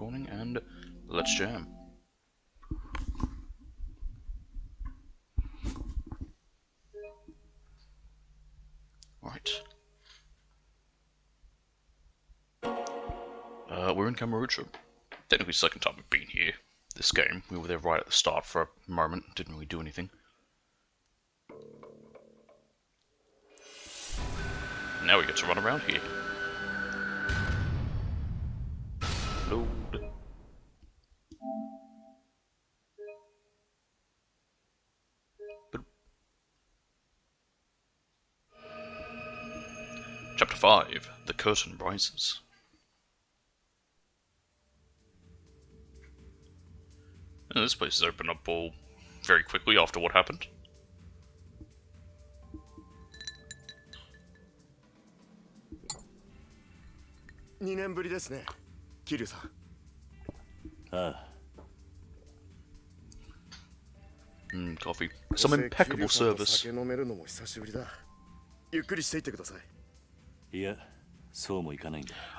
recording, and let's jam. Right. We're in Kamurocho. Technically second time we've been here. This game. We were there right at the start for a moment. Didn't really do anything. Now we get to run around here. Load. Chapter 5. The Curtain Rises. And this place has opened up all very quickly after what happened. Coffee. Some impeccable service. I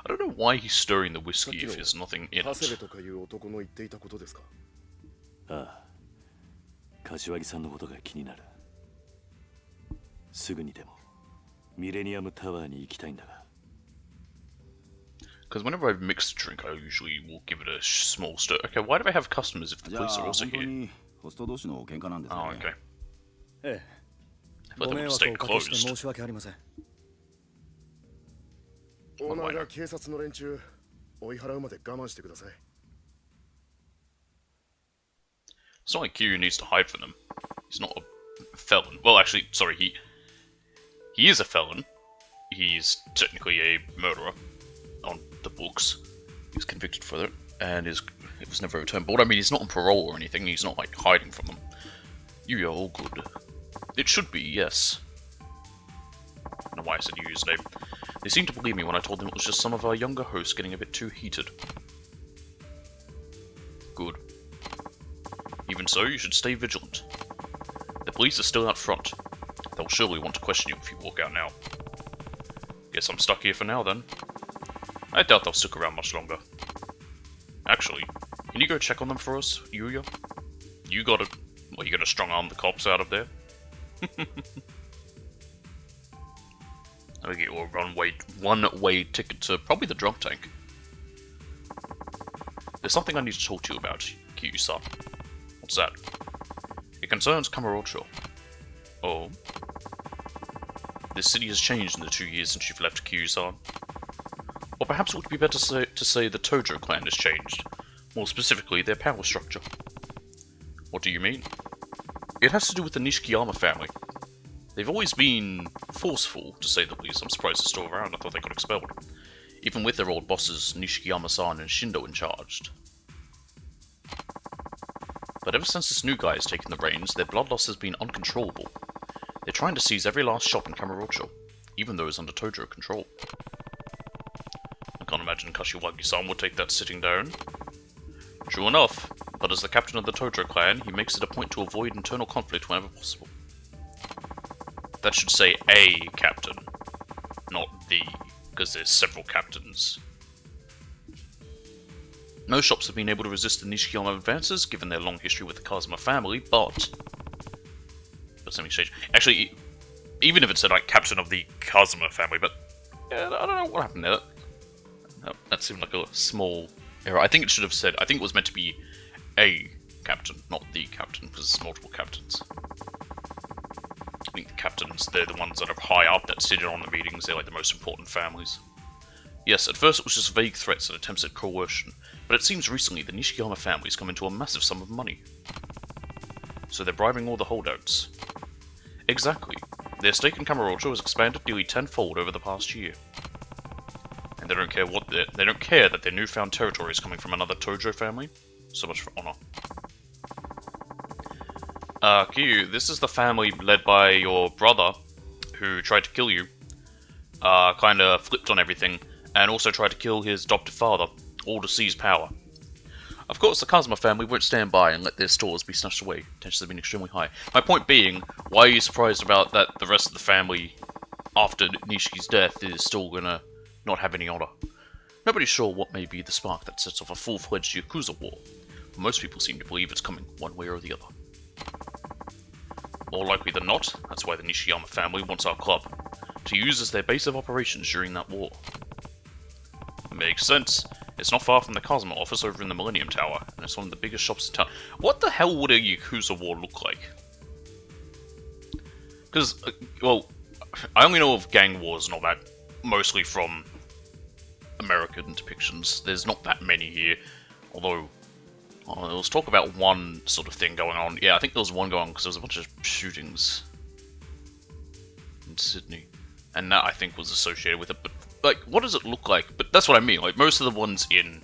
don't know why he's stirring the whiskey if there's nothing in it. Because whenever I've mixed a drink, I usually will give it a small stir. Okay, why do I have customers if the police are also here? Oh, okay. I thought they would have stayed closed. It's not like Kiryu needs to hide from them. He's not a felon. Well, actually, sorry, he is a felon. He's technically a murderer on the books. He was convicted for it, and it was never returned. But I mean, he's not on parole or anything. He's not like hiding from them. You are all good. It should be, yes. I don't know why I said Yu's name. They seemed to believe me when I told them it was just some of our younger hosts getting a bit too heated. Good. Even so, you should stay vigilant. The police are still out front. They'll surely want to question you if you walk out now. Guess I'm stuck here for now then. I doubt they'll stick around much longer. Actually, can you go check on them for us, Yuya? You got it. Well, you gonna strong-arm the cops out of there? I'll get you a one-way ticket to probably the drunk tank. There's something I need to talk to you about, Kiryu-san. What's that? It concerns Kamurocho. Oh? This city has changed in the 2 years since you've left, Kiryu-san. Or perhaps it would be better to say the Tojo clan has changed. More specifically, their power structure. What do you mean? It has to do with the Nishikiyama family. They've always been forceful, to say the least. I'm surprised they're still around. I thought they got expelled. Even with their old bosses, Nishikiyama-san and Shindo in charge. But ever since this new guy has taken the reins, their bloodlust has been uncontrollable. They're trying to seize every last shop in Kamurocho, even those under Tojo control. I can't imagine Kashiwagi-san would take that sitting down. True enough, but as the captain of the Tojo clan, he makes it a point to avoid internal conflict whenever possible. That should say a captain, not the, because there's several captains. Most shops have been able to resist the Nishikiyama advances, given their long history with the Kazuma family, but something's changed. Actually, even if it said like captain of the Kazuma family, but yeah, I don't know what happened there. That seemed like a small error. I think it should have said, I think it was meant to be a captain, not the captain, because there's multiple captains. I think the captains, they're the ones that are high up, that sit in on the meetings, they're like the most important families. Yes, at first it was just vague threats and attempts at coercion, but it seems recently the Nishikiyama family's come into a massive sum of money. So they're bribing all the holdouts. Exactly. Their stake in Kamurocho has expanded nearly tenfold over the past year. And they don't care that their newfound territory is coming from another Tojo family. So much for honor. Kiryu, this is the family led by your brother, who tried to kill you. Kinda flipped on everything, and also tried to kill his adopted father, all to seize power. Of course, the Kazuma family won't stand by and let their stores be snatched away. Tensions have been extremely high. My point being, why are you surprised about that the rest of the family, after Nishiki's death, is still gonna not have any honor? Nobody's sure what may be the spark that sets off a full-fledged Yakuza war, but most people seem to believe it's coming one way or the other. More likely than not, that's why the Nishiyama family wants our club, to use as their base of operations during that war. It makes sense. It's not far from the Kazuma office over in the Millennium Tower, and it's one of the biggest shops in town. What the hell would a Yakuza war look like? Because, well, I only know of gang wars and all that, mostly from American depictions. There's not that many here, although let's talk about one sort of thing going on. Yeah, I think there was one going on because there was a bunch of shootings in Sydney, and that I think was associated with it. But like, what does it look like? But that's what I mean. Like most of the ones in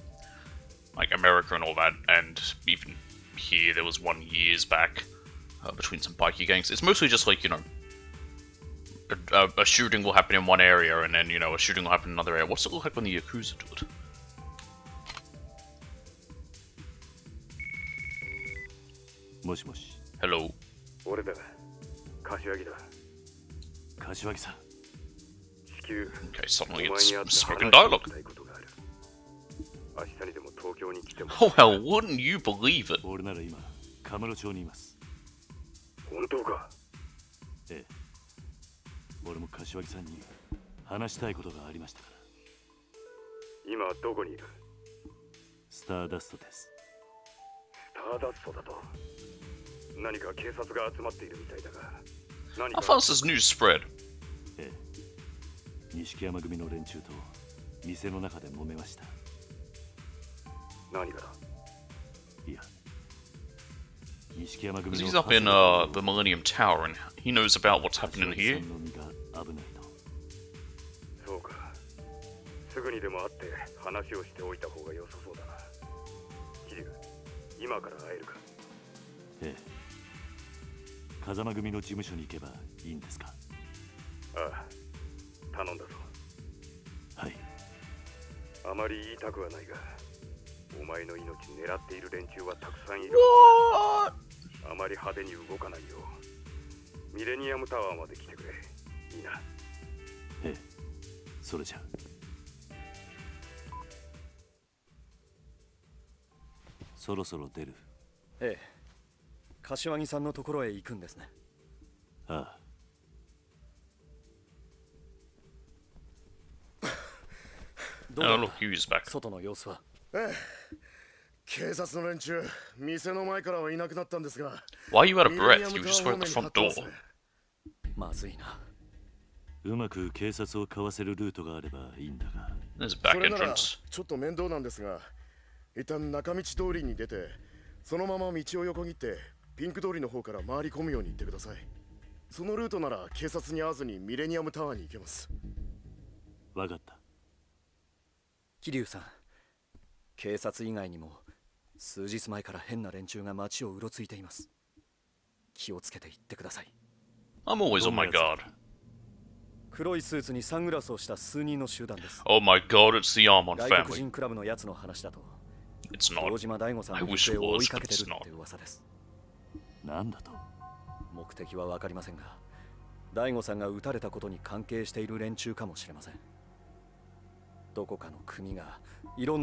like America and all that, and even here there was one years back between some bikie gangs. It's mostly just like, you know, a shooting will happen in one area, and then, you know, a shooting will happen in another area. What's it look like when the Yakuza do it? Hello. Okay, suddenly it's spoken dialogue. Oh hell, wouldn't you believe it? How fast does news spread? Because he's up in the Millennium Tower and he knows about what's happening here. What? Oh, look, Yu's back. Why are you out of breath? You just were at the front door. There's a back entrance. I'm always on my guard. Oh my god, it's the Armon family. It's not. I wish it was, but it's not.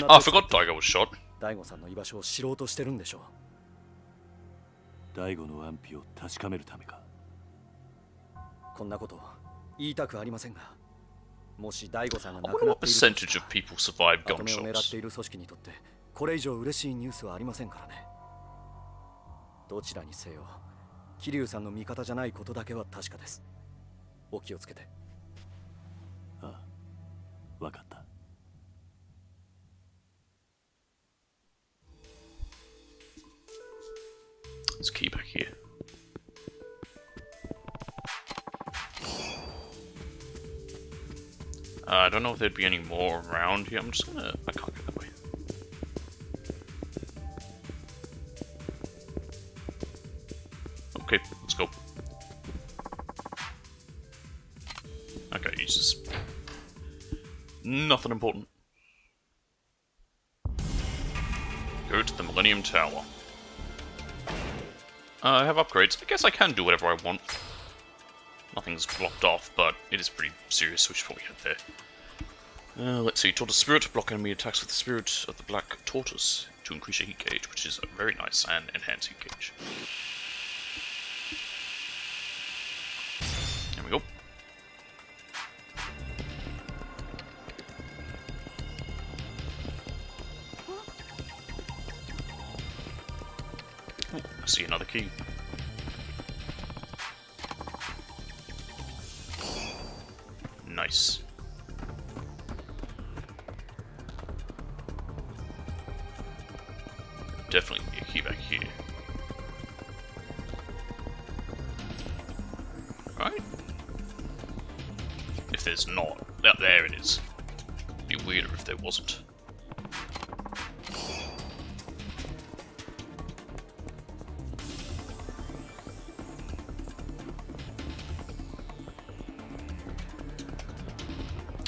I forgot Daigo was shot. I wonder what percentage of people survive gunshots. Let's key back here. I don't know if there'd be any more around here. I'm just gonna... I can't go that way. Okay, let's go. Okay, Jesus. Nothing important. Go to the Millennium Tower. I have upgrades. I guess I can do whatever I want. Nothing's blocked off, but it is pretty serious, so we should probably head there. Let's see. Tortoise Spirit. Block enemy attacks with the Spirit of the Black Tortoise to increase your heat gauge, which is very nice, and enhance heat gauge. There we go. Ooh, I see another key. Nice. Definitely need a key back here. Right? If there's not. Oh, there it is. It'd be weirder if there wasn't.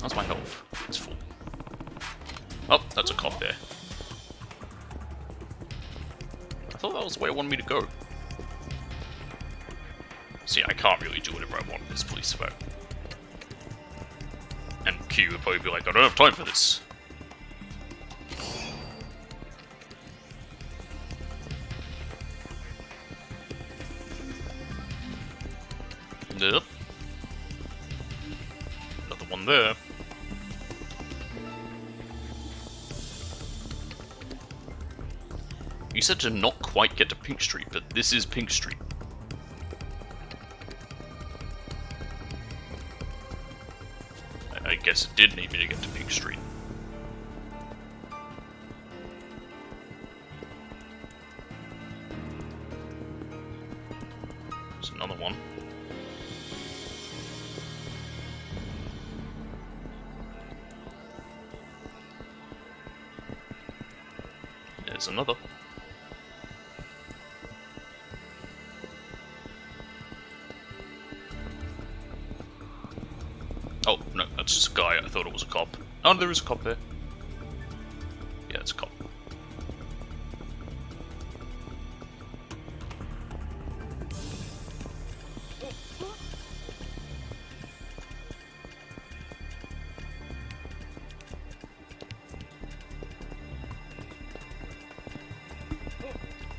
How's my health? It's full. Oh, that's a cop there. I thought that was the way it wanted me to go. See, I can't really do whatever I want with this police boat. And Q would probably be like, I don't have time for this. Nope. Another one there. You said to not quite get to Pink Street, but this is Pink Street. I guess it did need me to get to Pink Street. There's another one. There's another. Oh, no, that's just a guy. I thought it was a cop. Oh, there is a cop there. Yeah, it's a cop.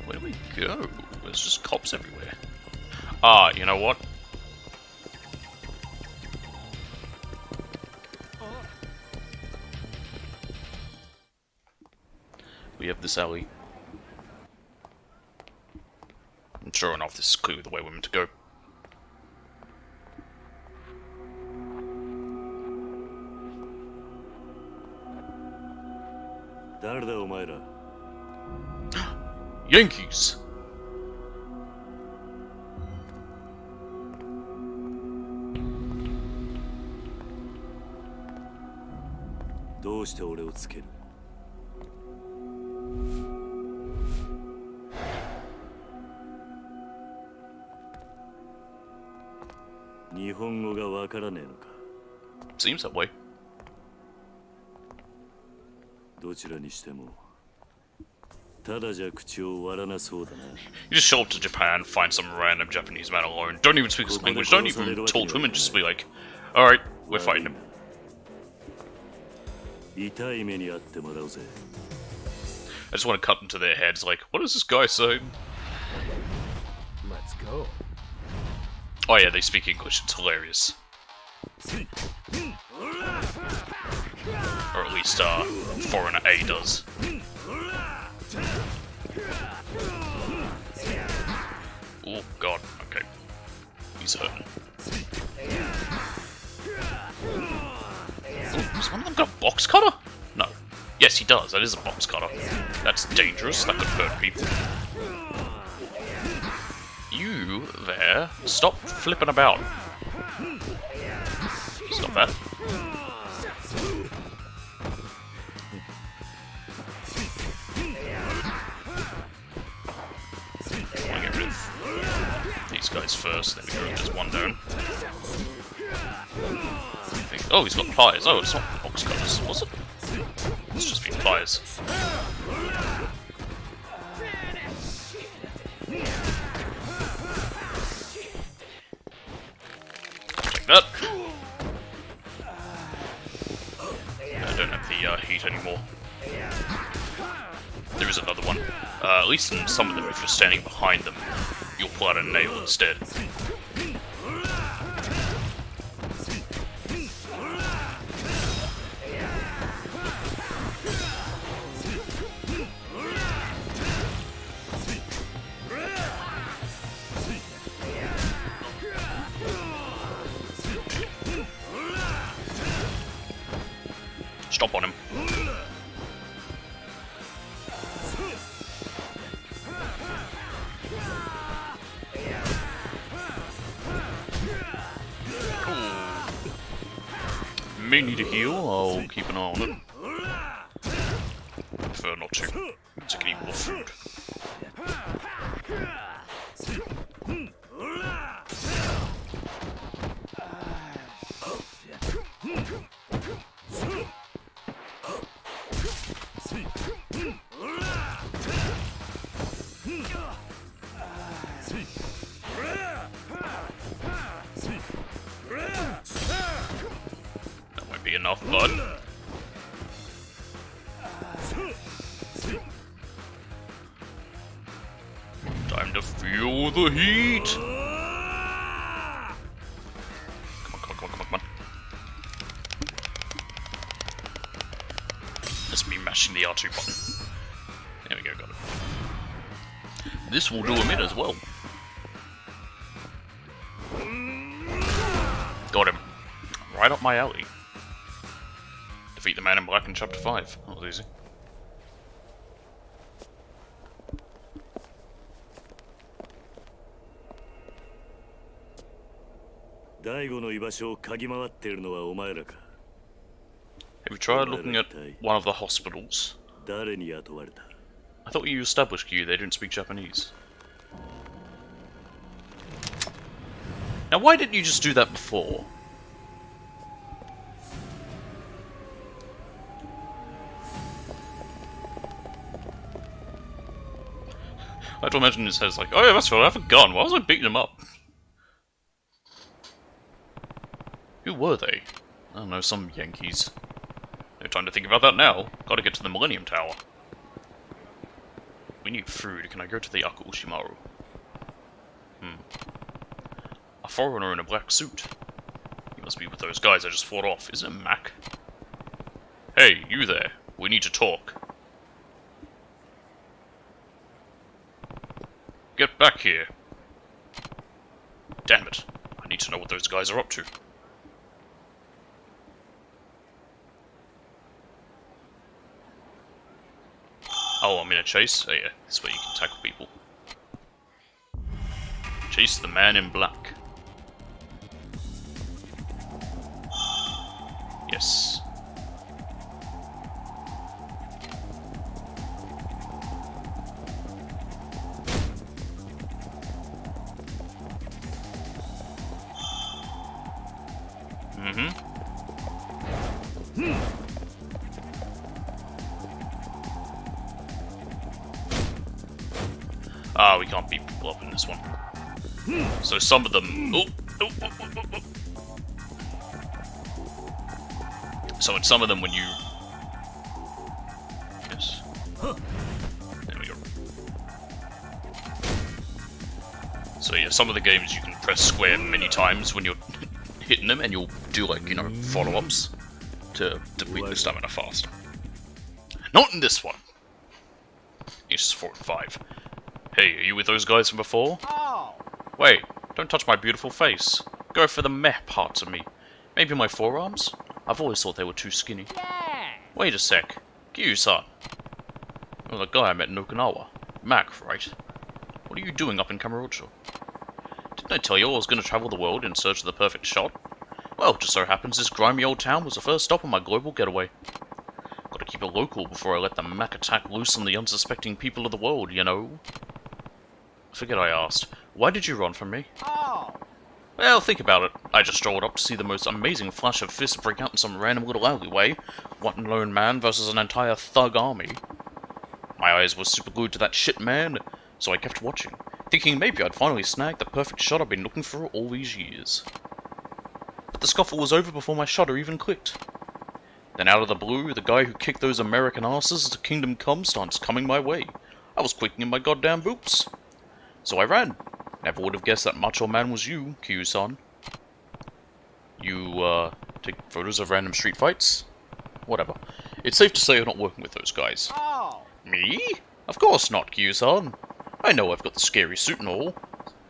Where do we go? There's just cops everywhere. Ah, you know what? We have this alley. And sure enough, this is clearly the way we're meant to go. Yankees! Seems that way. You just show up to Japan, find some random Japanese man alone, don't even speak his language, don't even talk to him, and just be like, alright, we're fighting him. I just want to cut into their heads, like, what is this guy saying? Let's go. Oh yeah, they speak English, it's hilarious. Or at least, Foreigner A does. Oh god, okay. He's hurting. Ooh, has one of them got a box cutter? No. Yes, he does, that is a box cutter. That's dangerous, that could hurt people. You there, stop flipping about. Stop that. I want to get rid of these guys first, then we go. There's one down. Oh, he's got pliers. Oh, it's not box cutters, was it? It's just been pliers. Take that. There is another one. At least in some of them, if you're standing behind them, you'll pull out a nail instead. Stomp on him. May need a heal, I'll keep an eye on it. Prefer not to. So I can eat more food. Enough, bud. Time to feel the heat. Come on. That's me mashing the R2 button. There we go, got it. This will do a minute as well. Got him. Right up my alley. Defeat the man in black in chapter 5. That was easy. Have you tried looking at one of the hospitals? I thought you established they didn't speak Japanese. Now why didn't you just do that before? I have to imagine his head's like, oh yeah, that's right, I have a gun. Why was I beating him up? Who were they? I don't know, some Yankees. No time to think about that now. Gotta get to the Millennium Tower. We need food. Can I go to the Yakuza? A foreigner in a black suit. He must be with those guys I just fought off. Isn't it Mac? Hey, you there. We need to talk. Get back here. Damn it. I need to know what those guys are up to. Oh, I'm in a chase? Oh yeah, this way you can tackle people. Chase the man in black. Yes. Ah, we can't beat people up in this one. So some of them... So in some of them when you... Yes. There we go. So yeah, some of the games you can press square many times when you're hitting them and you'll do like, you know, follow-ups to deplete the stamina fast. Not in this one! It's just 4 and 5. Hey, are you with those guys from before? Oh. Wait, don't touch my beautiful face. Go for the meh parts of me. Maybe my forearms? I've always thought they were too skinny. Yeah. Wait a sec. Kiryu-san. Well, the guy I met in Okinawa. Mac, right? What are you doing up in Kamurocho? Didn't I tell you I was going to travel the world in search of the perfect shot? Well, just so happens this grimy old town was the first stop on my global getaway. Gotta keep it local before I let the Mac attack loose on the unsuspecting people of the world, you know? I forget I asked. Why did you run from me? Oh. Well, think about it. I just strolled up to see the most amazing flash of fists break out in some random little alleyway. One lone man versus an entire thug army. My eyes were super glued to that shit, man, so I kept watching, thinking maybe I'd finally snag the perfect shot I've been looking for all these years. But the scuffle was over before my shutter even clicked. Then out of the blue, the guy who kicked those American asses to Kingdom Come starts coming my way. I was quaking in my goddamn boots. So I ran. Never would have guessed that Macho Man was you, Kyu-san. You, take photos of random street fights? Whatever. It's safe to say you're not working with those guys. Oh. Me? Of course not, Kyu-san. I know I've got the scary suit and all.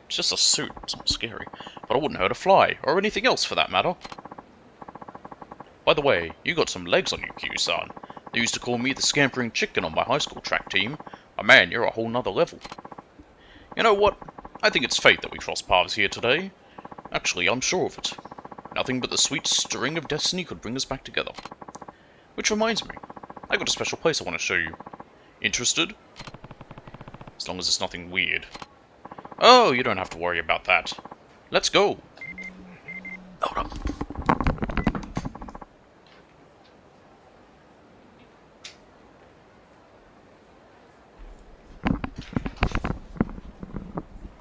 It's just a suit, it's not scary. But I wouldn't hurt a fly, or anything else for that matter. By the way, you got some legs on you, Kyu-san. They used to call me the scampering chicken on my high school track team. But man, you're a whole nother level. You know what? I think it's fate that we crossed paths here today. Actually, I'm sure of it. Nothing but the sweet string of destiny could bring us back together. Which reminds me, I got a special place I want to show you. Interested? As long as it's nothing weird. Oh, you don't have to worry about that. Let's go. Hold up.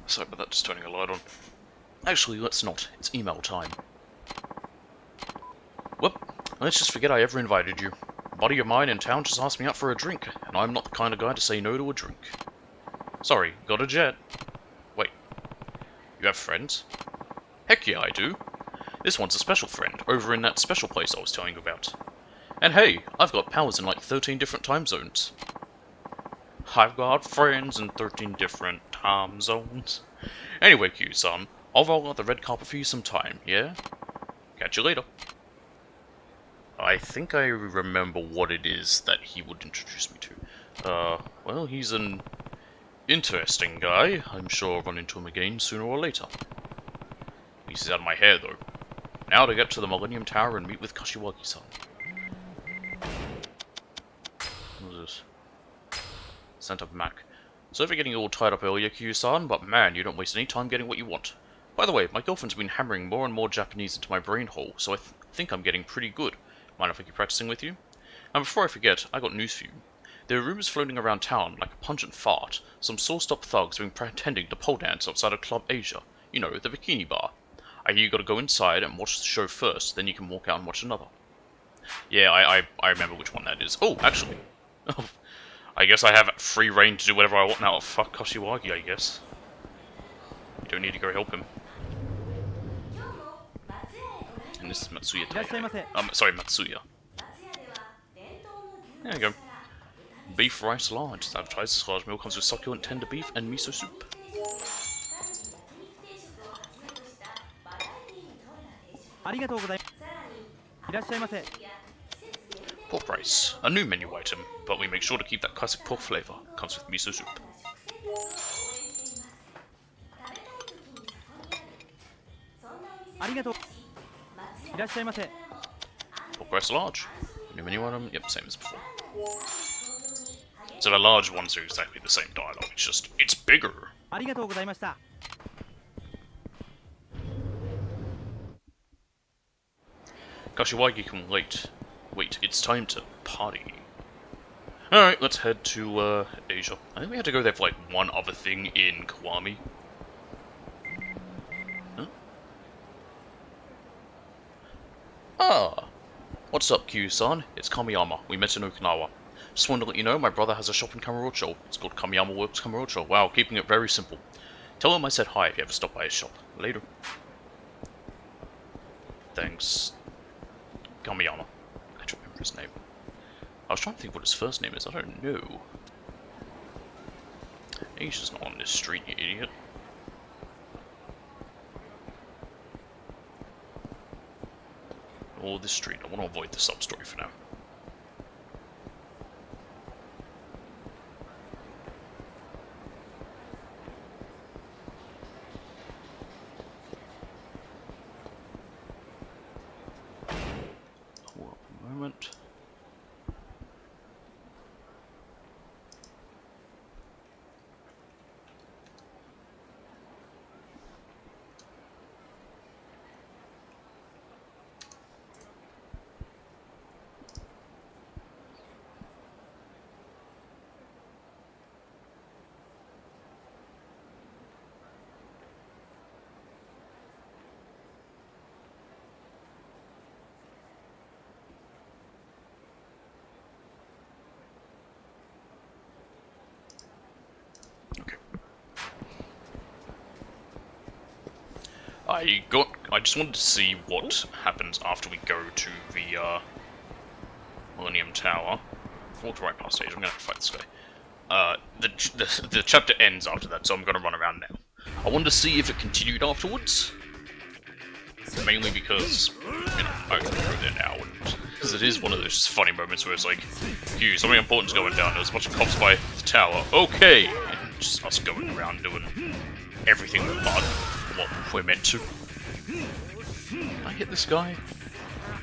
Sorry about that, just turning a light on. Actually, let's not. It's email time. Whoop. Let's just forget I ever invited you. A buddy of mine in town just asked me out for a drink, and I'm not the kind of guy to say no to a drink. Sorry, got a jet. Wait. You have friends? Heck yeah, I do. This one's a special friend, over in that special place I was telling you about. And hey, I've got powers in like 13 different time zones. I've got friends in 13 different time zones. Anyway, Q-san, I'll roll out the red carpet for you sometime, yeah? Catch you later. I think I remember what it is that he would introduce me to. Well, he's an interesting guy. I'm sure I'll run into him again sooner or later. He's out of my hair, though. Now to get to the Millennium Tower and meet with Kashiwagi-san. What is this? Sent up Mac. So for getting all tied up earlier, Kyu-san, but man, you don't waste any time getting what you want. By the way, my girlfriend's been hammering more and more Japanese into my brain hole, so I think I'm getting pretty good. Mind if I keep practicing with you? And before I forget, I got news for you. There are rumors floating around town, like a pungent fart. Some sauced-up thugs have been pretending to pole dance outside of Club Asia. You know, the bikini bar. I hear you gotta go inside and watch the show first, then you can walk out and watch another. Yeah, I remember which one that is. Oh, actually. I guess I have free reign to do whatever I want now. Fuck Kashiwagi, I guess. You don't need to go help him. And this is Matsuya Taihei. Sorry, Matsuya. There you go. Beef rice large. It's advertised. This large meal comes with succulent tender beef and miso soup. Pork rice. A new menu item, but we make sure to keep that classic pork flavor. Comes with miso soup. Pork rice large. New menu item. Yep, same as before. So the large ones are exactly the same dialogue. It's just, it's bigger. Kashiwagi can wait. Wait, it's time to party. Alright, let's head to, Asia. I think we had to go there for, like, one other thing in Kiwami. Huh? Ah! What's up, Kyu-san? It's Kamiyama. We met in Okinawa. Just wanted to let you know, my brother has a shop in Kamurocho. It's called Kamiyama Works Kamurocho. Wow, keeping it very simple. Tell him I said hi if you ever stop by his shop. Later. Thanks. Kamiyama. I don't remember his name. I was trying to think what his first name is. I don't know. Asia's not on this street, you idiot. Or this street. I want to avoid the sub-story for now. Hold up a moment. I just wanted to see what happens after we go to the Millennium Tower. I walked right past stage. I'm gonna have to fight this guy. The chapter ends after that, so I'm gonna run around now. I wanted to see if it continued afterwards, mainly because I can go there now, because it is one of those just funny moments where it's like, "Phew, something important's going down. There's a bunch of cops by the tower. Okay," and just us going around doing everything but what we're meant to. Can I hit this guy?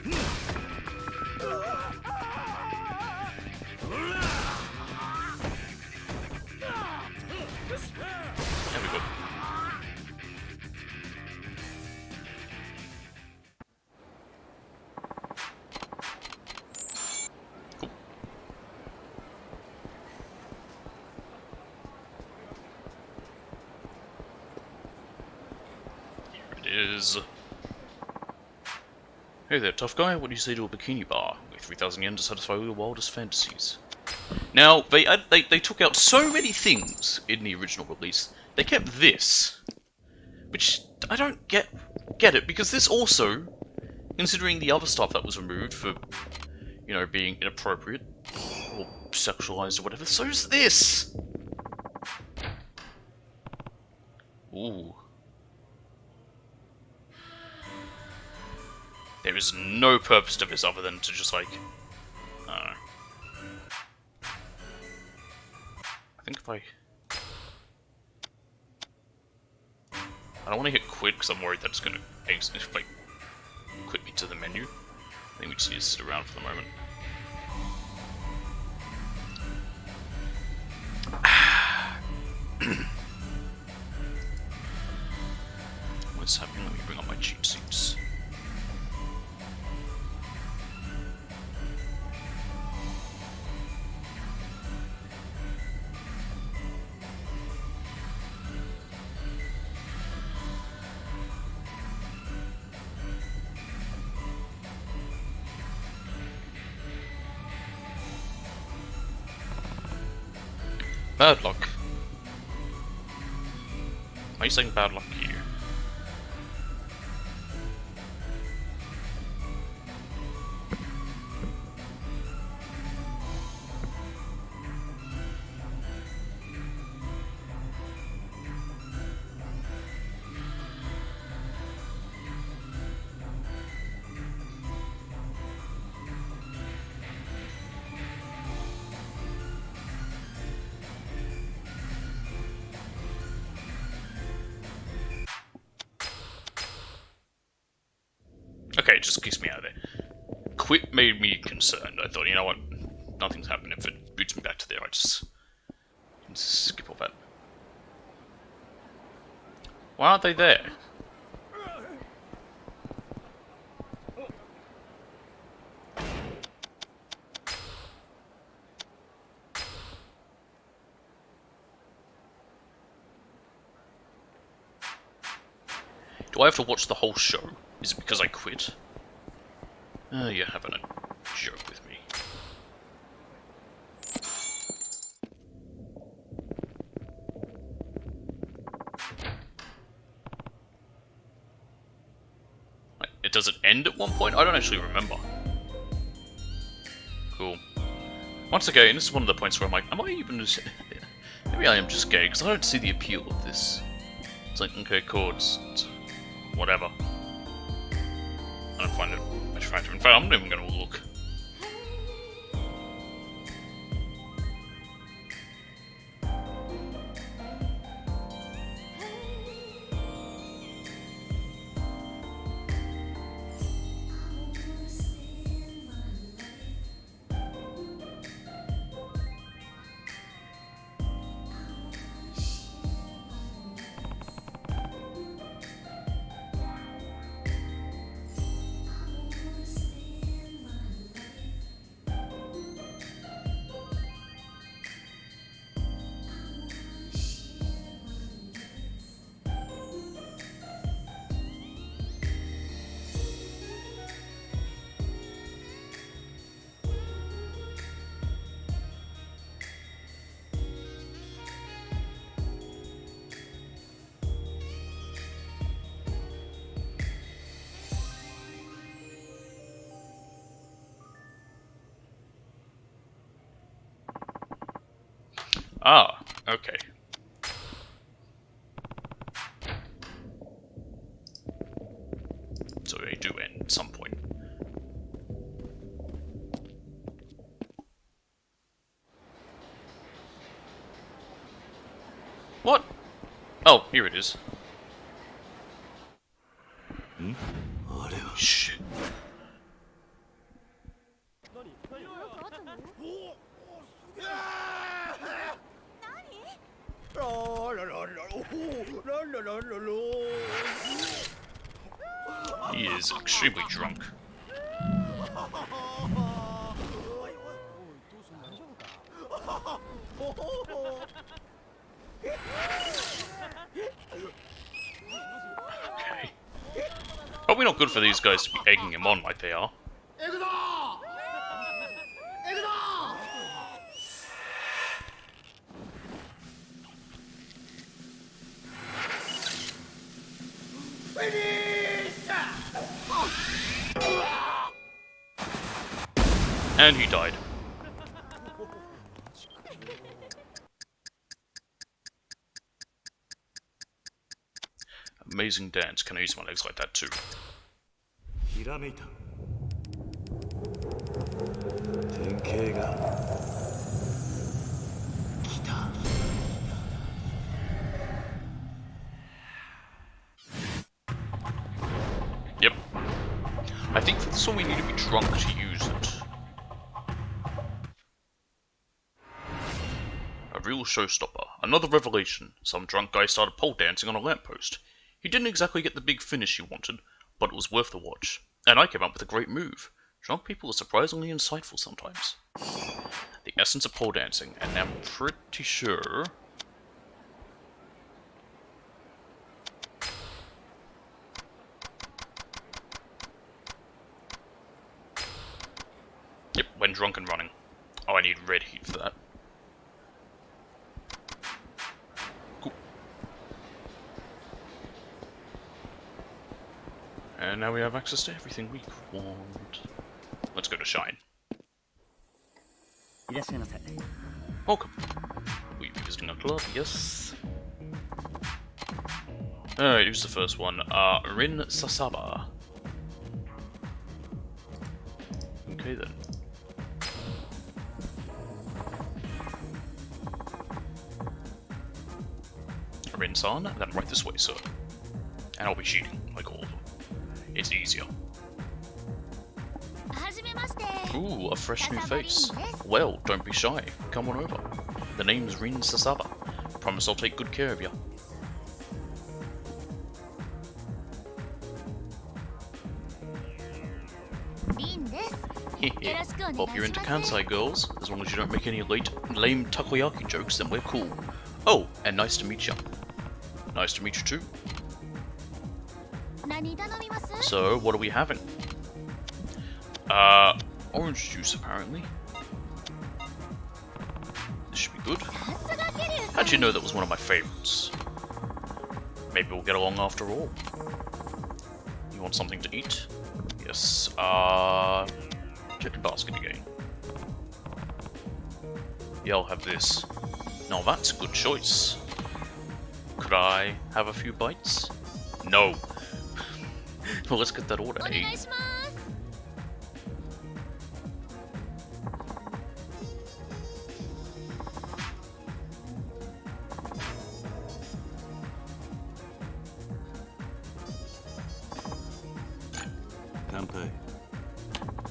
There we go. Cool. Here it is. Hey there, tough guy. What do you say to a bikini bar with 3,000 yen to satisfy all your wildest fantasies? Now, they took out so many things in the original release. They kept this, which I don't get it, because this also, considering the other stuff that was removed for, you know, being inappropriate or sexualized or whatever, so's this. Ooh. There is no purpose to this other than to just, like, I don't know. I think if I don't want to hit quit because I'm worried that it's going to, like, quit me to the menu. I think we just need to sit around for the moment. What's happening? Let me bring up my cheat sheets. Bad luck. Are you saying bad luck here? Okay, it just kicks me out of there. Quit made me concerned. I thought, you know what? Nothing's happened. If it boots me back to there, I just skip all that. Why aren't they there? Do I have to watch the whole show? Is it because I quit? You're having a joke with me. Does it end at one point? I don't actually remember. Cool. Once again, this is one of the points where I'm like, am I even just... Maybe I am just gay, because I don't see the appeal of this. It's like, okay, cool, it's whatever. I don't find it much attractive. In fact, I'm not even going to look. Ah, okay. So they do end at some point. What? Oh, here it is. Shit. He is extremely drunk. Okay. Probably not good for these guys to be egging him on like they are. And he died. Amazing dance. Can I use my legs like that too? Yep. I think for this one we need to be drunk to use it. A real showstopper. Another revelation. Some drunk guy started pole dancing on a lamppost. He didn't exactly get the big finish he wanted, but it was worth the watch. And I came up with a great move. Drunk people are surprisingly insightful sometimes. The essence of pole dancing, and I'm pretty sure... Yep, when drunk and running. Oh, I need red heat for that. Cool. And now we have access to everything we want. Let's go to Shine. Welcome. Will you be visiting a club? Yes. Alright, who's the first one? Rin Sasaba. Okay then. Rin-san, then right this way, sir. And I'll be cheating, like all of them. It's easier. Ooh, a fresh new face. Well, don't be shy. Come on over. The name's Rin Sasaba. Promise I'll take good care of you. Hope you're into Kansai girls. As long as you don't make any lame takoyaki jokes, then we're cool. Oh, and nice to meet you. Nice to meet you too. So, what are we having? Orange juice apparently. This should be good. How'd you know that was one of my favorites? Maybe we'll get along after all. You want something to eat? Yes, chicken basket again. Yeah, I'll have this. Now that's a good choice. Could I have a few bites? No. Well, let's get that order, eh?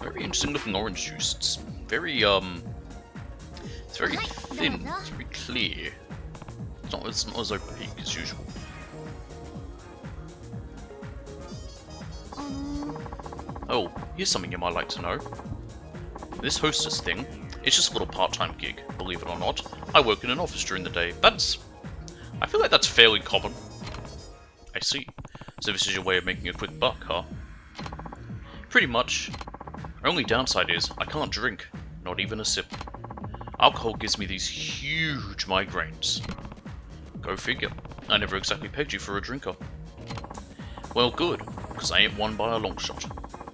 Very interesting looking orange juice. It's very thin, it's very clear. It's not as opaque as usual. Oh, here's something you might like to know. This hostess thing, it's just a little part-time gig, believe it or not. I work in an office during the day. I feel like that's fairly common. I see. So this is your way of making a quick buck, huh? Pretty much. Only downside is, I can't drink. Not even a sip. Alcohol gives me these huge migraines. Go figure. I never exactly pegged you for a drinker. Well, good, because I ain't one by a long shot.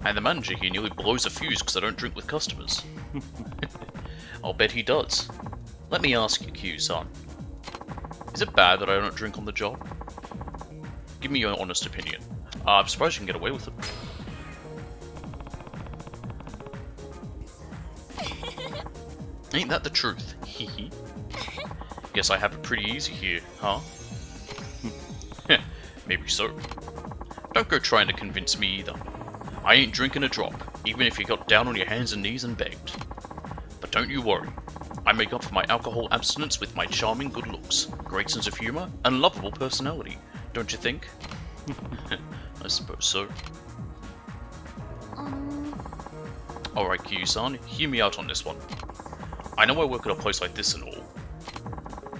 And the manager here nearly blows a fuse because I don't drink with customers. I'll bet he does. Let me ask you, Q-san. Is it bad that I don't drink on the job? Give me your honest opinion. I'm surprised you can get away with it. Ain't that the truth? Hehe. Guess I have it pretty easy here, huh? Maybe so. Don't go trying to convince me either. I ain't drinking a drop, even if you got down on your hands and knees and begged. But don't you worry. I make up for my alcohol abstinence with my charming good looks, great sense of humor, and lovable personality, don't you think? I suppose so. Alright, Kyu-san, hear me out on this one. I know I work at a place like this and all,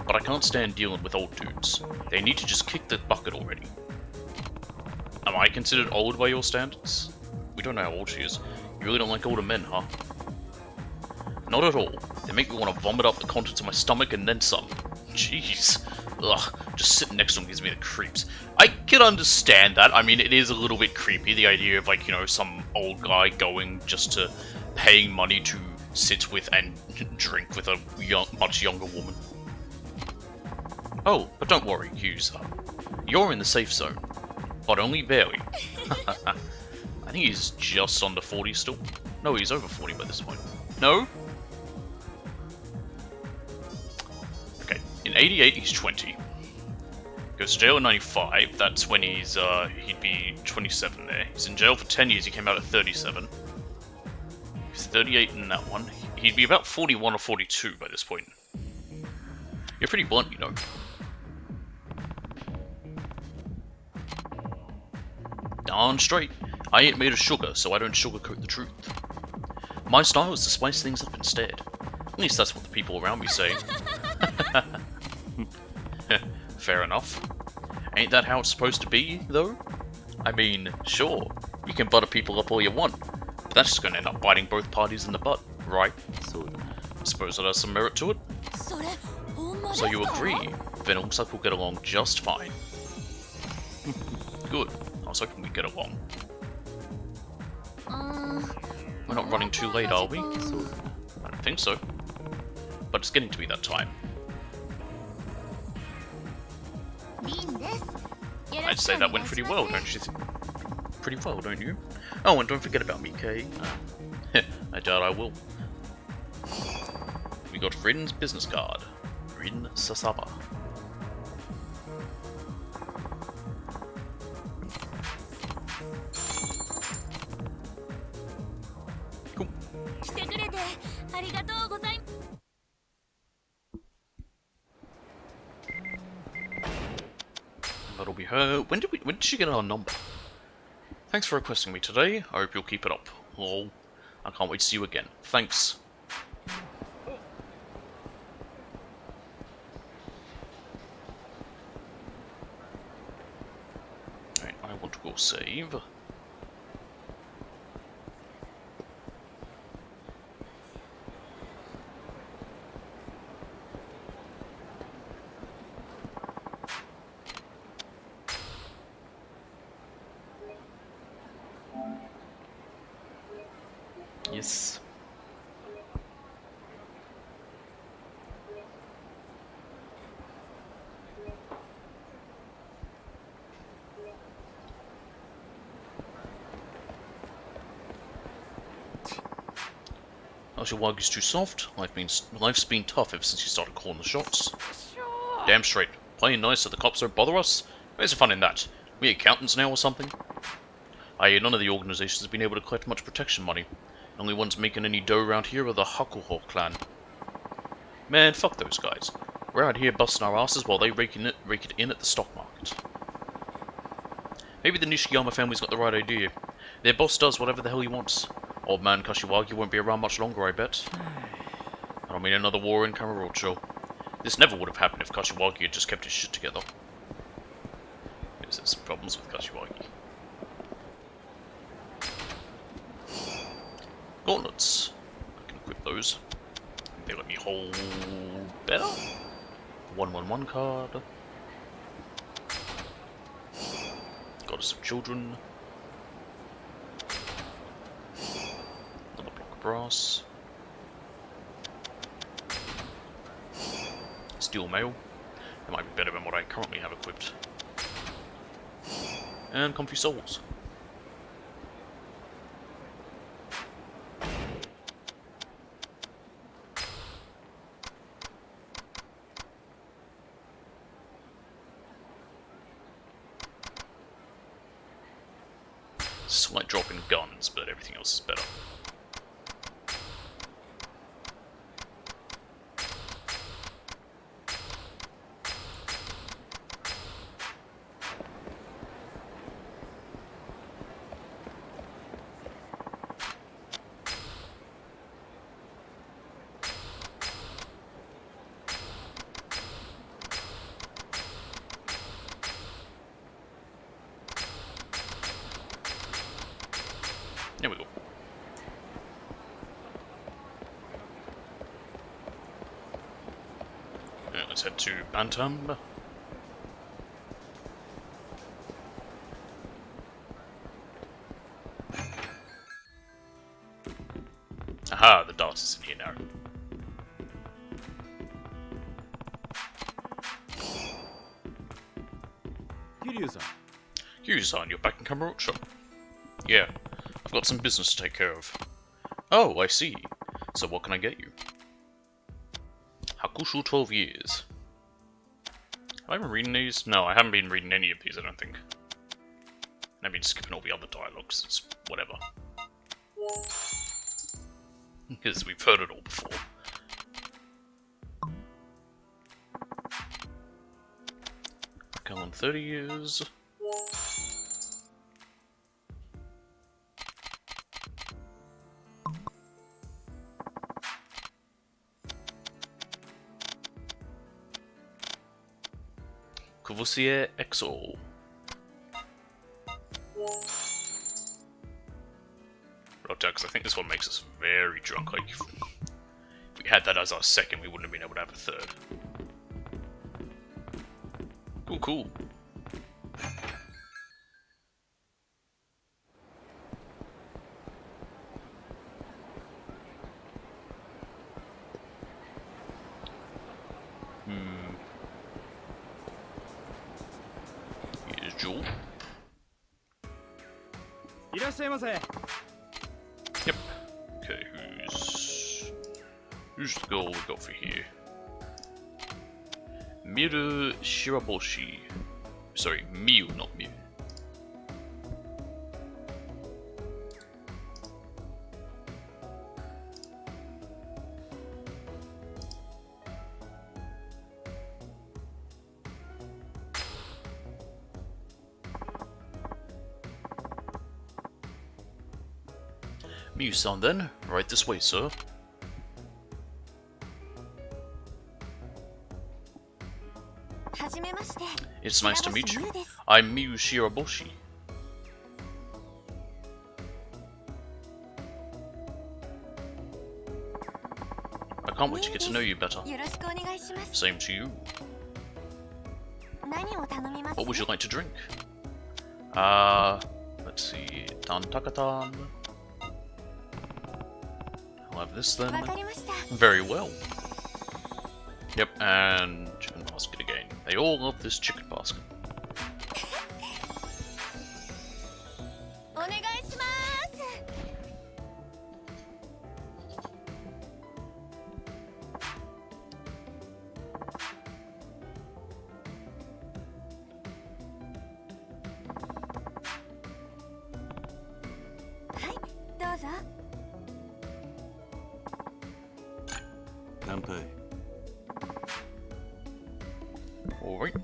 but I can't stand dealing with old dudes. They need to just kick the bucket already. Am I considered old by your standards? We don't know how old she is. You really don't like older men, huh? Not at all. They make me want to vomit up the contents of my stomach and then some. Jeez. Ugh, just sitting next to them gives me the creeps. I can understand that. I mean, it is a little bit creepy, the idea of, like, you know, some old guy going just to paying money to sit with and drink with a much younger woman. Oh, but don't worry, Hughes. You're in the safe zone, but only barely. I think he's just under 40 still. No, he's over 40 by this point. No? Okay, in 88 he's 20. Goes to jail in 95, that's when he'd be 27 there. He's in jail for 10 years, he came out at 37. He's 38 in that one. He'd be about 41 or 42 by this point. You're pretty blunt, you know. Darn straight. I ain't made of sugar, so I don't sugarcoat the truth. My style is to spice things up instead. At least that's what the people around me say. Fair enough. Ain't that how it's supposed to be, though? I mean, sure, you can butter people up all you want, but that's just gonna end up biting both parties in the butt, right? I suppose that has some merit to it. So you agree, then it looks like we'll get along just fine. Good, I was hoping we'd get along. We're not running too late, are we? I don't think so. But it's getting to be that time. I'd say that went pretty well, don't you think? Pretty well, don't you? Oh, and don't forget about me, Kay. I doubt I will. We got Rin's business card. Rin Sasaba. Cool. That'll be her. When did she get our number? Thanks for requesting me today. I hope you'll keep it up. Lol. I can't wait to see you again. Thanks. Alright, I want to go save. Yes. Oshiwagi's too soft. Life's been tough ever since you started calling the shots. Damn straight. Playing nice so the cops don't bother us? Where's the fun in that? We accountants now or something? I hear none of the organizations have been able to collect much protection money. The only ones making any dough around here are the Hakuho clan. Man, fuck those guys. We're out here busting our asses while they rake it in at the stock market. Maybe the Nishiyama family's got the right idea. Their boss does whatever the hell he wants. Old man Kashiwagi won't be around much longer, I bet. I don't mean another war in Kamurocho. This never would have happened if Kashiwagi had just kept his shit together. There's some problems with Kashiwagi. Gauntlets. I can equip those. They let me hold better. 111 card. Goddess of Children. Another block of brass. steel mail. That might be better than what I currently have equipped. And comfy souls. Slight drop in guns, but everything else is better. There we go. Let's head to Bantam. Aha, the dart is in here now. Kiryu-san. Kiryu-san, you're back in Kamurocho. Yeah, I've got some business to take care of. Oh, I see. So what can I get you? Hakushu 12 years. Have I been reading these? No, I haven't been reading any of these, I don't think. I've been skipping all the other dialogues, it's whatever. Because we've heard it all before. Come on, 30 years. Courvoisier XO. Because I think this one makes us very drunk. Like, if we had that as our second, we wouldn't have been able to have a third. Cool, cool. Here's Jewel. Yep. Okay, who's the girl we got for here? Miru Shiraboshi. Sorry, Miu, not Miu. Miu-san then, right this way, sir. It's nice to meet you. I'm Miu Shiraboshi. I can't wait to get to know you better. Same to you. What would you like to drink? Let's see. Tantakatan. I'll have this then. Very well. Yep, and chicken basket again. They all love this chicken basket. Alright.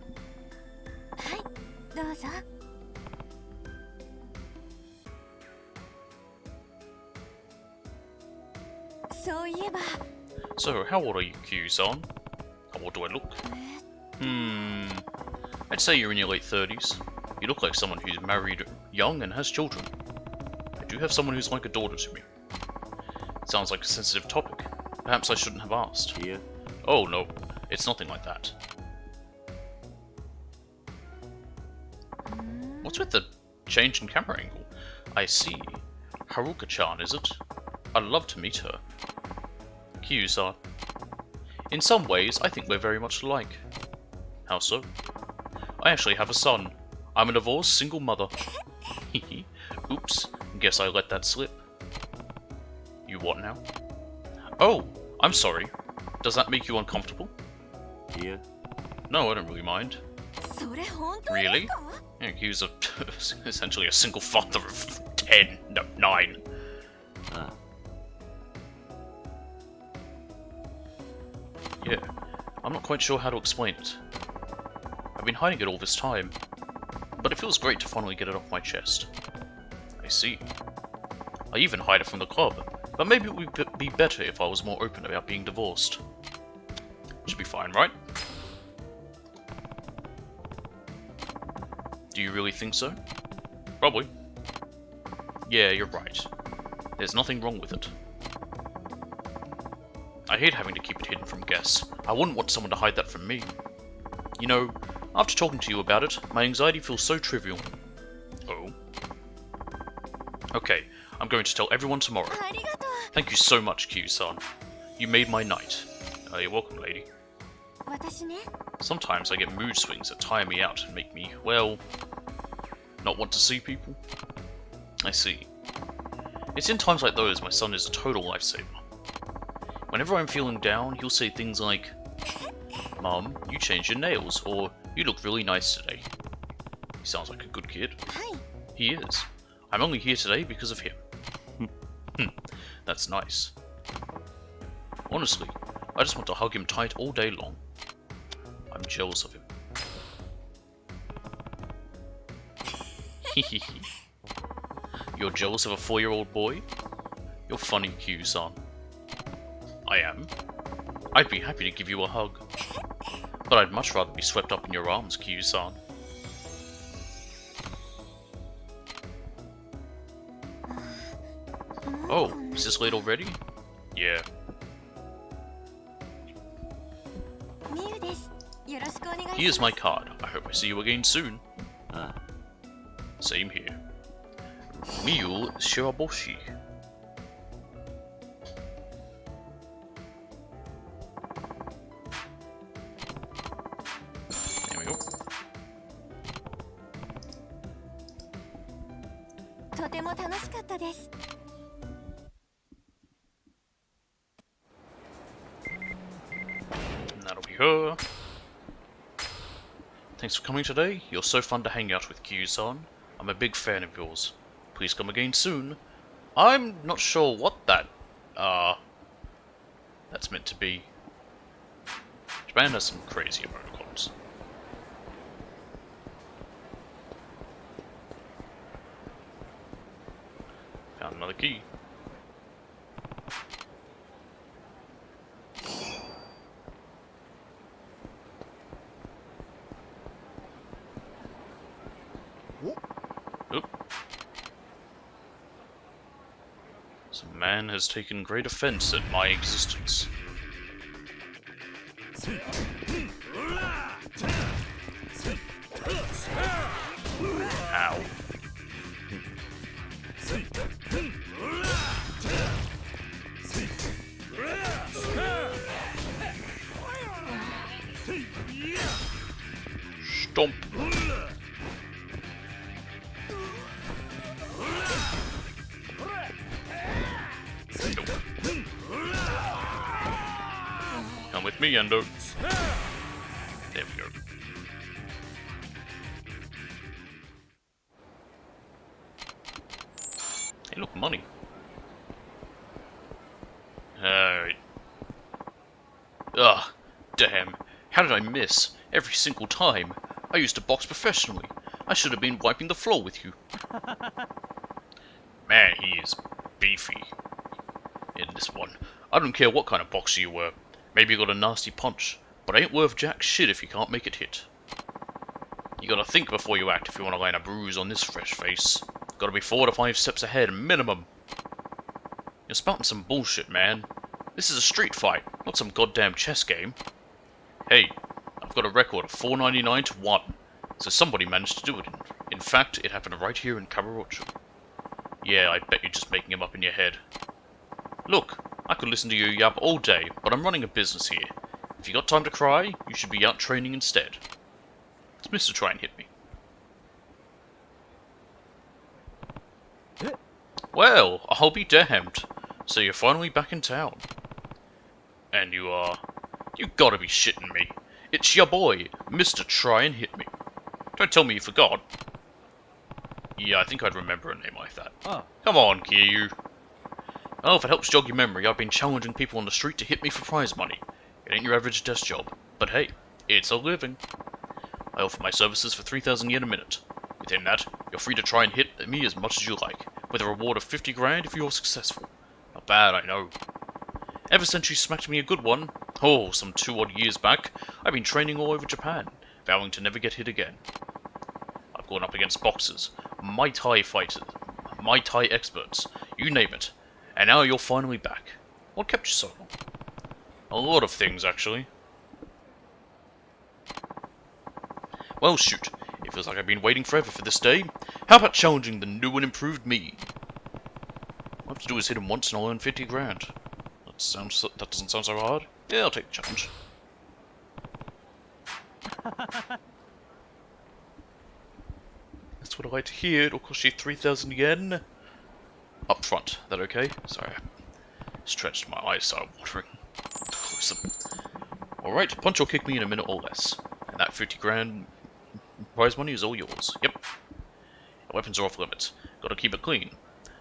So, how old are you, Q-san? How old do I look? I'd say you're in your late 30s. You look like someone who's married young and has children. I do have someone who's like a daughter to me. It sounds like a sensitive topic. Perhaps I shouldn't have asked. Yeah. Oh no, it's nothing like that. What's with the change in camera angle? I see. Haruka-chan, is it? I'd love to meet her. Kyu-san. In some ways, I think we're very much alike. How so? I actually have a son. I'm a divorced single mother. Oops, guess I let that slip. You what now? Oh, I'm sorry. Does that make you uncomfortable? Yeah. No, I don't really mind. Really? Yeah, he was essentially a single father of 10, no, 9. Yeah, I'm not quite sure how to explain it. I've been hiding it all this time, but it feels great to finally get it off my chest. I see. I even hide it from the club, but maybe it would be better if I was more open about being divorced. Should be fine, right? Do you really think so? Probably. Yeah, you're right. There's nothing wrong with it. I hate having to keep it hidden from guests. I wouldn't want someone to hide that from me. You know, after talking to you about it, my anxiety feels so trivial. Oh? Okay, I'm going to tell everyone tomorrow. Thank you so much, Q-san. You made my night. You're welcome, lady. Sometimes I get mood swings that tire me out and make me, well, not want to see people. I see. It's in times like those my son is a total lifesaver. Whenever I'm feeling down, he'll say things like, Mom, you changed your nails, or you look really nice today. He sounds like a good kid. He is. I'm only here today because of him. That's nice. Honestly, I just want to hug him tight all day long. I'm jealous of him. You're jealous of a 4-year-old boy? You're funny, Q-san. I am. I'd be happy to give you a hug. But I'd much rather be swept up in your arms, Q-san. Oh, is this late already? Yeah. Here's my card. I hope I see you again soon. Same here. Miyu Shiraboshi. There we go. And that'll be her. Thanks for coming today. You're so fun to hang out with, Q-san. I'm a big fan of yours. Please come again soon. I'm not sure what that's meant to be. Japan has some crazy emoticons. Found another key. Oop. Some man has taken great offense at my existence. Ow. Stomp. Come with me, Endo. There we go. Hey, look, money. Alright. Ugh, damn. How did I miss? Every single time. I used to box professionally. I should have been wiping the floor with you. Man, he is beefy. In this one. I don't care what kind of boxer you were. Maybe you got a nasty punch, but ain't worth jack shit if you can't make it hit. You gotta think before you act if you want to land a bruise on this fresh face. Gotta be 4 to 5 steps ahead, minimum. You're spouting some bullshit, man. This is a street fight, not some goddamn chess game. Hey, I've got a record of 499 to 1, so somebody managed to do it. In fact, it happened right here in Kamurocho. Yeah, I bet you're just making him up in your head. Look, I could listen to you yap all day, but I'm running a business here. If you got time to cry, you should be out training instead. It's Mr. Try and hit me. Well, I'll be damned. So you're finally back in town. And you are... You gotta be shitting me. It's your boy, Mr. Try and Hit Me. Don't tell me you forgot. Yeah, I think I'd remember a name like that. Oh. Come on, Kiryu. Oh, if it helps jog your memory, I've been challenging people on the street to hit me for prize money. It ain't your average desk job. But hey, it's a living. I offer my services for 3,000 yen a minute. Within that, you're free to try and hit me as much as you like, with a reward of 50 grand if you're successful. Not bad, I know. Ever since you smacked me a good one, some 2 odd years back, I've been training all over Japan, vowing to never get hit again. I've gone up against boxers, Muay Thai fighters, Muay Thai experts, you name it, and now you're finally back. What kept you so long? A lot of things, actually. Well, shoot, it feels like I've been waiting forever for this day. How about challenging the new and improved me? All I have to do is hit him once and I'll earn 50 grand. That doesn't sound so hard. Yeah, I'll take the challenge. That's what I like to hear. It'll cost you 3,000 yen. Up front. That okay? Sorry. Stretched, my eyes started watering. Alright, punch or kick me in a minute or less. And that 50 grand prize money is all yours. Yep. Your weapons are off limits. Gotta keep it clean.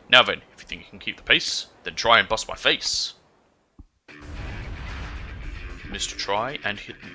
Now then, if you think you can keep the pace, then try and bust my face. Mr. Try and Hit Me.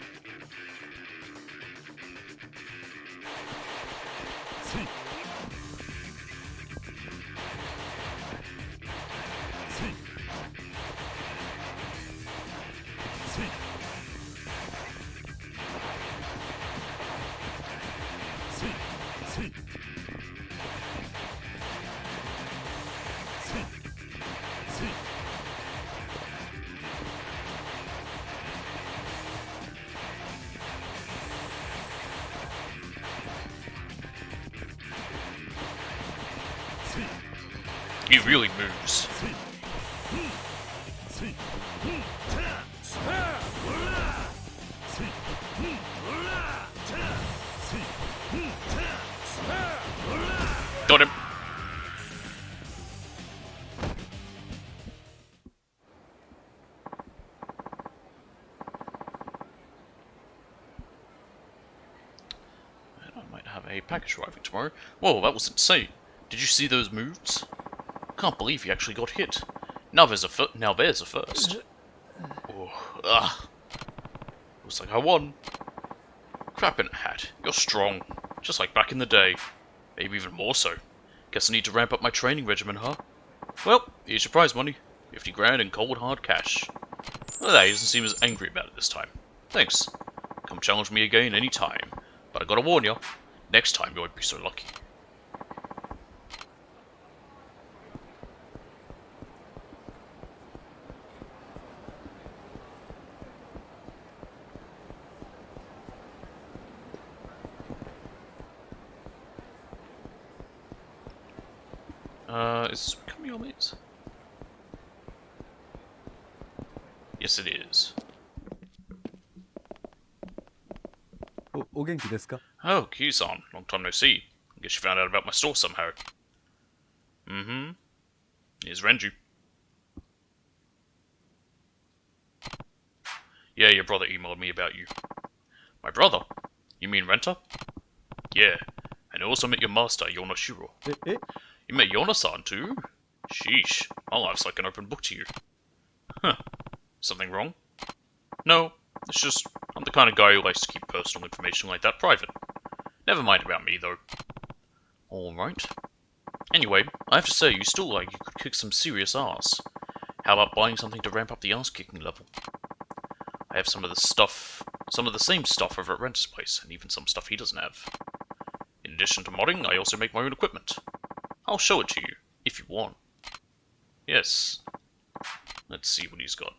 He really moves. Got him. And I might have a package arriving tomorrow. Whoa, that was insane. Did you see those moves? Can't believe he actually got hit. Now there's a first. Oh, looks like I won. Crap in a hat. You're strong, just like back in the day. Maybe even more so. Guess I need to ramp up my training regimen, huh? Well, here's your prize money. 50 grand in cold hard cash. Well, he doesn't seem as angry about it this time. Thanks. Come challenge me again any time. But I gotta warn you, next time you won't be so lucky. Is this becoming your mates? Yes, it is. O genki desu ka? Oh, Q-san. Long time no see. I guess you found out about my store somehow. Mm-hmm. Here's Renju. Yeah, your brother emailed me about you. My brother? You mean Renta? Yeah. And I also met your master, Yonoshiro. You met Yona-san too? Sheesh, my life's like an open book to you. Huh. Something wrong? No, it's just, I'm the kind of guy who likes to keep personal information like that private. Never mind about me, though. Alright. Anyway, I have to say, you still like you could kick some serious ass. How about buying something to ramp up the ass-kicking level? I have some of the same stuff over at Renta's place, and even some stuff he doesn't have. In addition to modding, I also make my own equipment. I'll show it to you, if you want. Yes. Let's see what he's got.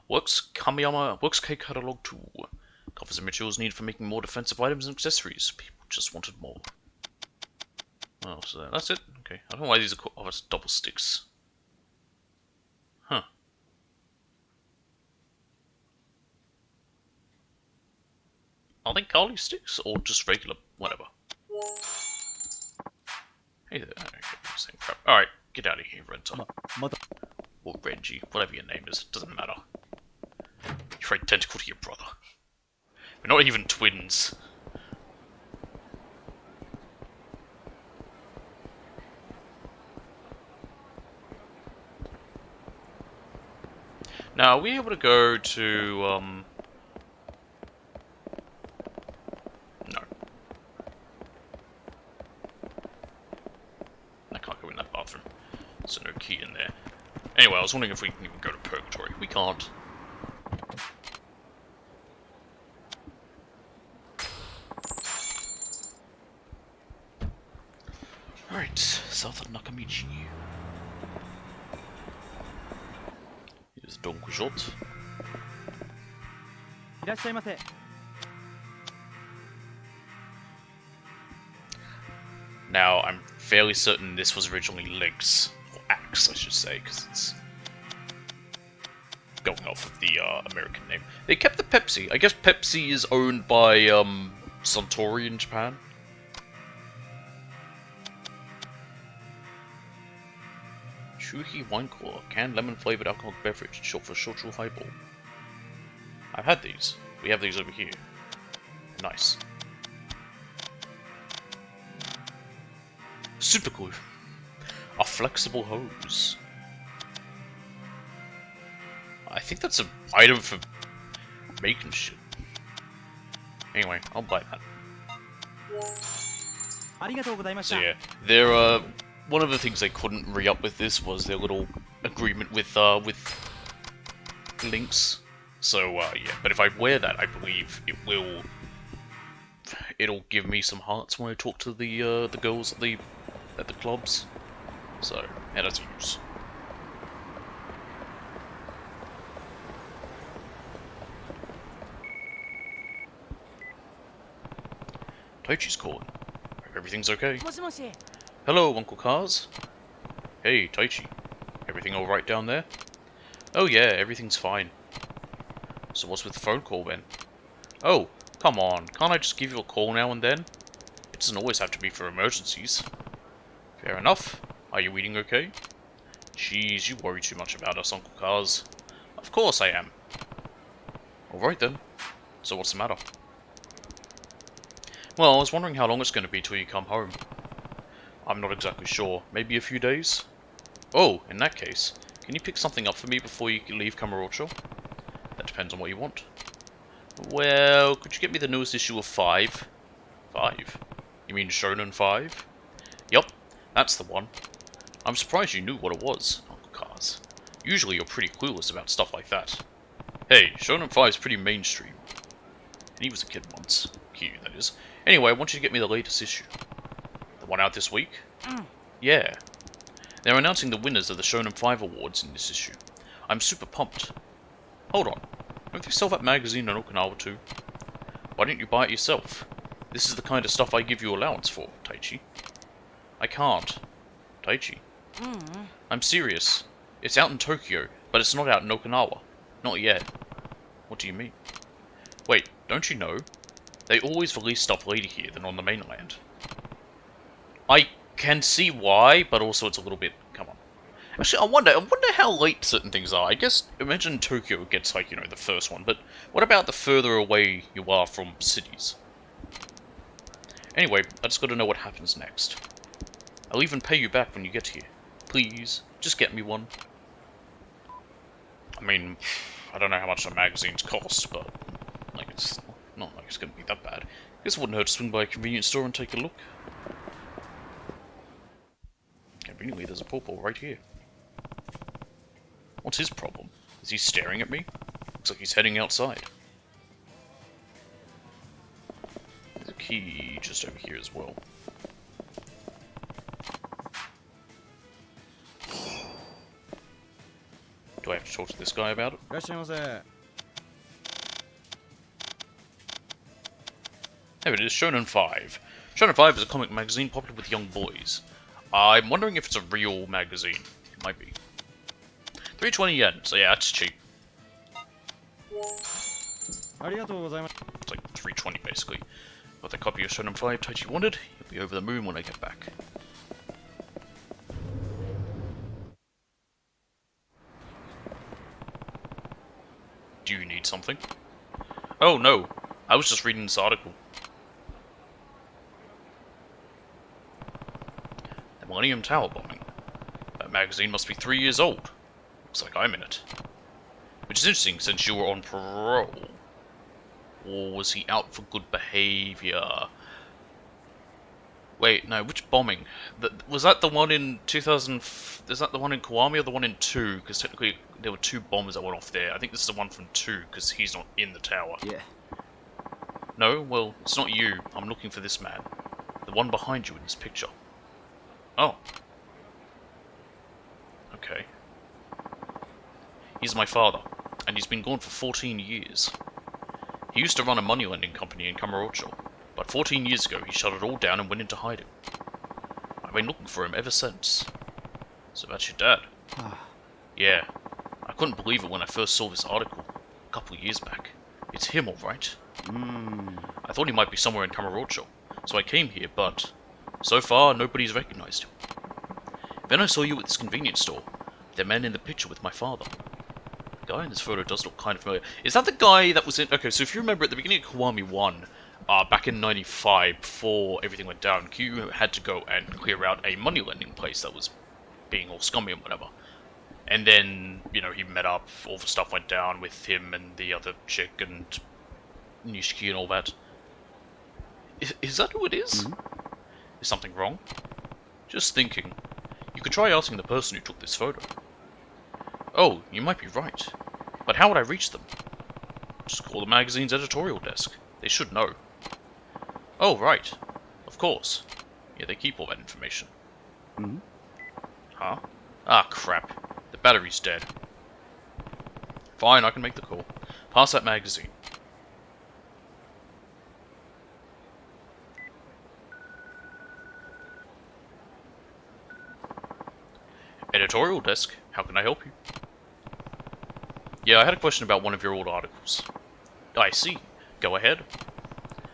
Works K Catalog tool. Covers the materials needed for making more defensive items and accessories. People just wanted more. Oh, so that's it? Okay. I don't know why these are called... Oh, it's double sticks. Are they Kali sticks or just regular whatever? Hey there. Okay, same crap. Alright, get out of here, Renta. まだ Or Renji, whatever your name is, doesn't matter. You're identical to your brother. We're not even twins. Now, are we able to go to, No. I can't go in that bathroom. So no key in there. Anyway, I was wondering if we can even go to Purgatory. We can't. Alright, south of Nakamichi. Here's Don Quixote. いらっしゃいませ Now, I'm fairly certain this was originally Lynx, or Axe, I should say, because it's going off of the American name. They kept the Pepsi. I guess Pepsi is owned by Suntory in Japan. Shuhi Wine Cooler, canned lemon-flavored alcoholic beverage, short for shochu highball. I've had these. We have these over here. Nice. Super glue. A flexible hose. I think that's an item for making shit. Anyway, I'll buy that. ありがとうございまし So た yeah, there one of the things they couldn't re-up with this was their little agreement with Lynx. So yeah, but if I wear that, I believe it'll give me some hearts when I talk to the girls at the clubs. So yeah, that's a use. Taichi's calling. Hope everything's okay. もしもし Hello, Uncle Cars. Hey, Taichi. Everything alright down there? Oh yeah, everything's fine. So what's with the phone call then? Oh, come on, can't I just give you a call now and then? It doesn't always have to be for emergencies. Fair enough. Are you eating okay? Jeez, you worry too much about us, Uncle Cars. Of course I am. Alright then. So what's the matter? Well, I was wondering how long it's going to be till you come home. I'm not exactly sure. Maybe a few days? Oh, in that case, can you pick something up for me before you leave Kamurocho? That depends on what you want. Well, could you get me the newest issue of 5? 5? You mean Shonen 5? Yup, that's the one. I'm surprised you knew what it was, Uncle Cars. Usually you're pretty clueless about stuff like that. Hey, Shonen 5 is pretty mainstream. And he was a kid once. Cute, that is. Anyway, I want you to get me the latest issue. The one out this week? Yeah. They're announcing the winners of the Shonen 5 awards in this issue. I'm super pumped. Hold on. Don't they sell that magazine in Okinawa too? Why don't you buy it yourself? This is the kind of stuff I give you allowance for, Taichi. I can't. Taichi. I'm serious. It's out in Tokyo, but it's not out in Okinawa. Not yet. What do you mean? Wait, don't you know? They always release stuff later here than on the mainland. I can see why, but also it's a little bit... Come on. Actually, I wonder how late certain things are. I guess, imagine Tokyo gets, like, you know, the first one, but what about the further away you are from cities? Anyway, I just gotta know what happens next. I'll even pay you back when you get here. Please, just get me one. I mean, I don't know how much the magazines cost, but, like, it's not like it's gonna be that bad. Guess it wouldn't hurt to swing by a convenience store and take a look. Conveniently, there's a pawpaw right here. What's his problem? Is he staring at me? Looks like he's heading outside. There's a key just over here as well. Do I have to talk to this guy about it? いらっしゃいませ There it is, Shonen 5. Shonen 5 is a comic magazine popular with young boys. I'm wondering if it's a real magazine. It might be. 320 yen, so yeah, that's cheap. It's like 320 basically. Got the copy of Shonen 5 Taichi wanted. He'll be over the moon when I get back. Do you need something? Oh no, I was just reading this article. The Millennium Tower bombing. That magazine must be 3 years old. Looks like I'm in it. Which is interesting since you were on parole. Or was he out for good behaviour? Wait, no, which bombing? Was that the one in 2000... Is that the one in Kiwami or the one in 2? Because technically there were 2 bombs that went off there. I think this is the one from 2, because he's not in the tower. Yeah. No? Well, it's not you. I'm looking for this man. The one behind you in this picture. Oh. Okay. He's my father, and he's been gone for 14 years. He used to run a moneylending company in Kamurocho, but 14 years ago he shut it all down and went into hiding. I've been looking for him ever since. So that's your dad? Yeah. I couldn't believe it when I first saw this article, a couple of years back. It's him, alright. I thought he might be somewhere in Kamurocho, so I came here, but so far nobody's recognized him. Then I saw you at this convenience store, the man in the picture with my father. The guy in this photo does look kind of familiar. Is that the guy that was in... Okay, so if you remember at the beginning of Kiwami 1, back in 95, before everything went down, Q had to go and clear out a money lending place that was being all scummy and whatever. And then, you know, he met up, all the stuff went down with him and the other chick and Nishiki and all that. Is that who it is? Is something wrong? Just thinking. You could try asking the person who took this photo. Oh, you might be right. But how would I reach them? Just call the magazine's editorial desk. They should know. Oh, right. Of course. Yeah, they keep all that information. Huh? Ah, crap. The battery's dead. Fine, I can make the call. Pass that magazine. Editorial desk, how can I help you? Yeah, I had a question about one of your old articles. I see. Go ahead.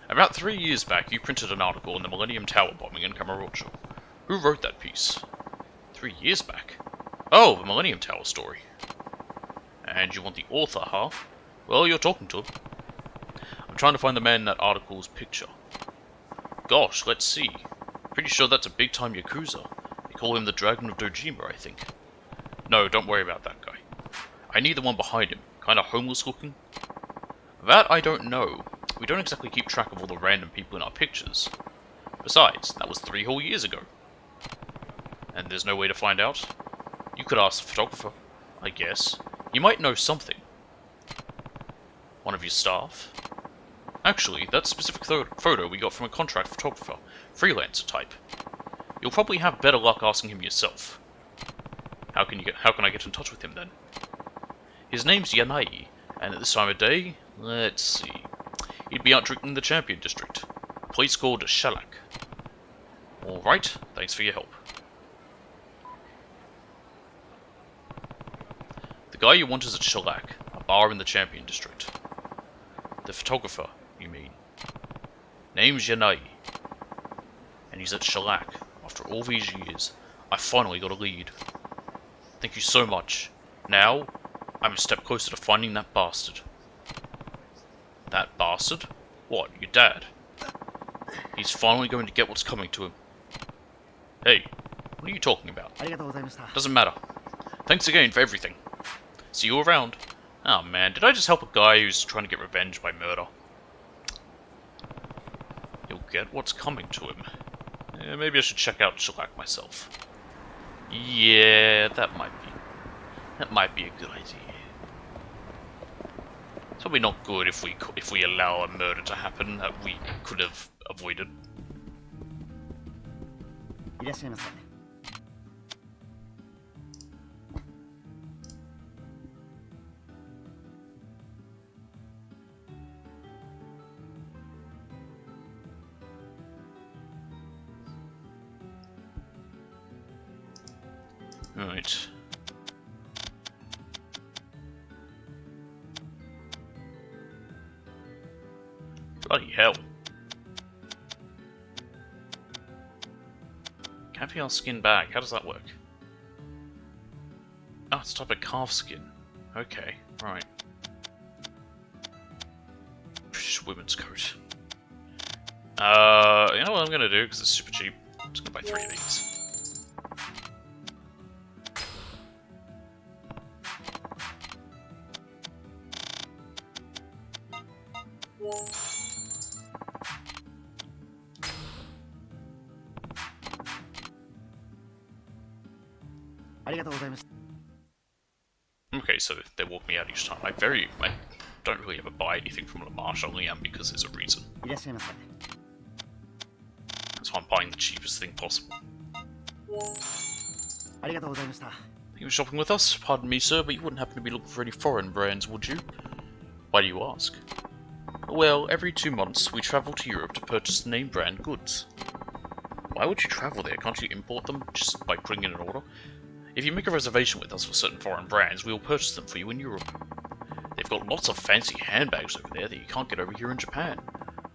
About 3 years back, you printed an article on the Millennium Tower bombing in Kamurocho. Who wrote that piece? 3 years back? Oh, the Millennium Tower story. And you want the author, huh? Well, you're talking to him. I'm trying to find the man in that article's picture. Gosh, let's see. Pretty sure that's a big-time Yakuza. They call him the Dragon of Dojima, I think. No, don't worry about that guy. I need the one behind him. Kinda homeless looking. That I don't know. We don't exactly keep track of all the random people in our pictures. Besides, that was 3 whole years ago. And there's no way to find out? You could ask the photographer, I guess. He might know something. One of your staff? Actually, that specific photo we got from a contract photographer, freelancer type. You'll probably have better luck asking him yourself. How can I get in touch with him then? His name's Yanai, and at this time of day, let's see. He'd be out drinking in the Champion District, a place called Shalak. Alright, thanks for your help. The guy you want is at Shellac, a bar in the Champion District. The photographer, you mean. Name's Yanai. And he's at Shellac. After all these years, I finally got a lead. Thank you so much. Now, I'm a step closer to finding that bastard. That bastard? What, your dad? He's finally going to get what's coming to him. Hey, what are you talking about? Doesn't matter. Thanks again for everything. See you around. Oh man, did I just help a guy who's trying to get revenge by murder? He'll get what's coming to him. Maybe I should check out Shellac myself. Yeah, that might be a good idea. It's probably not good if we allow a murder to happen that we could have avoided. Right. Bloody hell. Caviar skin bag, how does that work? Oh, it's a type of calf skin. Okay, right. British women's coat. You know what I'm gonna do, because it's super cheap? I'm just gonna buy 3 of these. Okay, so they walk me out each time. I don't really ever buy anything from LaMarche, only am because there's a reason. So I'm buying the cheapest thing possible. Thank you for shopping with us. Pardon me, sir, but you wouldn't happen to be looking for any foreign brands, would you? Why do you ask? Well, every 2 months we travel to Europe to purchase name brand goods. Why would you travel there? Can't you import them just by putting in an order? If you make a reservation with us for certain foreign brands, we will purchase them for you in Europe. They've got lots of fancy handbags over there that you can't get over here in Japan.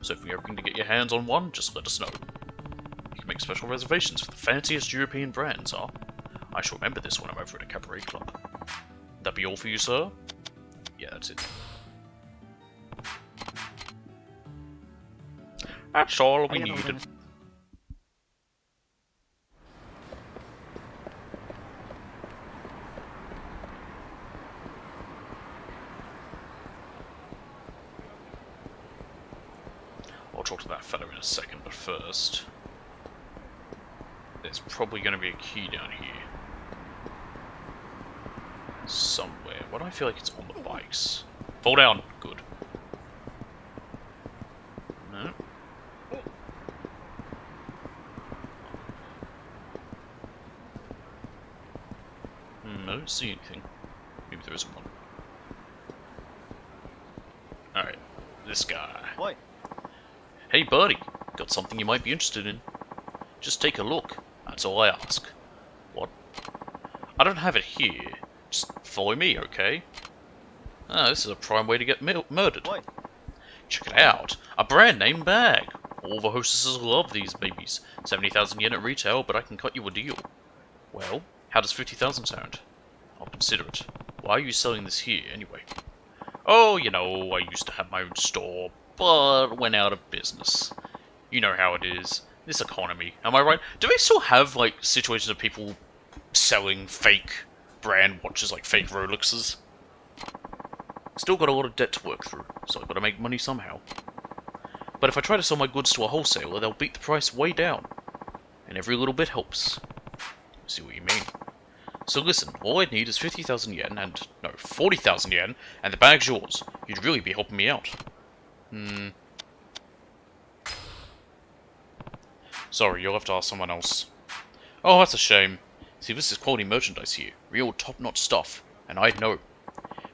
So if you're hoping to get your hands on one, just let us know. You can make special reservations for the fanciest European brands, huh? I shall remember this when I'm over at a cabaret club. That be all for you, sir? Yeah, that's it. That's all we needed. I'll talk to that fellow in a second, but first... there's probably going to be a key down here. Somewhere. Why do I feel like it's on the bikes? Fall down! Good. No. I don't see anything. Maybe there isn't one. Alright. This guy. Oi. Hey buddy, got something you might be interested in. Just take a look, that's all I ask. What? I don't have it here, just follow me, okay? Ah, this is a prime way to get murdered. Oi. Check it out, a brand name bag. All the hostesses love these babies. 70,000 yen at retail, but I can cut you a deal. Well, how does 50,000 sound? I'll consider it. Why are you selling this here, anyway? Oh, you know, I used to have my own store, but went out of business. You know how it is. This economy, am I right? Do they still have, like, situations of people selling fake brand watches, like fake Rolexes? Still got a lot of debt to work through, so I've got to make money somehow. But if I try to sell my goods to a wholesaler, they'll beat the price way down. And every little bit helps. See what you mean. So listen, all I need is 50,000 yen and... no, 40,000 yen, and the bag's yours. You'd really be helping me out. Sorry, you'll have to ask someone else. Oh, that's a shame. See, this is quality merchandise here. Real top-notch stuff. And I'd know.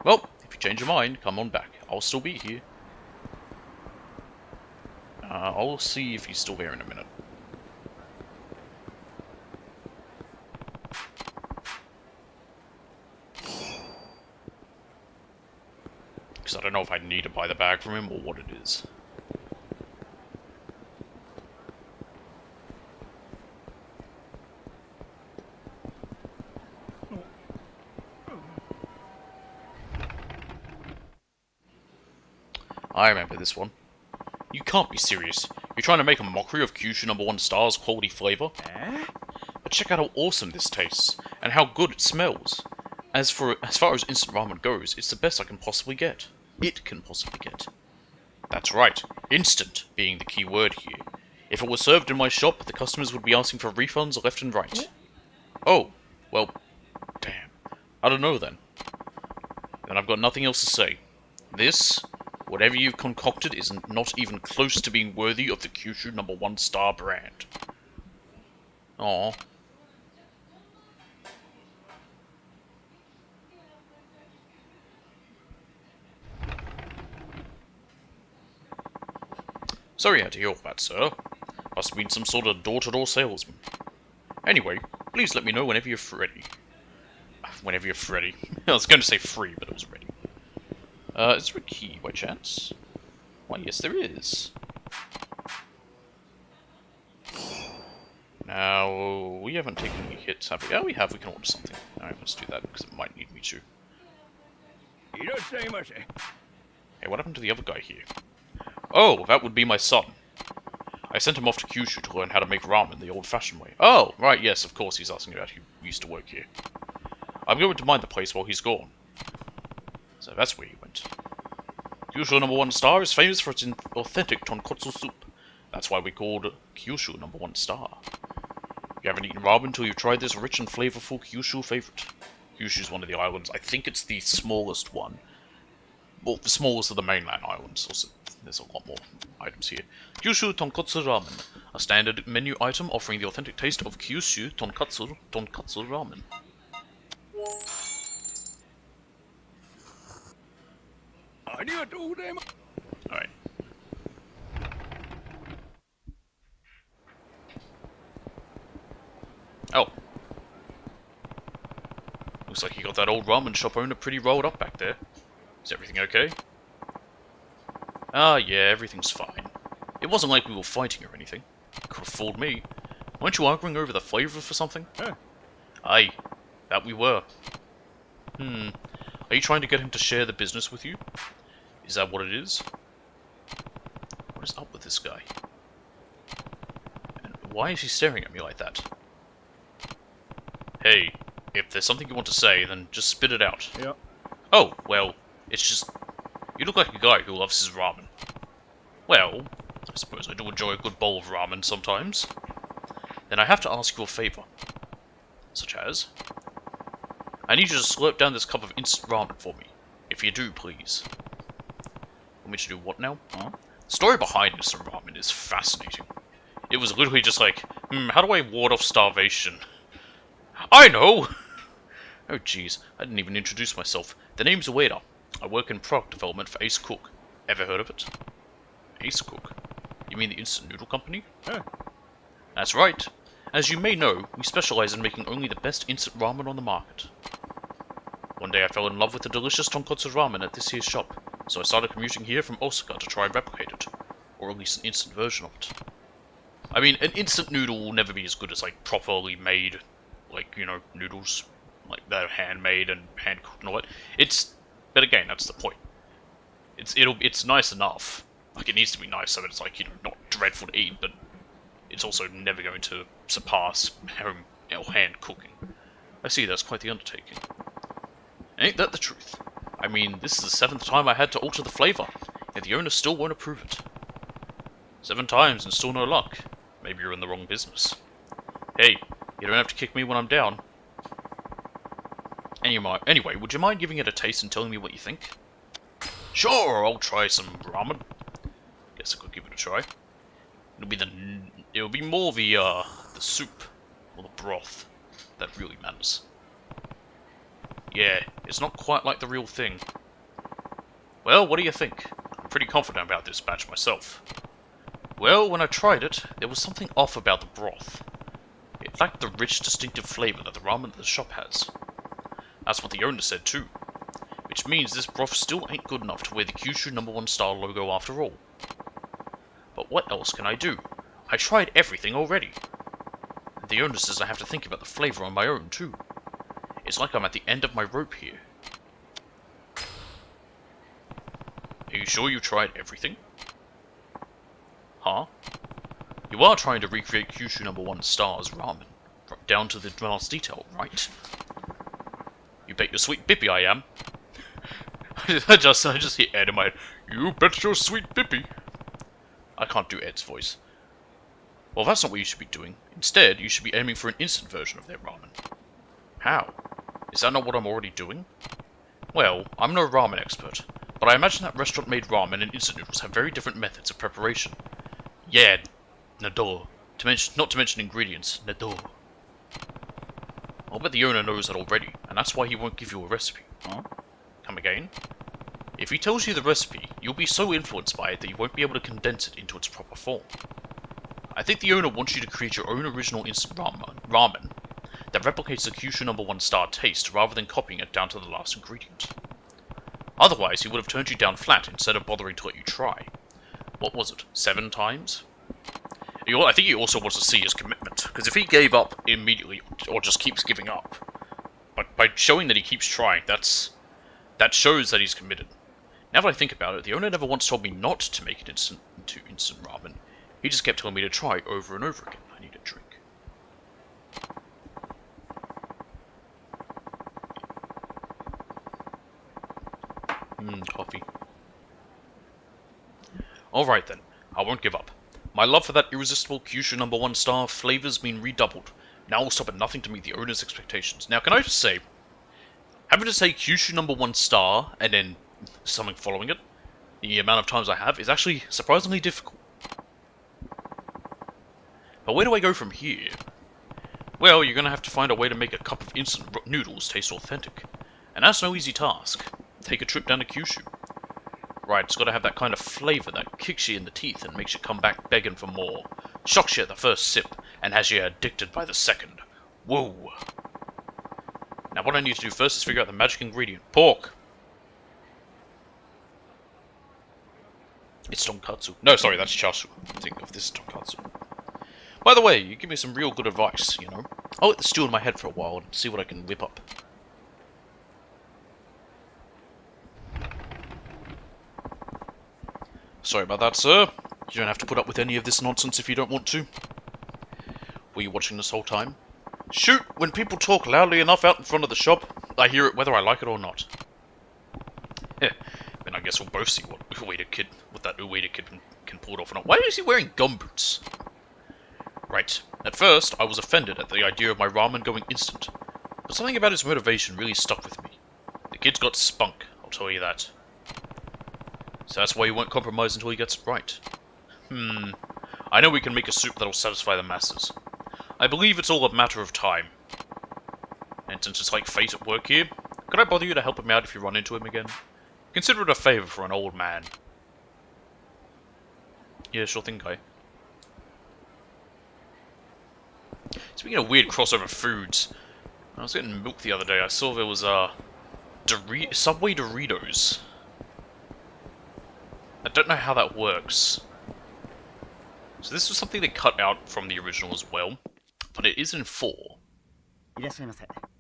Well, if you change your mind, come on back. I'll still be here. I'll see if he's still here in a minute. Because I don't know if I need to buy the bag from him or what it is. I remember this one. You can't be serious. You're trying to make a mockery of Kyushu #1 Star's quality flavor? But check out how awesome this tastes, and how good it smells. As far as instant ramen goes, it's the best I can possibly get. It can possibly get. That's right, instant being the key word here. If it were served in my shop, the customers would be asking for refunds left and right. Oh, well, damn. I don't know then. Then I've got nothing else to say. This, whatever you've concocted, is not even close to being worthy of the Kyushu #1 Star brand. Aww. Sorry I had to hear all that, sir. Must have been some sort of door-to-door salesman. Anyway, please let me know whenever you're ready. Whenever you're ready. I was going to say free, but it was ready. Is there a key by chance? Why, yes there is. Now, we haven't taken any hits, have we? Oh, we have. We can order something. Alright, let's do that, because it might need me to. Hey, what happened to the other guy here? Oh, that would be my son. I sent him off to Kyushu to learn how to make ramen the old-fashioned way. Oh, right, yes, of course he's asking about who used to work here. I'm going to mind the place while he's gone. So that's where he went. Kyushu #1 star is famous for its authentic tonkotsu soup. That's why we called Kyushu #1 star. You haven't eaten ramen until you've tried this rich and flavorful Kyushu favorite. Kyushu is one of the islands. I think it's the smallest one. Well, the smallest of the mainland islands. Also, there's a lot more items here. Kyushu Tonkotsu Ramen. A standard menu item offering the authentic taste of Kyushu Tonkotsu Ramen. Alright. Oh. Looks like you got that old ramen shop owner pretty rolled up back there. Is everything okay? Ah, yeah, everything's fine. It wasn't like we were fighting or anything. Could have fooled me. Weren't you arguing over the flavour for something? Aye, that we were. Are you trying to get him to share the business with you? Is that what it is? What is up with this guy? And why is he staring at me like that? Hey, if there's something you want to say, then just spit it out. Yeah. Oh, well, it's just... You look like a guy who loves his ramen. Well, I suppose I do enjoy a good bowl of ramen sometimes. Then I have to ask you a favour. Such as... I need you to slurp down this cup of instant ramen for me. If you do, please. Want me to do what now? Huh? The story behind instant ramen is fascinating. It was literally just like, how do I ward off starvation? I know! Oh jeez, I didn't even introduce myself. The name's Ueda. I work in product development for Ace Cook. Ever heard of it? Ace Cook? You mean the instant noodle company? That's right. As you may know, we specialize in making only the best instant ramen on the market. One day I fell in love with the delicious tonkotsu ramen at this here shop, so I started commuting here from Osaka to try and replicate it, or at least an instant version of it. I mean, an instant noodle will never be as good as, like, properly made, like, you know, noodles. Like, they're handmade and hand-cooked and all that. But again, that's the point. It's nice enough. Like, it needs to be nice so that it's, like, you know, not dreadful to eat, but it's also never going to surpass home, you know, hand cooking. I see, that's quite the undertaking. Ain't that the truth? I mean, this is the 7th time I had to alter the flavour, yet the owner still won't approve it. 7 times and still no luck. Maybe you're in the wrong business. Hey, you don't have to kick me when I'm down. Anyway, would you mind giving it a taste and telling me what you think? Sure, I'll try some ramen. Guess I could give it a try. It'll be more the soup, or the broth, that really matters. Yeah, it's not quite like the real thing. Well, what do you think? I'm pretty confident about this batch myself. Well, when I tried it, there was something off about the broth. It lacked the rich, distinctive flavour that the ramen at the shop has. That's what the owner said too. Which means this broth still ain't good enough to wear the Kyushu #1 star logo after all. But what else can I do? I tried everything already. The owner says I have to think about the flavour on my own too. It's like I'm at the end of my rope here. Are you sure you tried everything? Huh? You are trying to recreate Kyushu #1 star's ramen, down to the last detail, right? You bet your sweet bippy I am. I just hear Ed in my head. You bet your sweet bippy. I can't do Ed's voice. Well, that's not what you should be doing. Instead, you should be aiming for an instant version of their ramen. How? Is that not what I'm already doing? Well, I'm no ramen expert, but I imagine that restaurant-made ramen and instant noodles have very different methods of preparation. Yeah, Nado. Not to mention ingredients, Nado. I'll bet the owner knows that already, and that's why he won't give you a recipe. Huh? Come again? If he tells you the recipe, you'll be so influenced by it that you won't be able to condense it into its proper form. I think the owner wants you to create your own original instant ramen that replicates the Kyushu #1 star taste rather than copying it down to the last ingredient. Otherwise, he would have turned you down flat instead of bothering to let you try. what was it, 7 times? I think he also wants to see his commitment, because if he gave up immediately, or just keeps giving up, but by showing that he keeps trying, that shows that he's committed. Now that I think about it, the owner never once told me not to make it into instant ramen. He just kept telling me to try over and over again. I need a drink. Coffee. Alright then, I won't give up. My love for that irresistible Kyushu #1 star flavors been redoubled. Now I'll stop at nothing to meet the owner's expectations. Now can I just say, having to say Kyushu #1 star and then something following it, the amount of times I have, is actually surprisingly difficult. But where do I go from here? Well, you're gonna have to find a way to make a cup of instant noodles taste authentic. And that's no easy task. Take a trip down to Kyushu. Right, it's gotta have that kind of flavor that kicks you in the teeth and makes you come back begging for more. Shocks you at the first sip, and has you addicted by the second. Whoa! Now what I need to do first is figure out the magic ingredient. Pork! It's tonkatsu. No, sorry, that's chashu. Think of this as tonkatsu. By the way, you give me some real good advice, you know. I'll let this stew in my head for a while and see what I can whip up. Sorry about that, sir. You don't have to put up with any of this nonsense if you don't want to. Were you watching this whole time? Shoot! When people talk loudly enough out in front of the shop, I hear it whether I like it or not. Then I guess we'll both see what that Ueda kid can pull it off or not. Why is he wearing gumboots? Right. At first, I was offended at the idea of my ramen going instant, but something about his motivation really stuck with me. The kid's got spunk, I'll tell you that. So that's why he won't compromise until he gets it right. I know we can make a soup that'll satisfy the masses. I believe it's all a matter of time. And since it's like fate at work here, could I bother you to help him out if you run into him again? Consider it a favor for an old man. Yeah, sure thing, guy. Speaking of weird crossover foods, when I was getting milk the other day, I saw there was Subway Doritos. I don't know how that works. So this was something they cut out from the original as well, but it is in 4.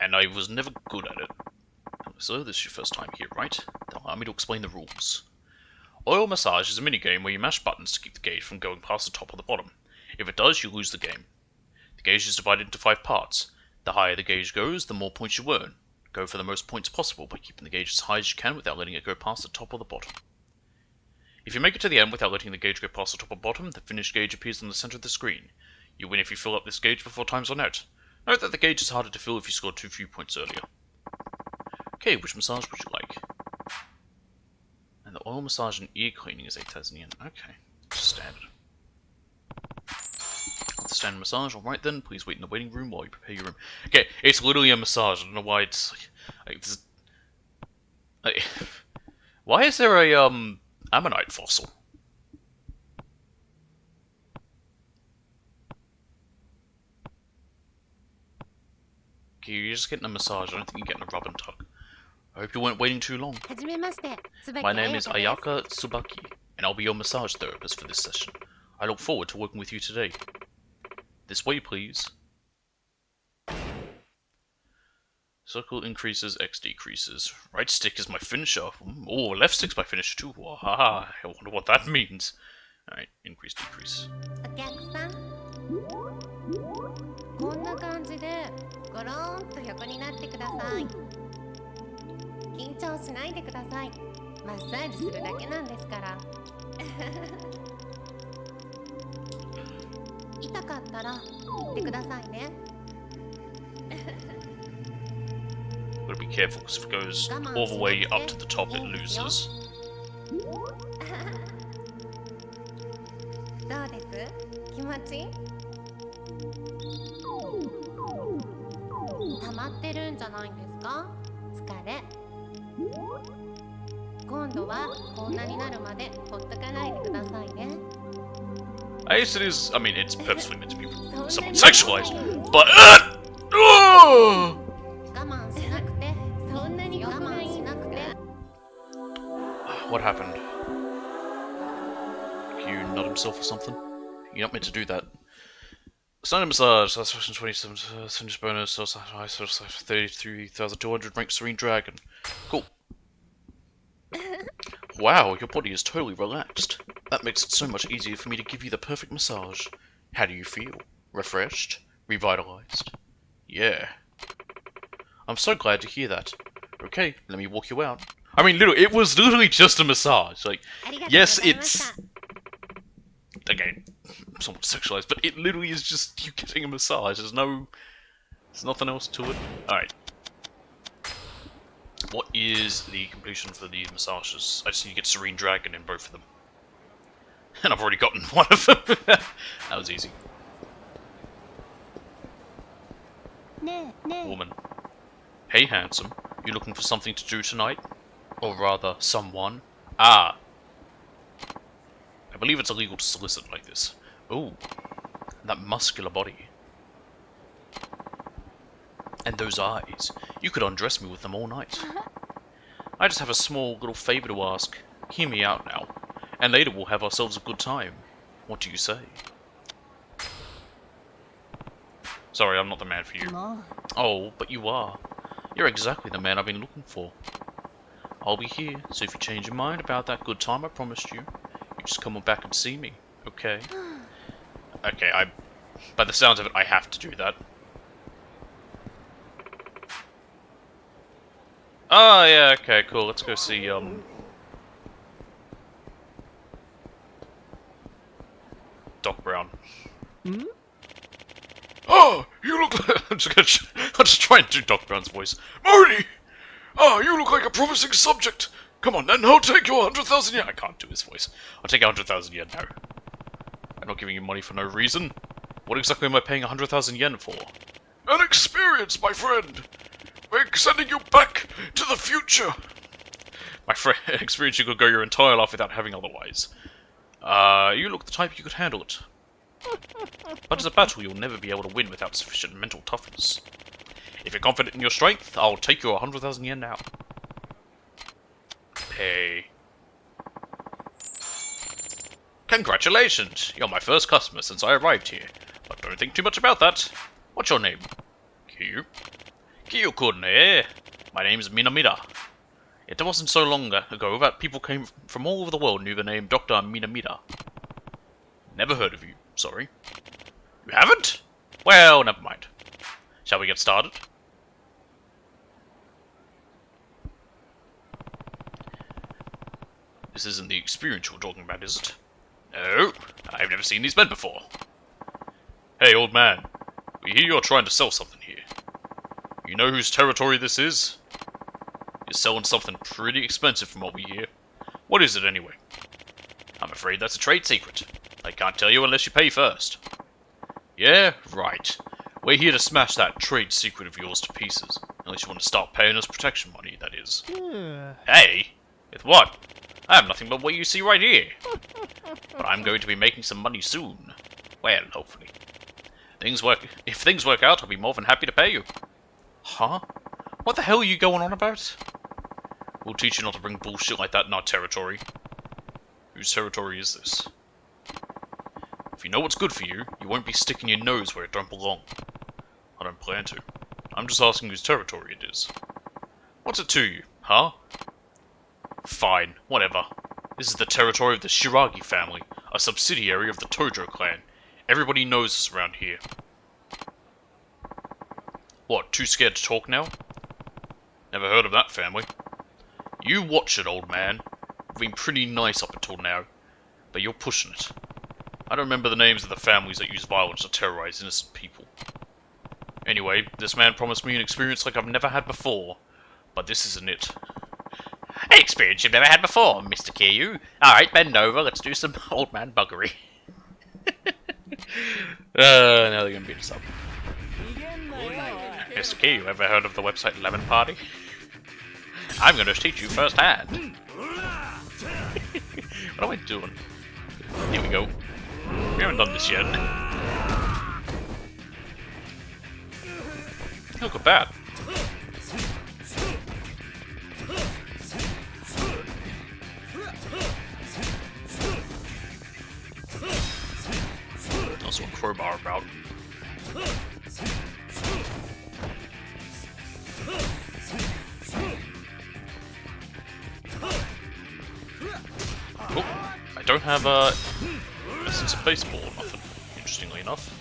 And I was never good at it. So this is your first time here, right? Then allow me to explain the rules. Oil Massage is a minigame where you mash buttons to keep the gauge from going past the top or the bottom. If it does, you lose the game. The gauge is divided into 5 parts. The higher the gauge goes, the more points you earn. Go for the most points possible by keeping the gauge as high as you can without letting it go past the top or the bottom. If you make it to the end without letting the gauge go past the top or bottom, the finished gauge appears in the center of the screen. You win if you fill up this gauge before times run out. Note that the gauge is harder to fill if you scored too few points earlier. Okay, which massage would you like? And the oil massage and ear cleaning is 8,000 yen. Okay, standard. The standard massage, alright then, please wait in the waiting room while you prepare your room. Okay, it's literally a massage, I don't know why it's why is there a, ammonite fossil? Okay, you're just getting a massage, I don't think you're getting a rub and tug. I hope you weren't waiting too long. My name is Ayaka Tsubaki, and I'll be your massage therapist for this session. I look forward to working with you today. This way, please. Circle increases, X decreases. Right stick is my finisher. Oh, left stick's my finisher too. Wahaha, I wonder what that means. Alright, increase, decrease. Gotta be careful because if it goes all the way up to the top, it loses. I guess it is, I mean, it's purposely meant to be somewhat sexualized, but what happened? nut himself or something. You're not meant to do that. Standard massage, satisfaction 27, finish bonus, 33,200, rank Serene Dragon. Cool. Wow, your body is totally relaxed. That makes it so much easier for me to give you the perfect massage. How do you feel? Refreshed? Revitalized? Yeah. I'm so glad to hear that. Okay, let me walk you out. I mean, it was literally just a massage. Like, yes, it's... Again, somewhat sexualized, but it literally is just you getting a massage. There's nothing else to it. Alright. What is the completion for these massages? I just need to get Serene Dragon in both of them. And I've already gotten one of them. That was easy. Woman. Hey, handsome. You looking for something to do tonight? Or rather, someone? Ah. I believe it's illegal to solicit like this. Ooh. That muscular body. And those eyes. You could undress me with them all night. I just have a small little favor to ask. Hear me out now. And later we'll have ourselves a good time. What do you say? Sorry, I'm not the man for you. Oh, but you are. You're exactly the man I've been looking for. I'll be here, so if you change your mind about that good time I promised you, you just come on back and see me, okay? Okay, by the sounds of it, I have to do that. Oh, yeah, okay, cool. Let's go see, Doc Brown. Hmm? Oh, you look like... I'll just try and do Doc Brown's voice. Marty! Oh, you look like a promising subject. Come on then, I'll take your 100,000 yen. I can't do his voice. I'll take 100,000 yen now. I'm not giving you money for no reason. What exactly am I paying 100,000 yen for? An experience, my friend. We're sending you back to the future. My friend, experience you could go your entire life without having otherwise. You look the type you could handle it. But as a battle, you'll never be able to win without sufficient mental toughness. If you're confident in your strength, I'll take your 100,000 yen now. Pay. Congratulations! You're my first customer since I arrived here. But don't think too much about that. What's your name? Kiyu? Kiyu-kun, eh? My name's Minamida. It wasn't so long ago that people came from all over the world knew the name Dr. Minamida. Never heard of you, sorry. You haven't? Well, never mind. Shall we get started? This isn't the experience you're talking about, is it? No, I've never seen these men before. Hey, old man. We hear you're trying to sell something here. You know whose territory this is? You're selling something pretty expensive from what we hear. What is it, anyway? I'm afraid that's a trade secret. I can't tell you unless you pay first. Yeah, right. We're here to smash that trade secret of yours to pieces. Unless you want to start paying us protection money, that is. Hey? With what? I have nothing but what you see right here. But I'm going to be making some money soon. Well, hopefully. If things work out, I'll be more than happy to pay you. Huh? What the hell are you going on about? We'll teach you not to bring bullshit like that in our territory. Whose territory is this? If you know what's good for you, you won't be sticking your nose where it don't belong. I don't plan to. I'm just asking whose territory it is. What's it to you, huh? Fine, whatever. This is the territory of the Shiragi family, a subsidiary of the Tojo clan. Everybody knows us around here. What, too scared to talk now? Never heard of that family. You watch it, old man. We've been pretty nice up until now, but you're pushing it. I don't remember the names of the families that use violence to terrorize innocent people. Anyway, this man promised me an experience like I've never had before, but this isn't it. An experience you've never had before, Mr. Kiryu. Alright, bend over, let's do some old man buggery. Now they're gonna beat us up. Mr. Kiryu, ever heard of the website Lemon Party? I'm gonna teach you firsthand. What am I doing? Here we go. We haven't done this yet. Look at that. muscle and crowbar about. Oh, I don't have a sense of baseball or nothing, interestingly enough.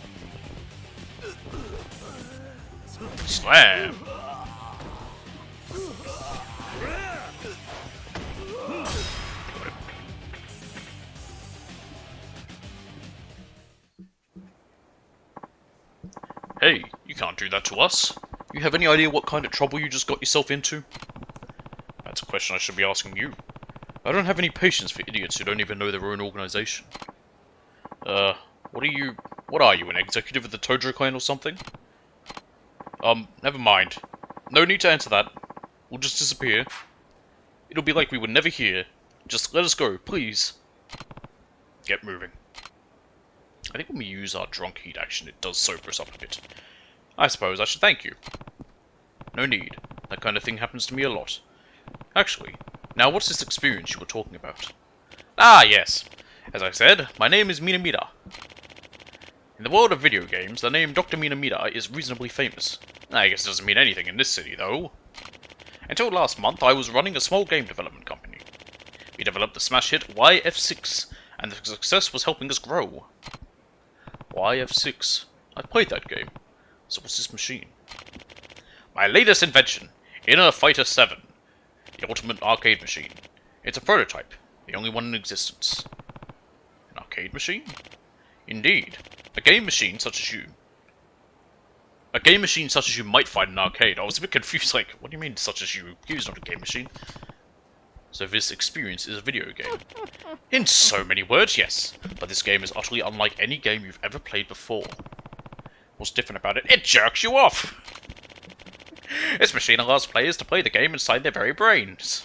Slam! Hey, you can't do that to us. You have any idea what kind of trouble you just got yourself into? That's a question I should be asking you. I don't have any patience for idiots who don't even know their own organization. What are you, an executive of the Tojo clan or something? Never mind. No need to answer that. We'll just disappear. It'll be like we were never here. Just let us go, please. Get moving. I think when we use our drunk heat action, it does sober us up a bit. I suppose I should thank you. No need. That kind of thing happens to me a lot. Actually, now what's this experience you were talking about? Ah, yes. As I said, my name is Minamida. In the world of video games, the name Dr. Minamida is reasonably famous. I guess it doesn't mean anything in this city, though. Until last month, I was running a small game development company. We developed the smash hit YF6, and the success was helping us grow. YF6. I played that game. So what's this machine? My latest invention, Inner Fighter 7. The ultimate arcade machine. It's a prototype, the only one in existence. An arcade machine? Indeed. A game machine such as you might find in an arcade. I was a bit confused, like, what do you mean such as you? It's not a game machine. So this experience is a video game. In so many words, yes. But this game is utterly unlike any game you've ever played before. What's different about it? It jerks you off! This machine allows players to play the game inside their very brains.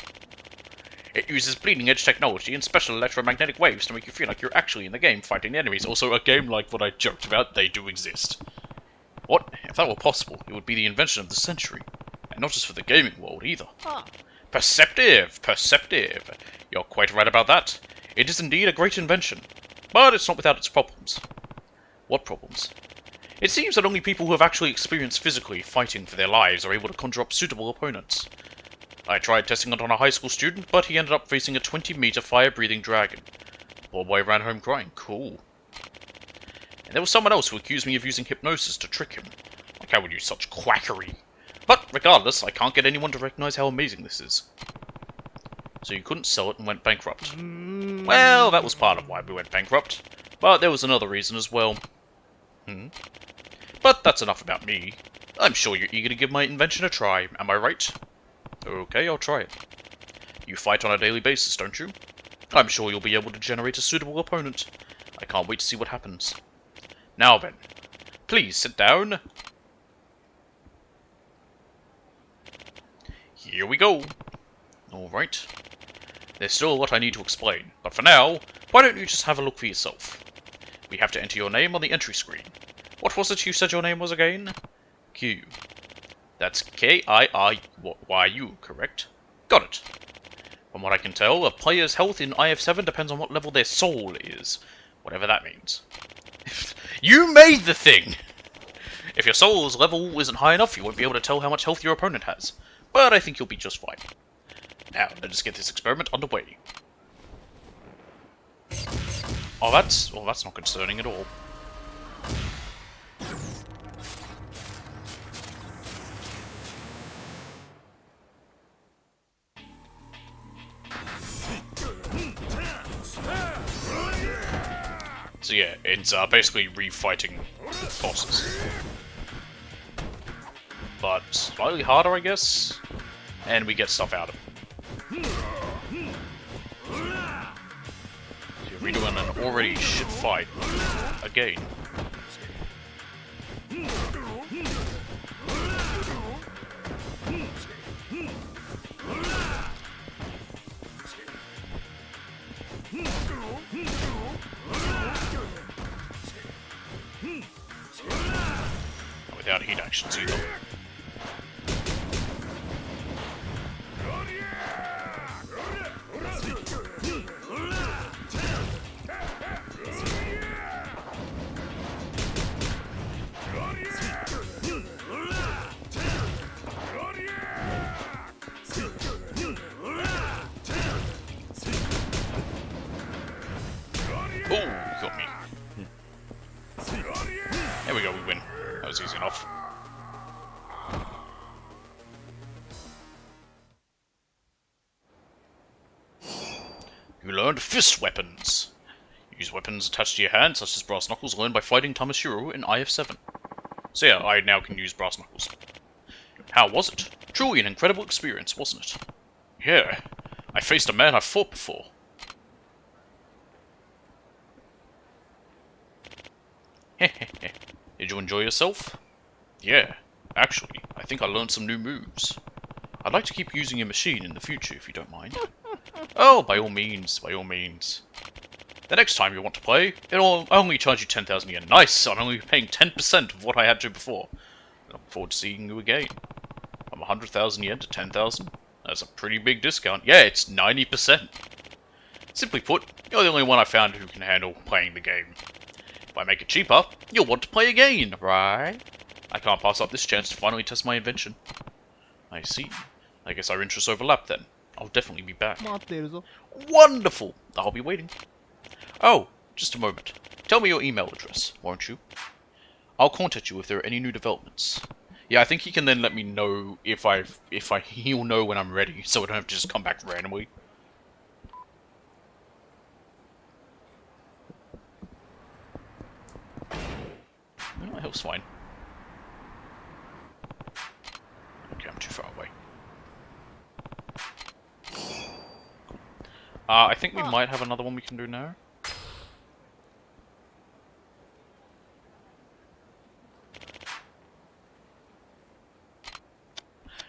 It uses bleeding-edge technology and special electromagnetic waves to make you feel like you're actually in the game fighting the enemies. Also, a game like what I joked about, they do exist. What? If that were possible, it would be the invention of the century. And not just for the gaming world, either. Perceptive! Perceptive! You're quite right about that. It is indeed a great invention. But it's not without its problems. What problems? It seems that only people who have actually experienced physically fighting for their lives are able to conjure up suitable opponents. I tried testing it on a high school student, but he ended up facing a 20-meter fire-breathing dragon. The poor boy ran home crying. Cool. And there was someone else who accused me of using hypnosis to trick him. Like I would use such quackery. But regardless, I can't get anyone to recognize how amazing this is. So you couldn't sell it and went bankrupt. Well, that was part of why we went bankrupt. But there was another reason as well. But that's enough about me. I'm sure you're eager to give my invention a try, am I right? Okay, I'll try it. You fight on a daily basis, don't you? I'm sure you'll be able to generate a suitable opponent. I can't wait to see what happens. Now then, please sit down. Here we go. Alright. There's still a lot I need to explain, but for now, why don't you just have a look for yourself? We have to enter your name on the entry screen. What was it you said your name was again? Q. That's K-I-I-Y-U, correct? Got it. From what I can tell, a player's health in IF7 depends on what level their soul is. Whatever that means. You made the thing! If your soul's level isn't high enough, you won't be able to tell how much health your opponent has. But I think you'll be just fine. Now, let us get this experiment underway. Oh, that's not concerning at all. So yeah, it's basically refighting bosses. But slightly harder, I guess? And we get stuff out of it. So you're redoing an already shit fight again. Not without heat actions either. Oh, you got me. There we go, we win. That was easy enough. You learned fist weapons. Use weapons attached to your hand, such as brass knuckles, learned by fighting Tamashiro in IF7. So yeah, I now can use brass knuckles. How was it? Truly an incredible experience, wasn't it? Yeah. I faced a man I've fought before. Did you enjoy yourself? Yeah. Actually, I think I learned some new moves. I'd like to keep using your machine in the future, if you don't mind. Oh, by all means, by all means. The next time you want to play, I'll only charge you 10,000 yen. Nice! I'm only paying 10% of what I had to before. I look forward to seeing you again. From 100,000 yen to 10,000? That's a pretty big discount. Yeah, it's 90%. Simply put, you're the only one I found who can handle playing the game. If I make it cheaper, you'll want to play again, right? I can't pass up this chance to finally test my invention. I see. I guess our interests overlap then. I'll definitely be back. 待っているぞ。 Wonderful! I'll be waiting. Oh, just a moment. Tell me your email address, won't you? I'll contact you if there are any new developments. Yeah, I think he can then let me know he'll know when I'm ready, so I don't have to just come back randomly. No, that helps fine. Okay, I'm too far away. I think we might have another one we can do now.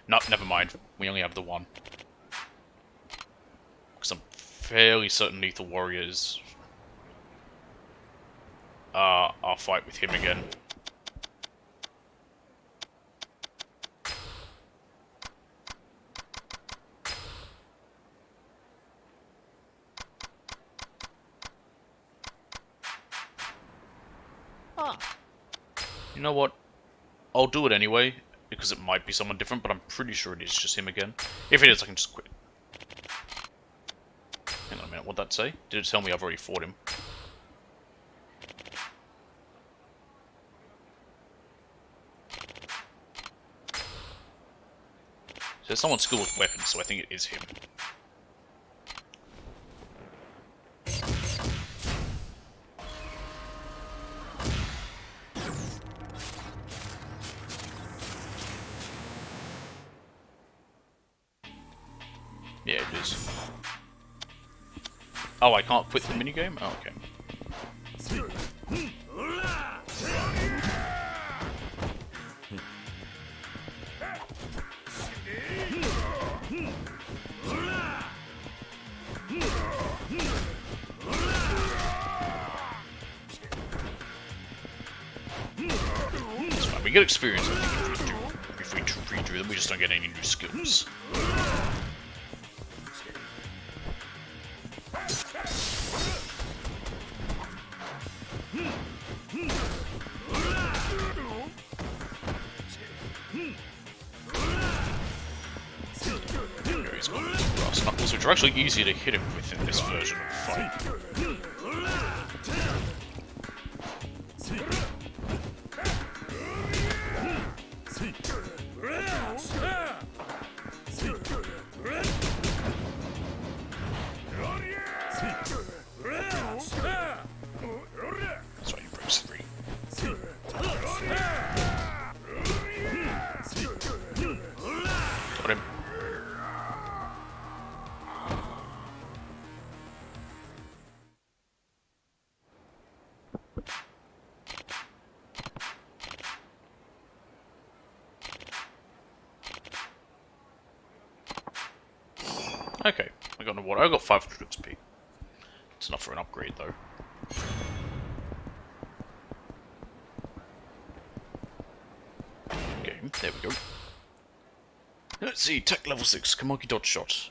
No, never mind. We only have the one. Because I'm fairly certain Lethal Warrior is... I'll fight with him again. You know what? I'll do it anyway, because it might be someone different, but I'm pretty sure it is just him again. If it is, I can just quit. Hang on a minute, what'd that say? Did it tell me I've already fought him? So there's someone skilled with weapons, so I think it is him. Yeah, it is. Oh, I can't quit the minigame? Oh, okay. That's fine. We get experience, I think, if we redo them. We just don't get any new skills. He's got brass knuckles, which are actually easier to hit him with in this version of the fight. That's why he breaks free. Got him. Okay, I got no water. I got 500 XP. It's enough for an upgrade, though. Okay, there we go. Let's see, tech level 6, Kamaki dodge shot.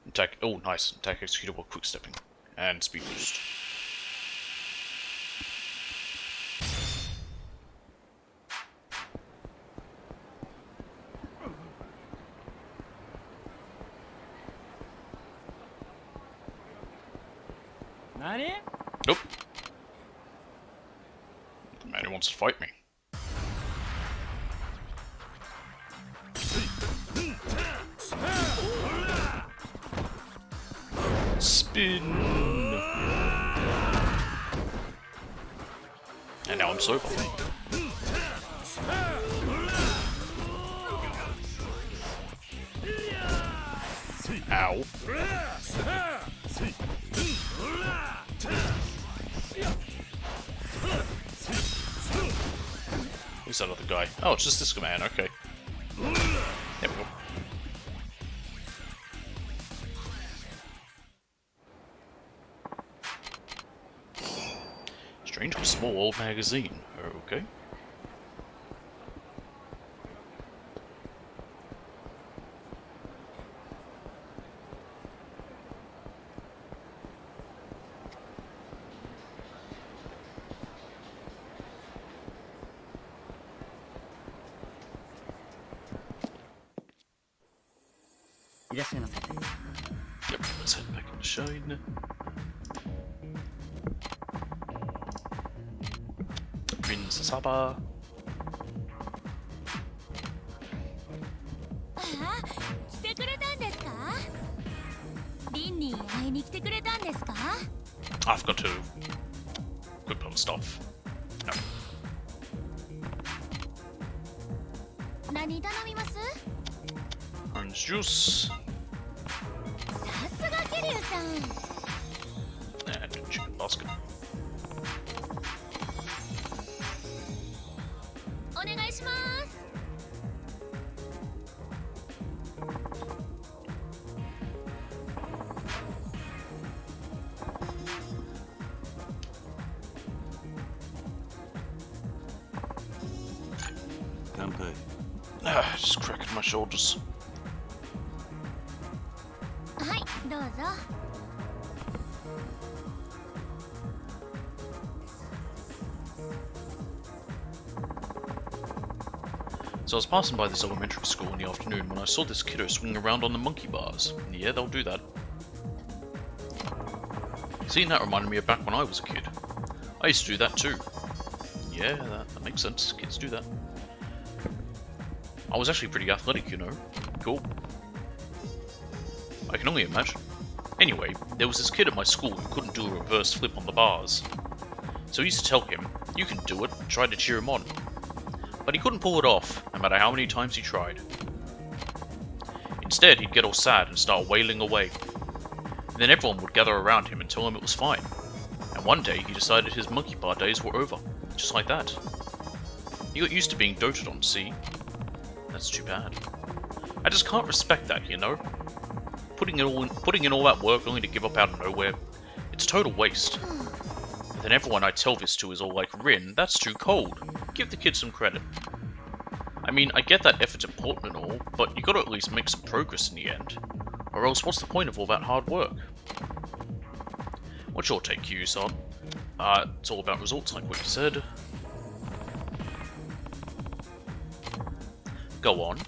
Attack, oh nice, attack executable quick stepping. And speed boost. Nani? Nope, wants to fight me. Spin! And now I'm sober. Ow. Who's that other guy? Oh, it's just this man, okay. There we go. Strangely small old magazine. Okay. Yep, let's head back into Shine. Prince Saba. I've got to equip other stuff. No. Orange juice. And chicken basket. Just cracking my shoulders. So I was passing by this elementary school in the afternoon when I saw this kiddo swinging around on the monkey bars. Yeah, they'll do that. Seeing that reminded me of back when I was a kid. I used to do that too. Yeah, that makes sense. Kids do that. I was actually pretty athletic, you know. Cool. I can only imagine. Anyway, there was this kid at my school who couldn't do a reverse flip on the bars. So I used to tell him, you can do it, and try to cheer him on. But he couldn't pull it off, no matter how many times he tried. Instead, he'd get all sad and start wailing away. And then everyone would gather around him and tell him it was fine. And one day, he decided his monkey bar days were over. Just like that. He got used to being doted on, see? That's too bad. I just can't respect that, you know? Putting in all that work only to give up out of nowhere. It's total waste. And then everyone I tell this to is all like, Rin, that's too cold. Give the kid some credit. I mean, I get that effort's important and all, but you gotta at least make some progress in the end. Or else what's the point of all that hard work? What's your take, Kiryu-san? It's all about results, like what you said. Go on.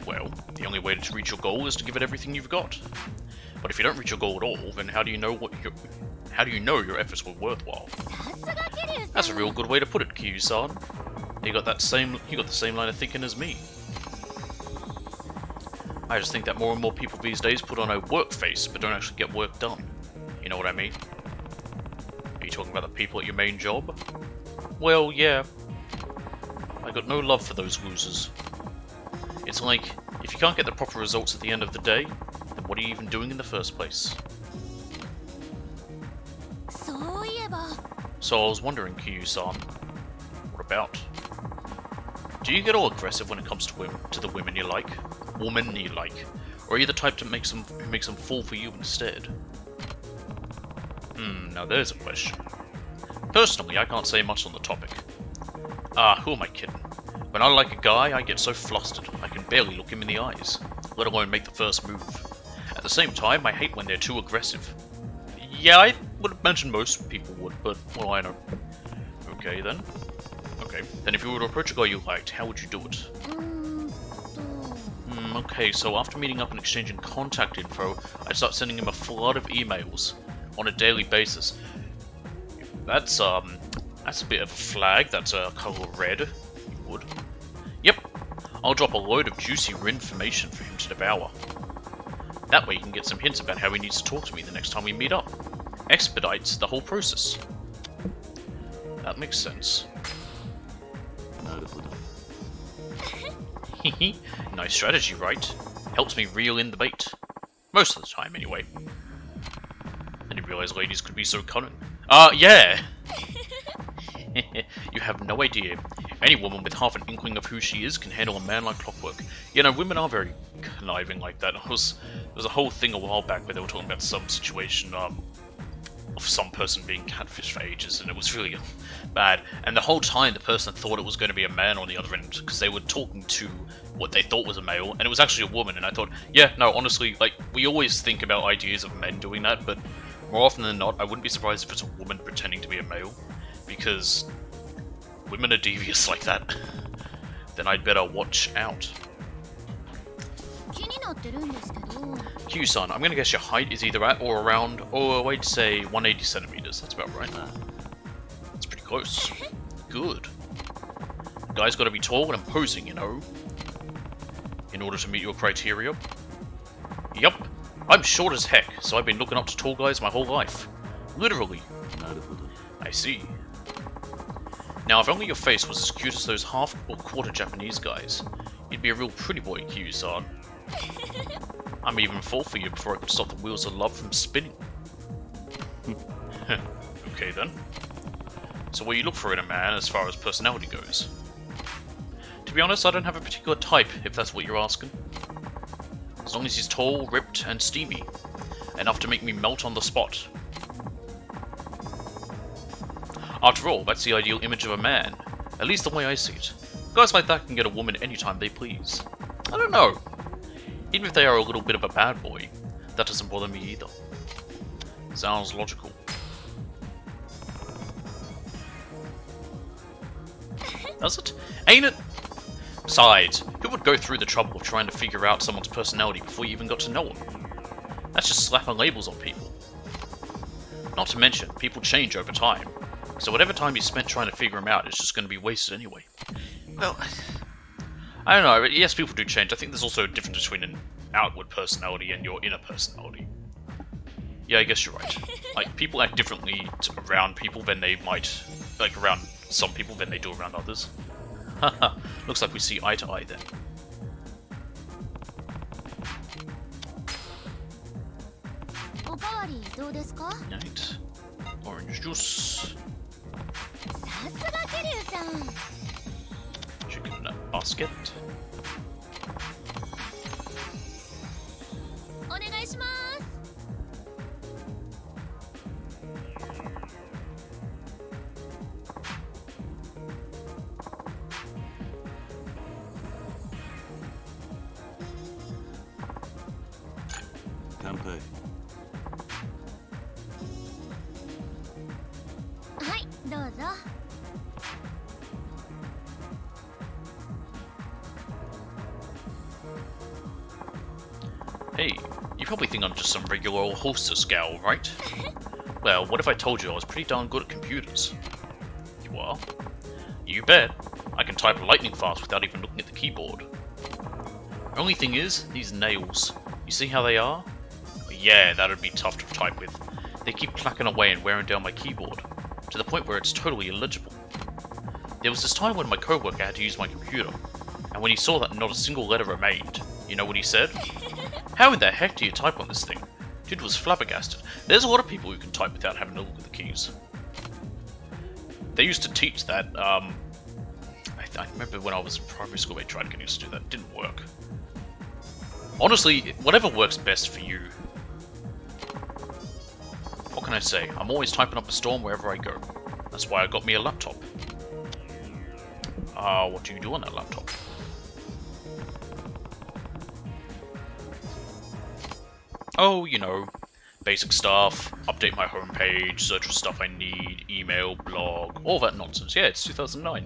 Well, the only way to reach your goal is to give it everything you've got. But if you don't reach your goal at all, then how do you know your efforts were worthwhile? That's a real good way to put it, Kiryu-san. You got the same line of thinking as me. I just think that more and more people these days put on a work face, but don't actually get work done. You know what I mean? Are you talking about the people at your main job? Well, yeah. I got no love for those losers. It's like, if you can't get the proper results at the end of the day, then what are you even doing in the first place? So I was wondering, Kiryu-san, what about? Do you get all aggressive when it comes to the women you like? Woman you like? Or are you the type to makes them fall for you instead? Now there's a question. Personally, I can't say much on the topic. Who am I kidding? When I like a guy, I get so flustered, I can barely look him in the eyes, let alone make the first move. At the same time, I hate when they're too aggressive. Yeah, I would imagine most people would, but what do I know? Okay then. Okay, then if you were to approach a guy you liked, how would you do it? Okay, so after meeting up and exchanging contact info, I'd start sending him a flood of emails on a daily basis. That's That's a bit of a flag. That's a colour red. You would. Yep. I'll drop a load of juicy information for him to devour. That way he can get some hints about how he needs to talk to me the next time we meet up. Expedites the whole process. That makes sense. Nice strategy, right? Helps me reel in the bait. Most of the time, anyway. I didn't realize ladies could be so cunning. Yeah! You have no idea. Any woman with half an inkling of who she is can handle a man like clockwork. You know, women are very conniving like that. There was a whole thing a while back where they were talking about some situation, of some person being catfished for ages, and it was really bad. And the whole time, the person thought it was going to be a man on the other end, because they were talking to what they thought was a male, and it was actually a woman. And I thought, yeah, no, honestly, like, we always think about ideas of men doing that, but more often than not, I wouldn't be surprised if it's a woman pretending to be a male, because women are devious like that. Then I'd better watch out. Q-san, I'm gonna guess your height is either at or around, or I'd say 180 centimeters. That's about right. That's pretty close. Good. Guy's gotta be tall and imposing, you know, in order to meet your criteria. Yup. I'm short as heck, so I've been looking up to tall guys my whole life. Literally. I see. Now, if only your face was as cute as those half or quarter Japanese guys, you'd be a real pretty boy, Q-san. I may even fall for you before I could stop the wheels of love from spinning. Okay then. So what do you look for in a man as far as personality goes? To be honest, I don't have a particular type, if that's what you're asking. As long as he's tall, ripped, and steamy. Enough to make me melt on the spot. After all, that's the ideal image of a man. At least the way I see it. Guys like that can get a woman anytime they please. I don't know. Even if they are a little bit of a bad boy, that doesn't bother me either. Sounds logical. Does it? Ain't it? Besides, who would go through the trouble of trying to figure out someone's personality before you even got to know them? That's just slapping labels on people. Not to mention, people change over time. So whatever time you spent trying to figure them out is just going to be wasted anyway. Well, I don't know, yes, people do change. I think there's also a difference between an outward personality and your inner personality. Yeah, I guess you're right. Like, people act differently around people than they might, like, around some people than they do around others. Haha, looks like we see eye to eye then. Right. Orange juice. Chicken basket. Kanpai. Hey, you probably think I'm just some regular old hostess gal, right? Well, what if I told you I was pretty darn good at computers? You are? You bet. I can type lightning fast without even looking at the keyboard. Only thing is, these nails. You see how they are? Yeah, that'd be tough to type with. They keep clacking away and wearing down my keyboard, to the point where it's totally illegible. There was this time when my coworker had to use my computer, and when he saw that not a single letter remained, you know what he said? How in the heck do you type on this thing? Dude was flabbergasted. There's a lot of people who can type without having to look at the keys. They used to teach that, I remember when I was in primary school they tried to get us to do that. It didn't work. Honestly, whatever works best for you. What can I say? I'm always typing up a storm wherever I go. That's why I got me a laptop. What do you do on that laptop? Oh, you know, basic stuff, update my homepage, search for stuff I need, email, blog, all that nonsense. Yeah, it's 2009.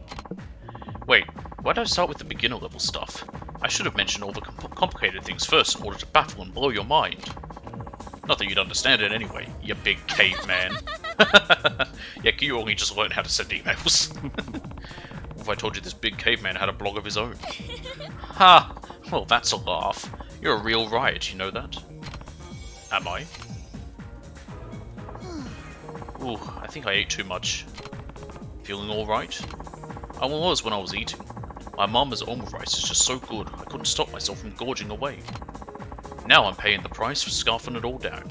Wait, why did I start with the beginner level stuff? I should have mentioned all the complicated things first in order to baffle and blow your mind. Not that you'd understand it anyway, you big caveman. Yeah, you only just learned how to send emails. What if I told you this big caveman had a blog of his own? Ha! Well, that's a laugh. You're a real riot, you know that? Am I? Ooh, I think I ate too much. Feeling alright? I was when I was eating. My mama's omelet rice is just so good, I couldn't stop myself from gorging away. Now I'm paying the price for scarfing it all down.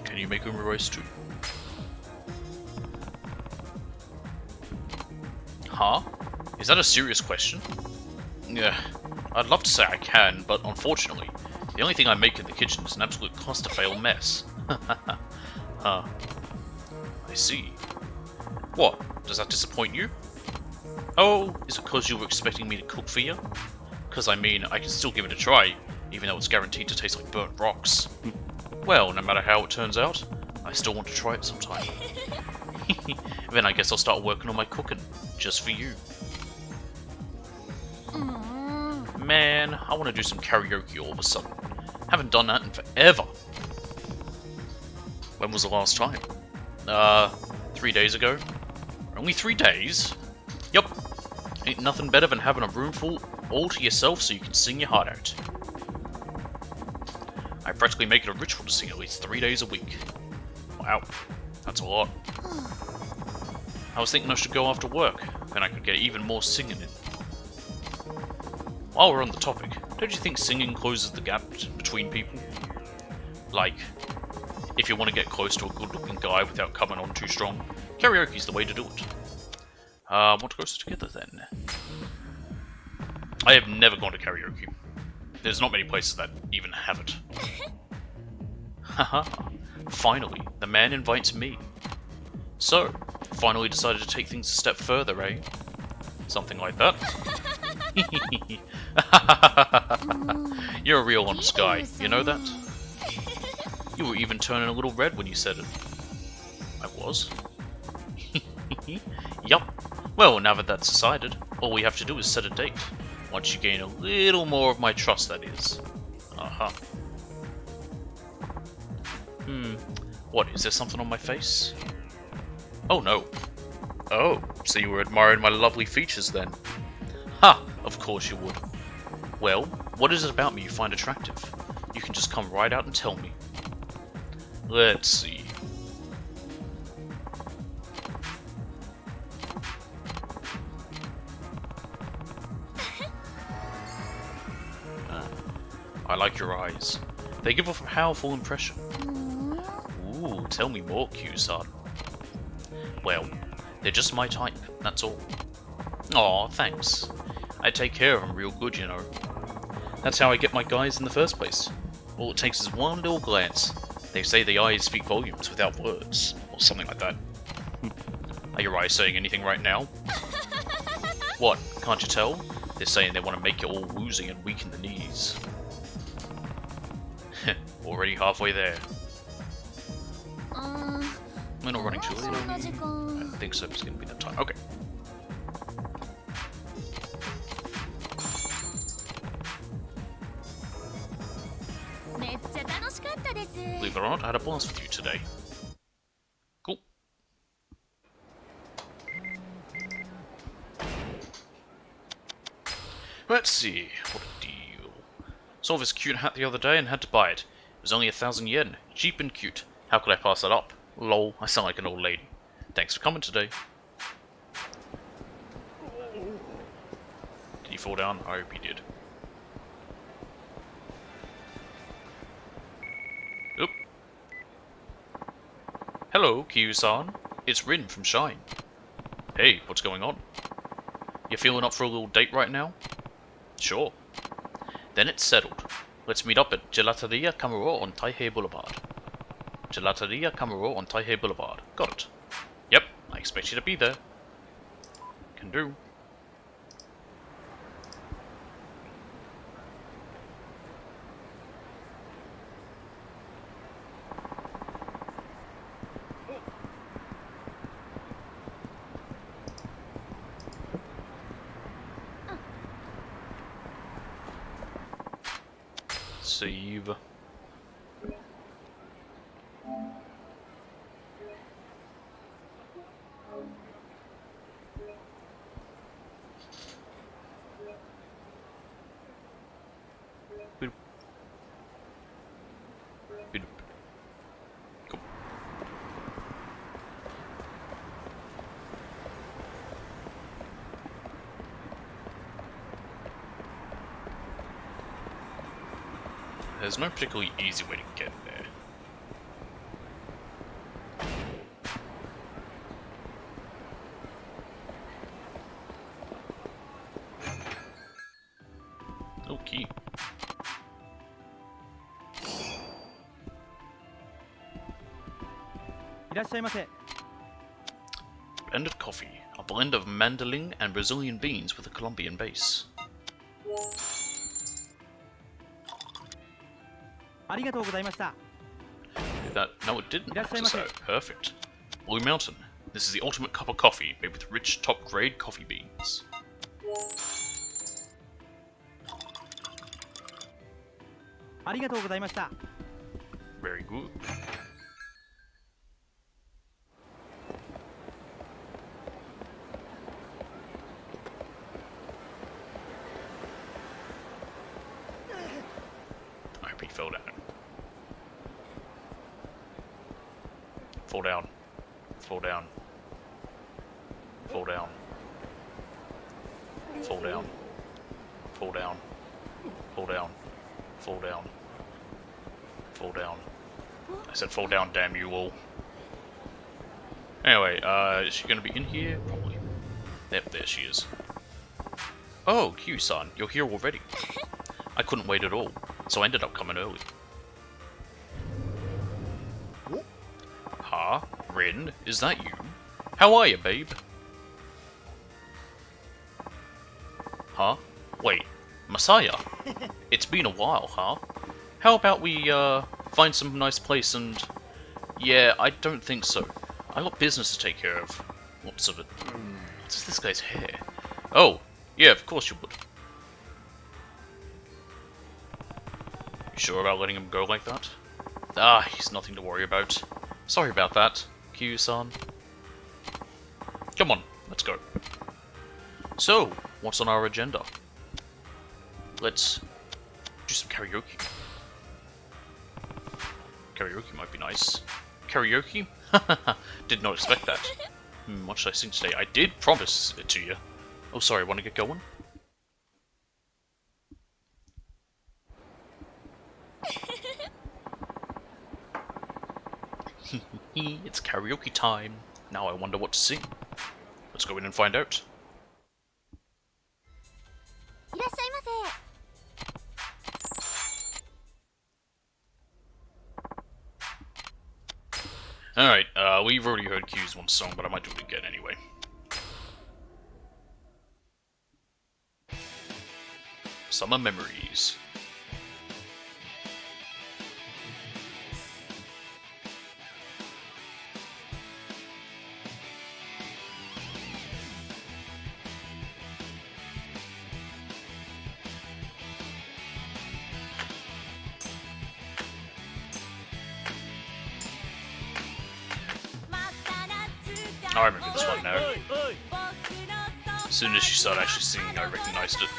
Can you make omelet rice too? Huh? Is that a serious question? Yeah, I'd love to say I can, but unfortunately, the only thing I make in the kitchen is an absolute cluster-fail mess. Huh. I see. What? Does that disappoint you? Oh, is it because you were expecting me to cook for you? Because I mean, I can still give it a try, even though it's guaranteed to taste like burnt rocks. Well, no matter how it turns out, I still want to try it sometime. Then I guess I'll start working on my cooking, just for you. Man, I want to do some karaoke all of a sudden. Haven't done that in forever. When was the last time? 3 days ago. Only 3 days? Yup. Ain't nothing better than having a room full all to yourself so you can sing your heart out. I practically make it a ritual to sing at least 3 days a week. Wow, that's a lot. I was thinking I should go after work, then I could get even more singing in. While we're on the topic, don't you think singing closes the gap between people? Like, if you want to get close to a good-looking guy without coming on too strong, karaoke's the way to do it. Want to go together then? I have never gone to karaoke. There's not many places that even have it. Haha, finally, the man invites me. So, finally decided to take things a step further, eh? Something like that. You're a real honest guy, you know that? You were even turning a little red when you said it. I was? Yup. Well, now that that's decided, all we have to do is set a date. Once you gain a little more of my trust, that is. Uh-huh. What, is there something on my face? Oh no. Oh, so you were admiring my lovely features then? Ha! Of course you would. Well, what is it about me you find attractive? You can just come right out and tell me. Let's see. I like your eyes. They give off a powerful impression. Ooh, tell me more, Q-san. Well, they're just my type, that's all. Aw, thanks. I take care of them real good, you know. That's how I get my guys in the first place. All it takes is one little glance. They say the eyes speak volumes without words, or something like that. Are your eyes saying anything right now? What, can't you tell? They're saying they want to make you all woozy and weak in the knees. Already halfway there. We're not running too late. I think so, it's gonna be that time. Okay. Believe it or not, I had a blast with you today. Cool. Let's see, what a deal. Saw this cute hat the other day and had to buy it. It was only 1,000 yen. Cheap and cute. How could I pass that up? Lol, I sound like an old lady. Thanks for coming today. Did he fall down? I hope he did. Oop. Hello, Kyu-san. It's Rin from Shine. Hey, what's going on? You feeling up for a little date right now? Sure. Then it's settled. Let's meet up at Gelateria Kamuro on Taihei Boulevard. Gelateria Kamuro on Taihei Boulevard. Got it. Yep, I expect you to be there. Can do. Save. there's no particularly easy way to get there. Oh, key. Blended coffee. A blend of mandolin and Brazilian beans with a Colombian base. That, no, it didn't. So, perfect. Blue Mountain. This is the ultimate cup of coffee, made with rich, top-grade coffee beans. Very good. I hope he fell down. Fall down. Fall down. Fall down. Fall down. Fall down. Fall down. Fall down. Fall down. I said fall down, damn you all. Anyway, is she gonna be in here? Probably. Yep, there she is. Oh, Q-san, you're here already. I couldn't wait at all, so I ended up coming early. Huh? Rin, is that you? How are you, babe? Huh? Wait, Messiah? It's been a while, huh? How about we, find some nice place and... Yeah, I don't think so. I got business to take care of. What's of it? What's this guy's hair? Oh, yeah, of course you would. You sure about letting him go like that? Ah, he's nothing to worry about. Sorry about that, Q-san. Come on, let's go. So, what's on our agenda? Let's do some karaoke. Karaoke might be nice. Karaoke? Did not expect that. What should I sing today? I did promise it to you. Oh, sorry, want to get going? It's karaoke time. Now I wonder what to sing. Let's go in and find out. Alright, we've already heard Q's one song, but I might do it again anyway. Summer Memories. I remember this one now. As soon as she started actually singing, I recognized it.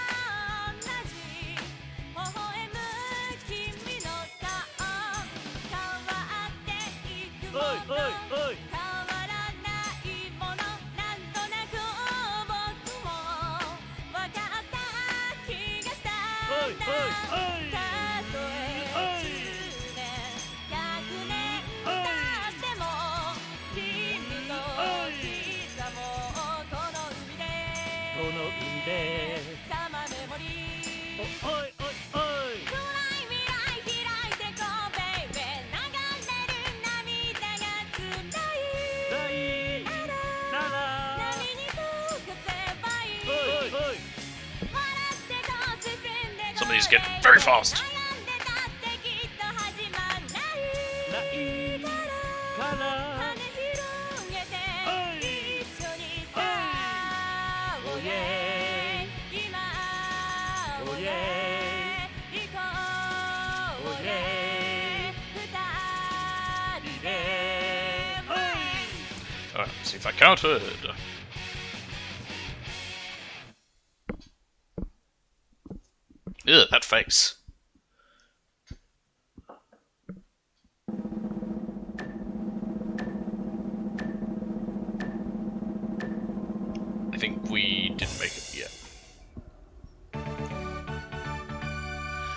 Some of these get very fast. Alright, let's see if I counted. Ugh, that face. I think we didn't make it yet.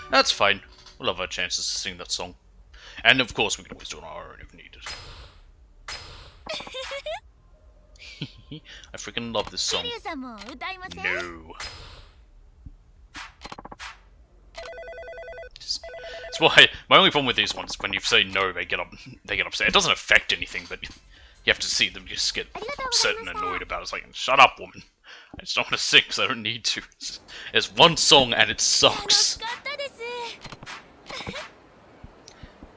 That's fine. We'll have our chances to sing that song. And of course, we can always do it on our own if needed. I freaking love this song. No. That's why my only problem with these ones is when you say no, they get upset. It doesn't affect anything, but you have to see them just get upset and annoyed about it. It's like, shut up, woman. I just don't want to sing because I don't need to. It's one song and it sucks.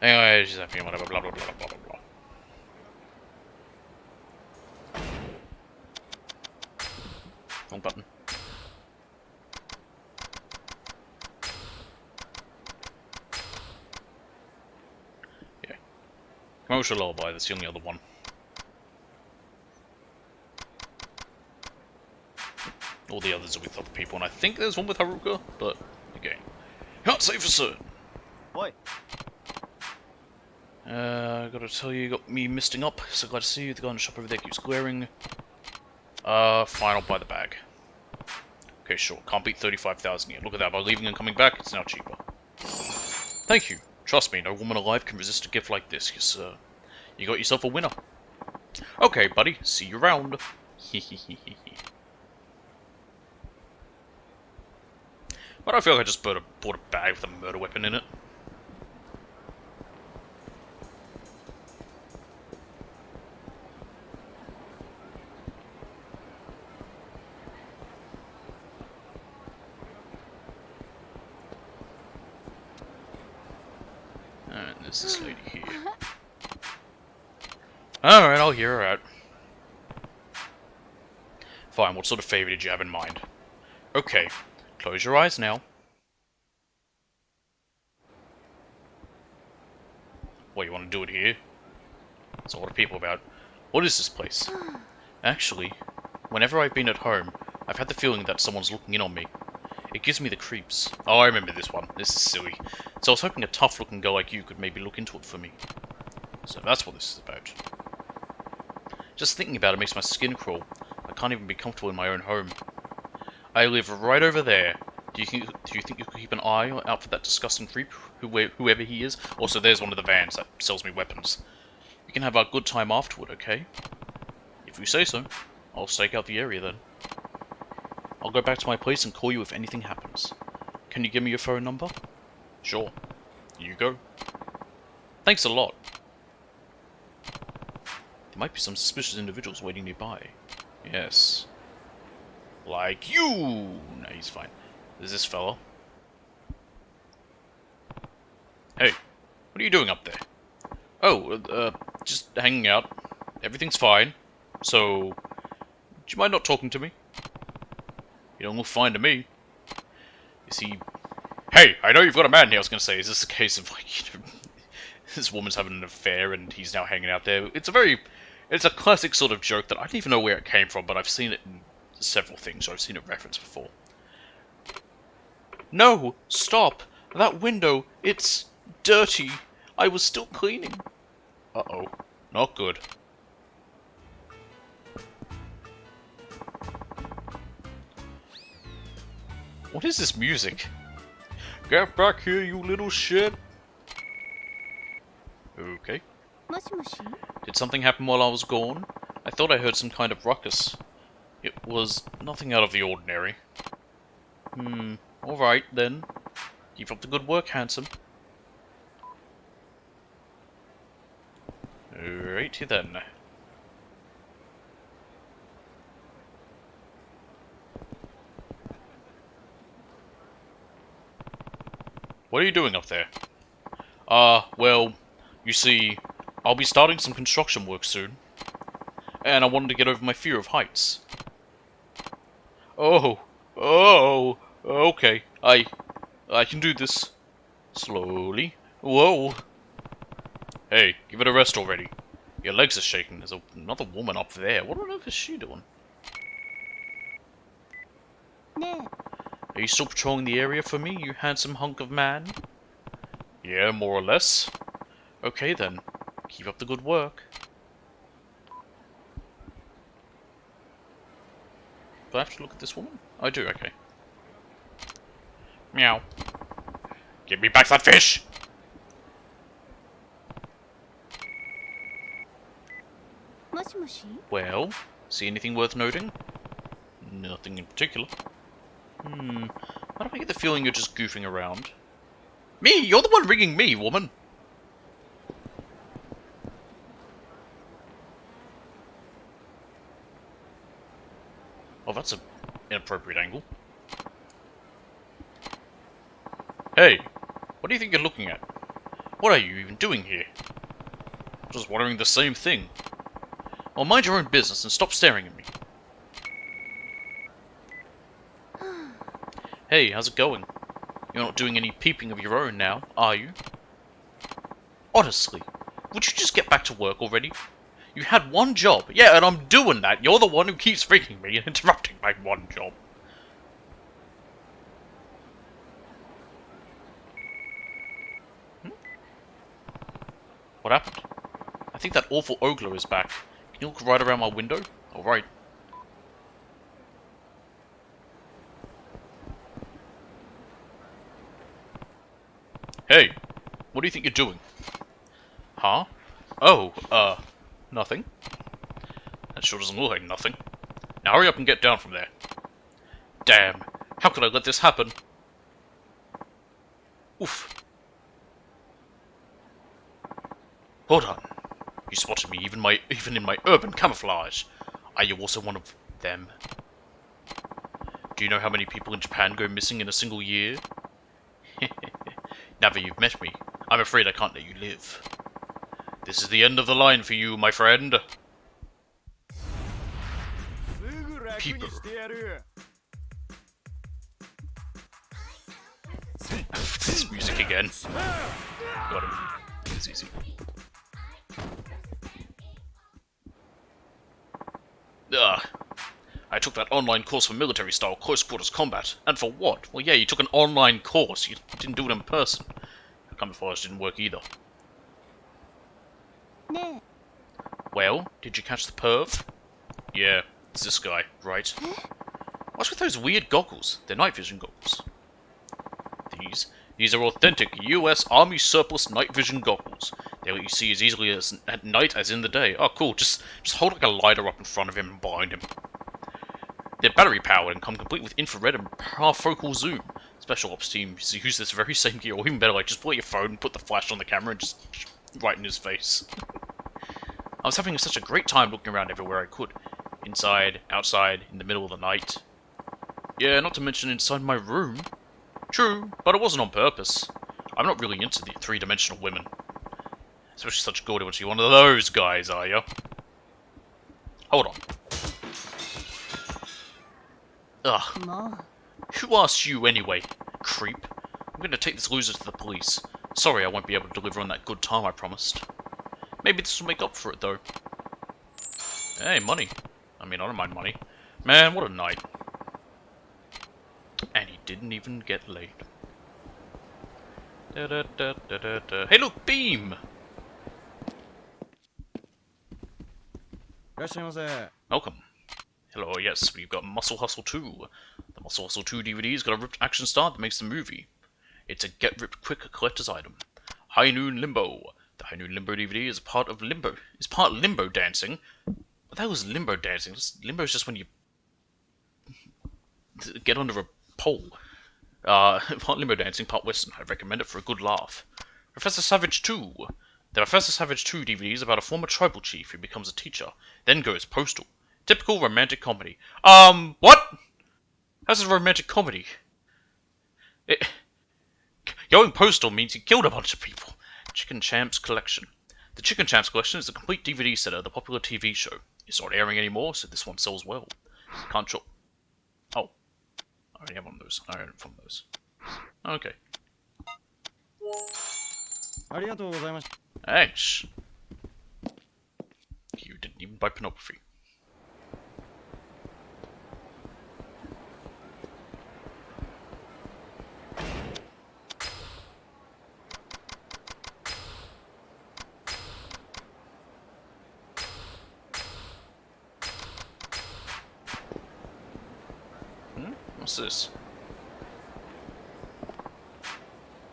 Anyway, she's happy and whatever, blah blah blah blah blah blah. Wrong button. Yeah. Commercial lullaby, that's the only other one. All the others are with other people, and I think there's one with Haruka, but again, can't say for certain. Oi. Gotta tell you got me misting up, so glad to see you. The guy in the shop over there keeps glaring. Fine, I'll buy the bag. Okay, sure. Can't beat 35,000 yet. Look at that, by leaving and coming back, it's now cheaper. Thank you. Trust me, no woman alive can resist a gift like this, yes sir. You got yourself a winner. Okay, buddy, see you around. Why do I feel like I just bought a bag with a murder weapon in it? And there's this lady here. Alright, I'll hear her out. Fine, what sort of favor did you have in mind? Okay, close your eyes now. What, you want to do it here? There's a lot of people about. What is this place? Actually, whenever I've been at home, I've had the feeling that someone's looking in on me. It gives me the creeps. Oh, I remember this one. This is silly. So I was hoping a tough-looking girl like you could maybe look into it for me. So that's what this is about. Just thinking about it makes my skin crawl. I can't even be comfortable in my own home. I live right over there. Do you think you could keep an eye out for that disgusting creep, whoever he is? Also, there's one of the vans that sells me weapons. We can have our good time afterward, okay? If you say so. I'll stake out the area then. I'll go back to my place and call you if anything happens. Can you give me your phone number? Sure. You go. Thanks a lot. There might be some suspicious individuals waiting nearby. Yes. Like you! No, he's fine. There's this fella. Hey, what are you doing up there? Oh, just hanging out. Everything's fine. So, do you mind not talking to me? You don't look fine to me. Is he... Hey, I know you've got a man here, I was gonna say. Is this a case of, like, you know, this woman's having an affair and he's now hanging out there? It's a classic sort of joke that I don't even know where it came from, but I've seen it in several things, so I've seen it referenced before. No! Stop! That window, it's dirty. I was still cleaning. Uh-oh. Not good. What is this music? Get back here, you little shit! Okay. Did something happen while I was gone? I thought I heard some kind of ruckus. It was nothing out of the ordinary. Alright then. Keep up the good work, handsome. Alrighty then. What are you doing up there? Well, you see, I'll be starting some construction work soon. And I wanted to get over my fear of heights. Oh, okay, I can do this. Slowly. Whoa. Hey, give it a rest already. Your legs are shaking. There's another woman up there. What on earth is she doing? Are you still patrolling the area for me, you handsome hunk of man? Yeah, more or less. Okay then. Keep up the good work. Do I have to look at this woman? I do, okay. Meow. Give me back that fish! Well, see anything worth noting? Nothing in particular. Why do I get the feeling you're just goofing around? Me? You're the one ringing me, woman! Oh, that's an inappropriate angle. Hey, what do you think you're looking at? What are you even doing here? Just wondering the same thing. Well, mind your own business and stop staring at me. Hey, how's it going? You're not doing any peeping of your own now, are you? Honestly, would you just get back to work already? You had one job. Yeah, and I'm doing that. You're the one who keeps ringing me and interrupting my one job. What happened? I think that awful ogre is back. Can you look right around my window? Alright. Hey, what do you think you're doing? Huh? Oh, nothing. That sure doesn't look like nothing. Now hurry up and get down from there. Damn, how could I let this happen? Oof. Hold on. You spotted me even in my urban camouflage. Are you also one of them? Do you know how many people in Japan go missing in a single year? Now that you've met me, I'm afraid I can't let you live. This is the end of the line for you, my friend. Peeper. This music again. Got him. It's easy. Ugh. I took that online course for military-style close quarters combat. And for what? Well, yeah, you took an online course. You didn't do it in person. Camouflage didn't work either. Well, did you catch the perv? Yeah, it's this guy, right? What's with those weird goggles? They're night vision goggles. These are authentic US Army surplus night vision goggles. They let you see as easily at night as in the day. Oh, cool. Just hold like a lighter up in front of him and blind him. They're battery powered and come complete with infrared and parafocal zoom. Special ops teams use this very same gear, or even better, like just pull out your phone, put the flash on the camera, and just right in his face. I was having such a great time looking around everywhere I could. Inside, outside, in the middle of the night. Yeah, not to mention inside my room. True, but it wasn't on purpose. I'm not really into the three-dimensional women. Especially such gaudy ones. You're one of those guys, are you? Hold on. Ugh. Who asked you anyway, creep? I'm gonna take this loser to the police. Sorry I won't be able to deliver on that good time I promised. Maybe this will make up for it, though. Hey, money. I mean, I don't mind money. Man, what a night. And he didn't even get laid. Da -da -da -da -da -da. Hey, look, Beam! Welcome. Hello, yes, we've got Muscle Hustle 2. The Muscle Hustle 2 DVD's got a ripped action star that makes the movie. It's a get-ripped-quick collector's item. High Noon Limbo. The High Noon Limbo DVD is part limbo dancing. What the hell is limbo dancing? Limbo is just when you get under a pole. Part limbo dancing, part western. I recommend it for a good laugh. Professor Savage 2. The Professor Savage 2 DVD is about a former tribal chief who becomes a teacher, then goes postal. Typical romantic comedy. What? How's it a romantic comedy? Going postal means he killed a bunch of people. Chicken Champs Collection. The Chicken Champs Collection is a complete DVD set of the popular TV show. It's not airing anymore, so this one sells well. Can't show. Oh. I already have one of those. I own from those. Okay. Thanks. You didn't even buy pornography. What's this?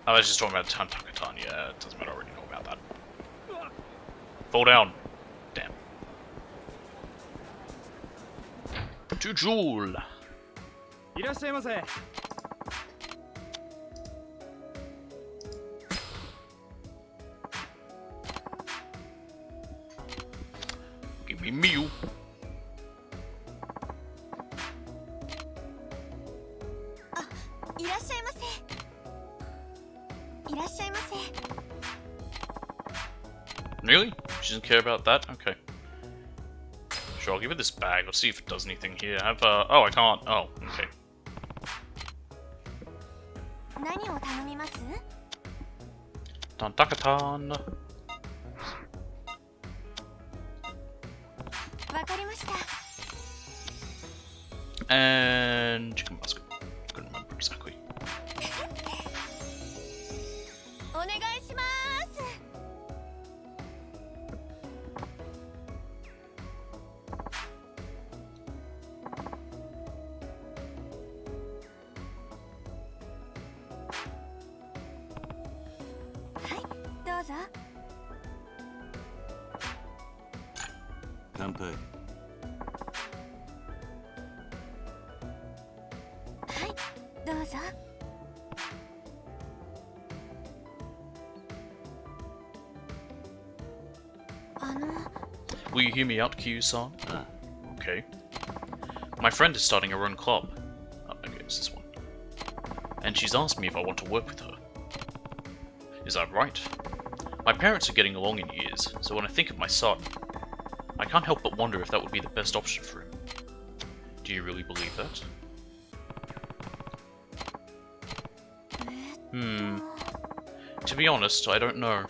I was just talking about Tantakatan. Yeah, it doesn't matter. I already know about that. Fall down. Damn. To Jewel. いらっしゃいませ。 Give me meal. いらっしゃいませ。いらっしゃいませ。 Really? She doesn't care about that? Okay. Sure, I'll give her this bag. Let's see if it does anything here. Have oh, I can't. Oh, okay. 何を頼みます？ Tantakatan. わかりました。 And chicken basket. Couldn't remember exactly. お願いします。はい、どうぞ。乾杯。 はい、どうぞ。 Will you hear me out, Kyu-san? Okay. My friend is starting her own club. Oh, okay, it's this one. And she's asked me if I want to work with her. Is that right? My parents are getting along in years, so when I think of my son, I can't help but wonder if that would be the best option for him. Do you really believe that? To be honest, I don't know.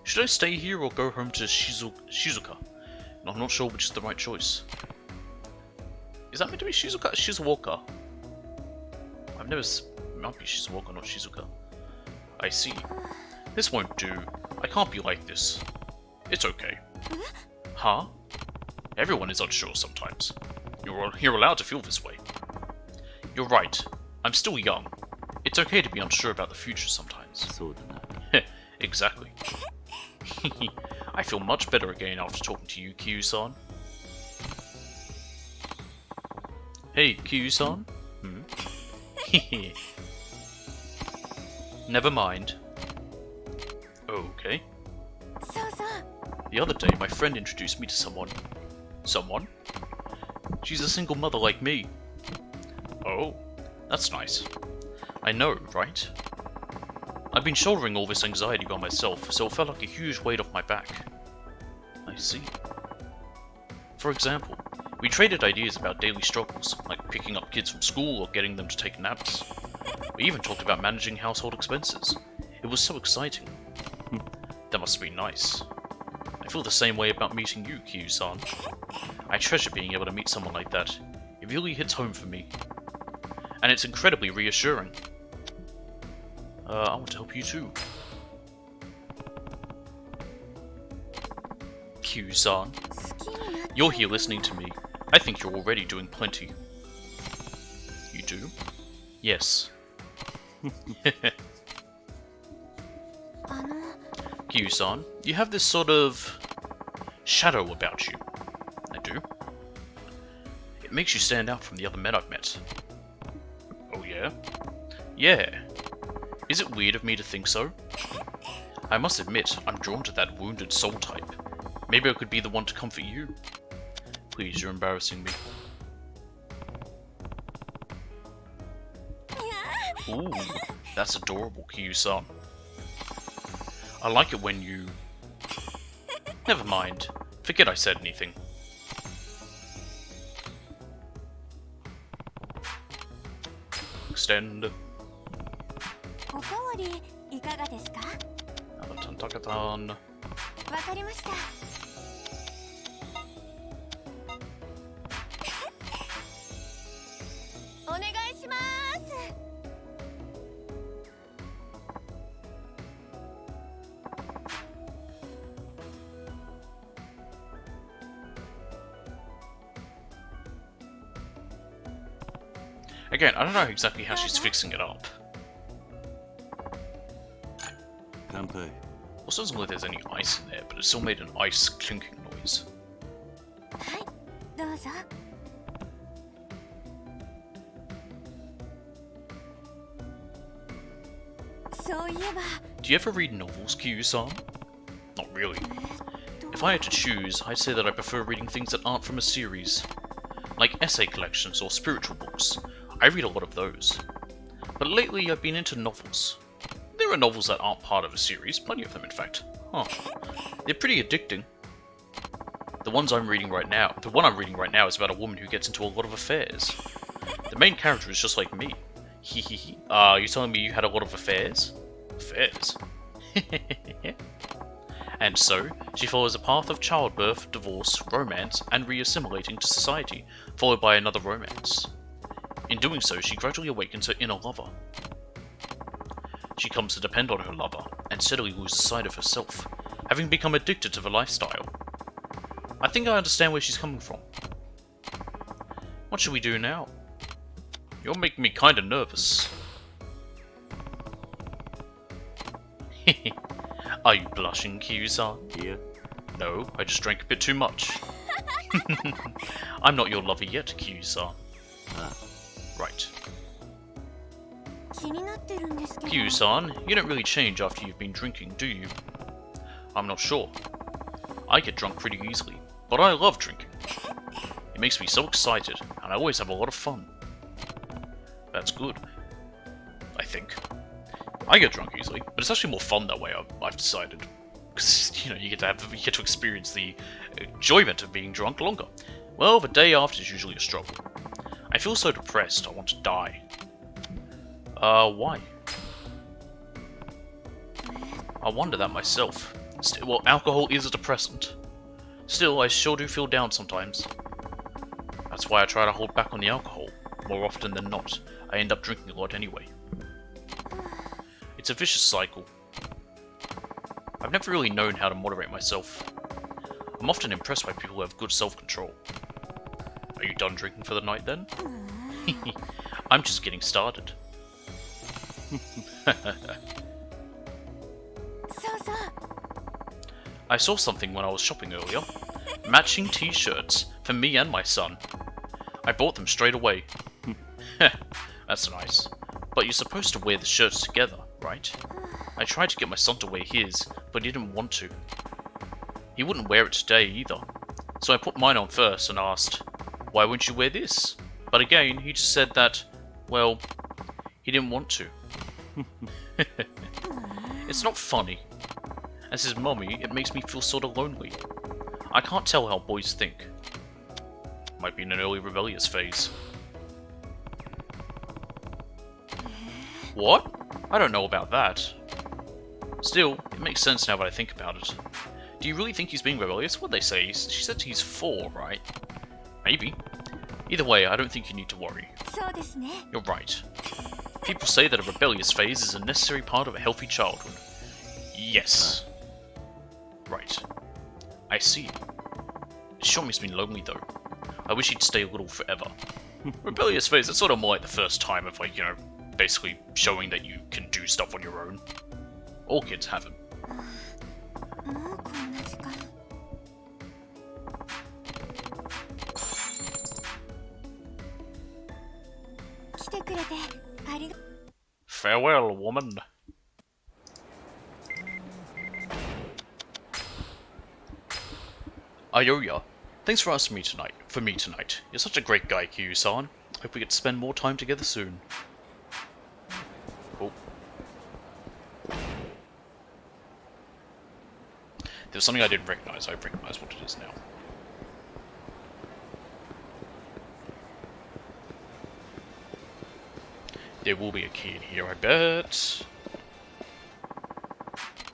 Should I stay here or go home to Shizuka? And I'm not sure which is the right choice. Is that meant to be Shizuka? Shizuoka? I've never... It might be Shizuoka, not Shizuka. I see. This won't do. I can't be like this. It's okay. Huh? Everyone is unsure sometimes. You're allowed to feel this way. You're right. I'm still young. It's okay to be unsure about the future sometimes. そうだな。 Exactly. I feel much better again after talking to you, Kyu-san. Hey, Kyu-san? Never mind. Okay. そうそう。 The other day, my friend introduced me to someone. Someone? She's a single mother like me. Oh, that's nice. I know, right? I've been shouldering all this anxiety by myself, so it felt like a huge weight off my back. I see. For example, we traded ideas about daily struggles, like picking up kids from school or getting them to take naps. We even talked about managing household expenses. It was so exciting. That must be nice. I feel the same way about meeting you, Kyu-san. I treasure being able to meet someone like that. It really hits home for me. And it's incredibly reassuring. I want to help you too. Kyu-san, 好きになって。 you're here listening to me. I think you're already doing plenty. You do? Yes. あの、 Kyu-san, you have this sort of shadow about you. I do. It makes you stand out from the other men I've met. Oh yeah? Yeah. Is it weird of me to think so? I must admit, I'm drawn to that wounded soul type. Maybe I could be the one to comfort you. Please, you're embarrassing me. Ooh, that's adorable, Kyu-san. I like it when you... Never mind. Forget I said anything. Extend. おかわりいかがですか？ Another Tantakatan. わかりました。お願いします。 Again, I don't know exactly how she's fixing it up. senpai. Also doesn't look like there's any ice in there, but it still made an ice clinking noise. はいどうぞ そういえば Do you ever read novels, Kiryu-san? Not really. If I had to choose, I'd say that I prefer reading things that aren't from a series. Like essay collections or spiritual books. I read a lot of those. But lately I've been into novels. There are novels that aren't part of a series, plenty of them in fact. Huh. They're pretty addicting. The one I'm reading right now is about a woman who gets into a lot of affairs. The main character is just like me. Hehehe. You telling me you had a lot of affairs? Affairs? And so, she follows a path of childbirth, divorce, romance, and re-assimilating to society, followed by another romance. In doing so, she gradually awakens her inner lover. She comes to depend on her lover, and steadily loses sight of herself, having become addicted to the lifestyle. I think I understand where she's coming from. What should we do now? You're making me kinda nervous. Are you blushing, Kiryu-san? Yeah. No, I just drank a bit too much. I'm not your lover yet, Kiryu-san. Ah. Right. 気になってるんですけど Kiryu-san, you don't really change after you've been drinking, do you? I'm not sure. I get drunk pretty easily, but I love drinking. It makes me so excited, and I always have a lot of fun. That's good. I think. I get drunk easily, but it's actually more fun that way, I've decided. Because, you know, you get to experience the enjoyment of being drunk longer. Well, the day after is usually a struggle. I feel so depressed, I want to die. Why? I wonder that myself. Well, alcohol is a depressant. Still, I sure do feel down sometimes. That's why I try to hold back on the alcohol. More often than not, I end up drinking a lot anyway. It's a vicious cycle. I've never really known how to moderate myself. I'm often impressed by people who have good self-control. Are you done drinking for the night then? I'm just getting started. そうそう I saw something when I was shopping earlier. Matching t-shirts for me and my son. I bought them straight away. That's nice. But you're supposed to wear the shirts together, right? I tried to get my son to wear his, but he didn't want to. He wouldn't wear it today either. So I put mine on first and asked, why wouldn't you wear this? But again, he just said that, well, he didn't want to. It's not funny. As his mummy, it makes me feel sort of lonely. I can't tell how boys think. Might be in an early rebellious phase. What? I don't know about that. Still, it makes sense now that I think about it. Do you really think he's being rebellious? What'd they say? She said he's 4, right? Maybe. Either way, I don't think you need to worry. そうですね You're right. People say that a rebellious phase is a necessary part of a healthy childhood. Yes. Right. I see. It sure makes me lonely though. I wish he'd stay little forever. Rebellious phase, it's sort of more like the first time of like, you know, basically showing that you can do stuff on your own. All kids have it. もうこんな時間来てくれてありが Farewell, woman. Ayoya, thanks for asking me tonight. You're such a great guy, Kiryu-san. Hope we get to spend more time together soon. Oh. There was something I didn't recognize. I recognize what it is now. There will be a key in here, I bet.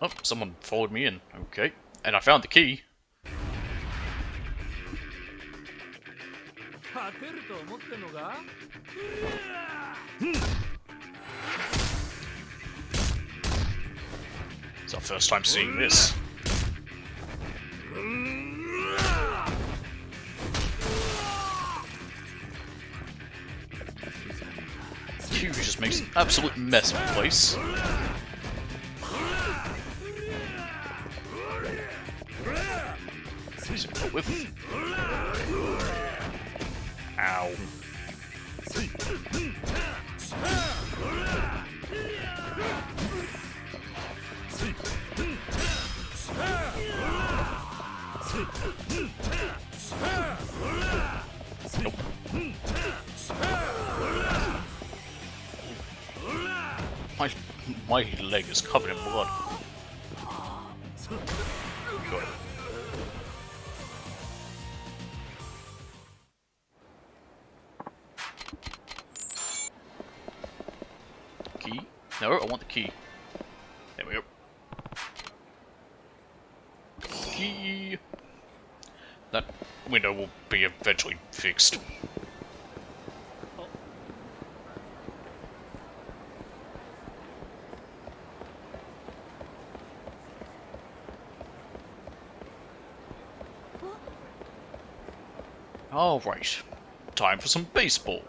Oh, someone followed me in. Okay. And I found the key. 勝てると思ってんのか It's our first time seeing this. Q just makes an absolute mess of the place. With. Ow. Nope. My leg is covered in blood. Good. Key? No, I want the key. There we go. Key. That window will be eventually fixed. Alright. Time for some baseball.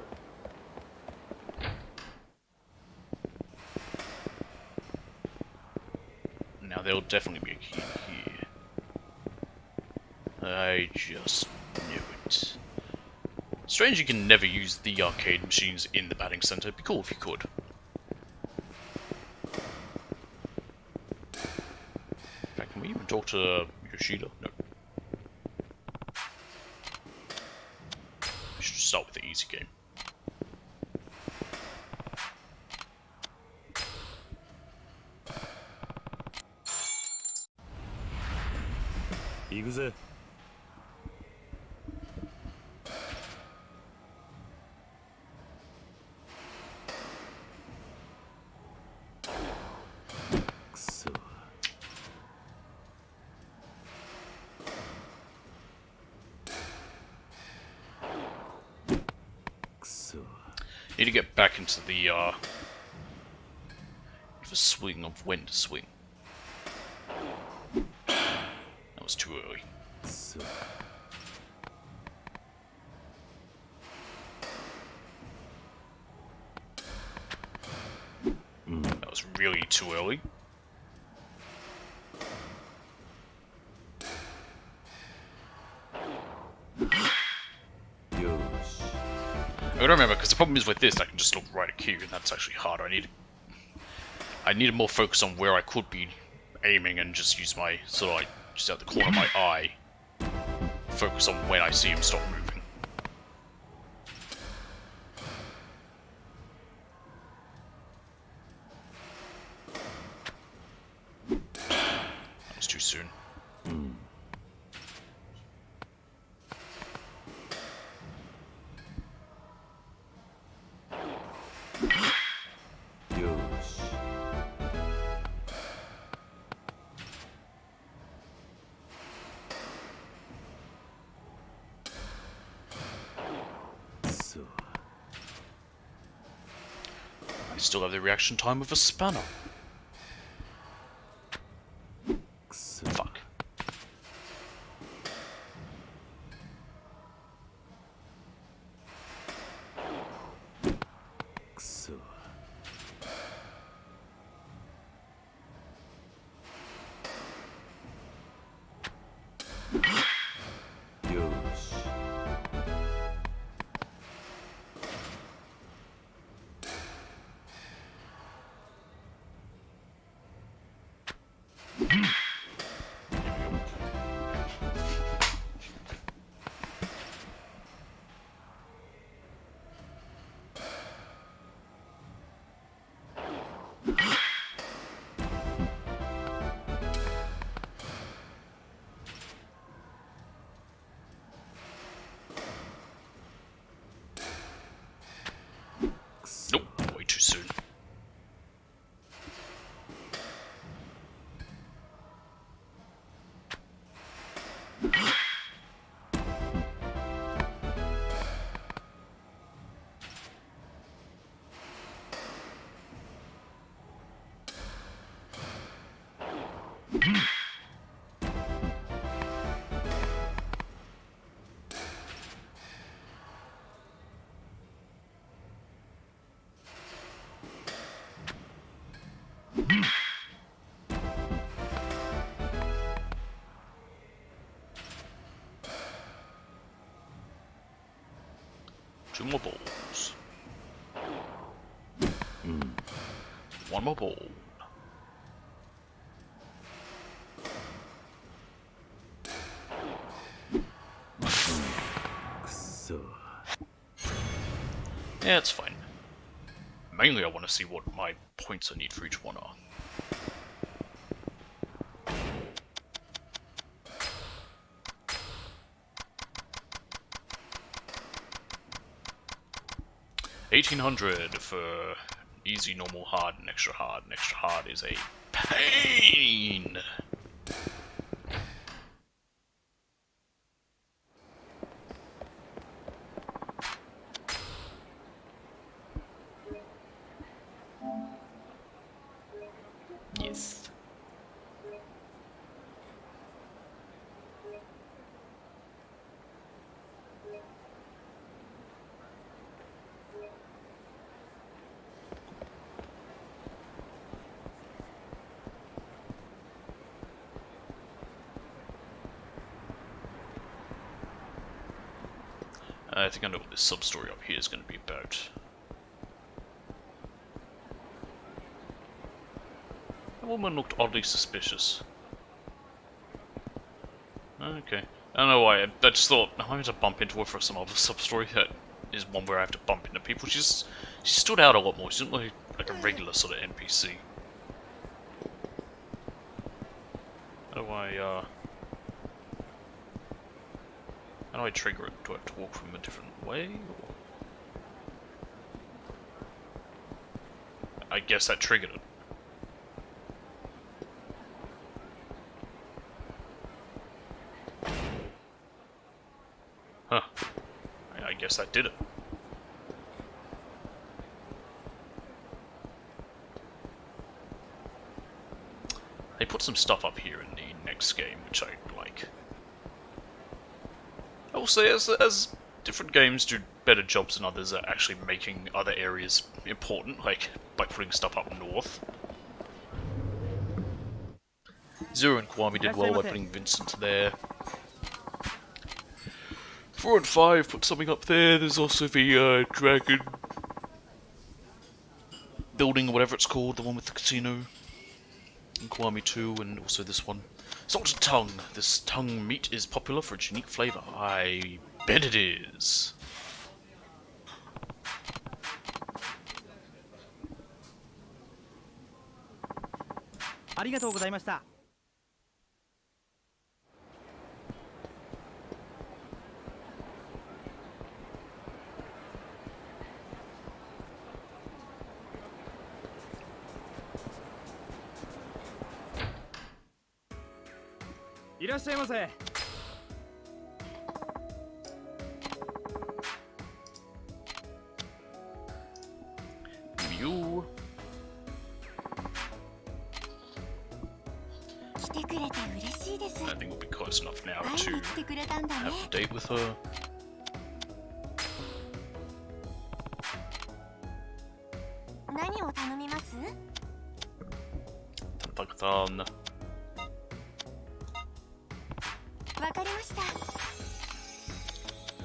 Now there'll definitely be a key here. I just knew it. Strange you can never use the arcade machines in the batting center. It'd be cool if you could. In fact, can we even talk to Yoshida? No. We should start with the easy game. Yakuza. Need to get back into the swing of when to swing. That was too early. That was really too early. I gotta remember, because the problem is with this, I can just look right at Q, and that's actually harder. I need to more focus on where I could be aiming and just use my, sort of like, just out the corner of my eye, focus on when I see him stop moving. That was too soon. I still have the reaction time of a spanner. Fuck. 2 more balls. One more ball. Yeah, it's fine. Mainly I want to see what my points I need for each one are. $1,800 for easy, normal, hard, and extra hard. And extra hard is a pain! Yes. I think I know what this sub-story up here is going to be about. The woman looked oddly suspicious. Okay. I don't know why, I just thought, I'm going to bump into her for some other sub-story that is one where I have to bump into people. She stood out a lot more, she didn't look like a regular sort of NPC. How do I trigger it? Do I have to walk from a different way? Or... I guess that triggered it. Huh. I guess that did it. They put some stuff up here in the next game, which I like. I will say, as different games do better jobs than others at actually making other areas important, like by putting stuff up north. Zero and Kwame did well by putting Vincent there. 4 and 5 put something up there. There's also the dragon building, or whatever it's called, the one with the casino. And Kwame 2, and also this one. Salted tongue. This tongue meat is popular for its unique flavour. I bet it is. You. I think we'll be close enough now to have a date with her. Tanpakatan.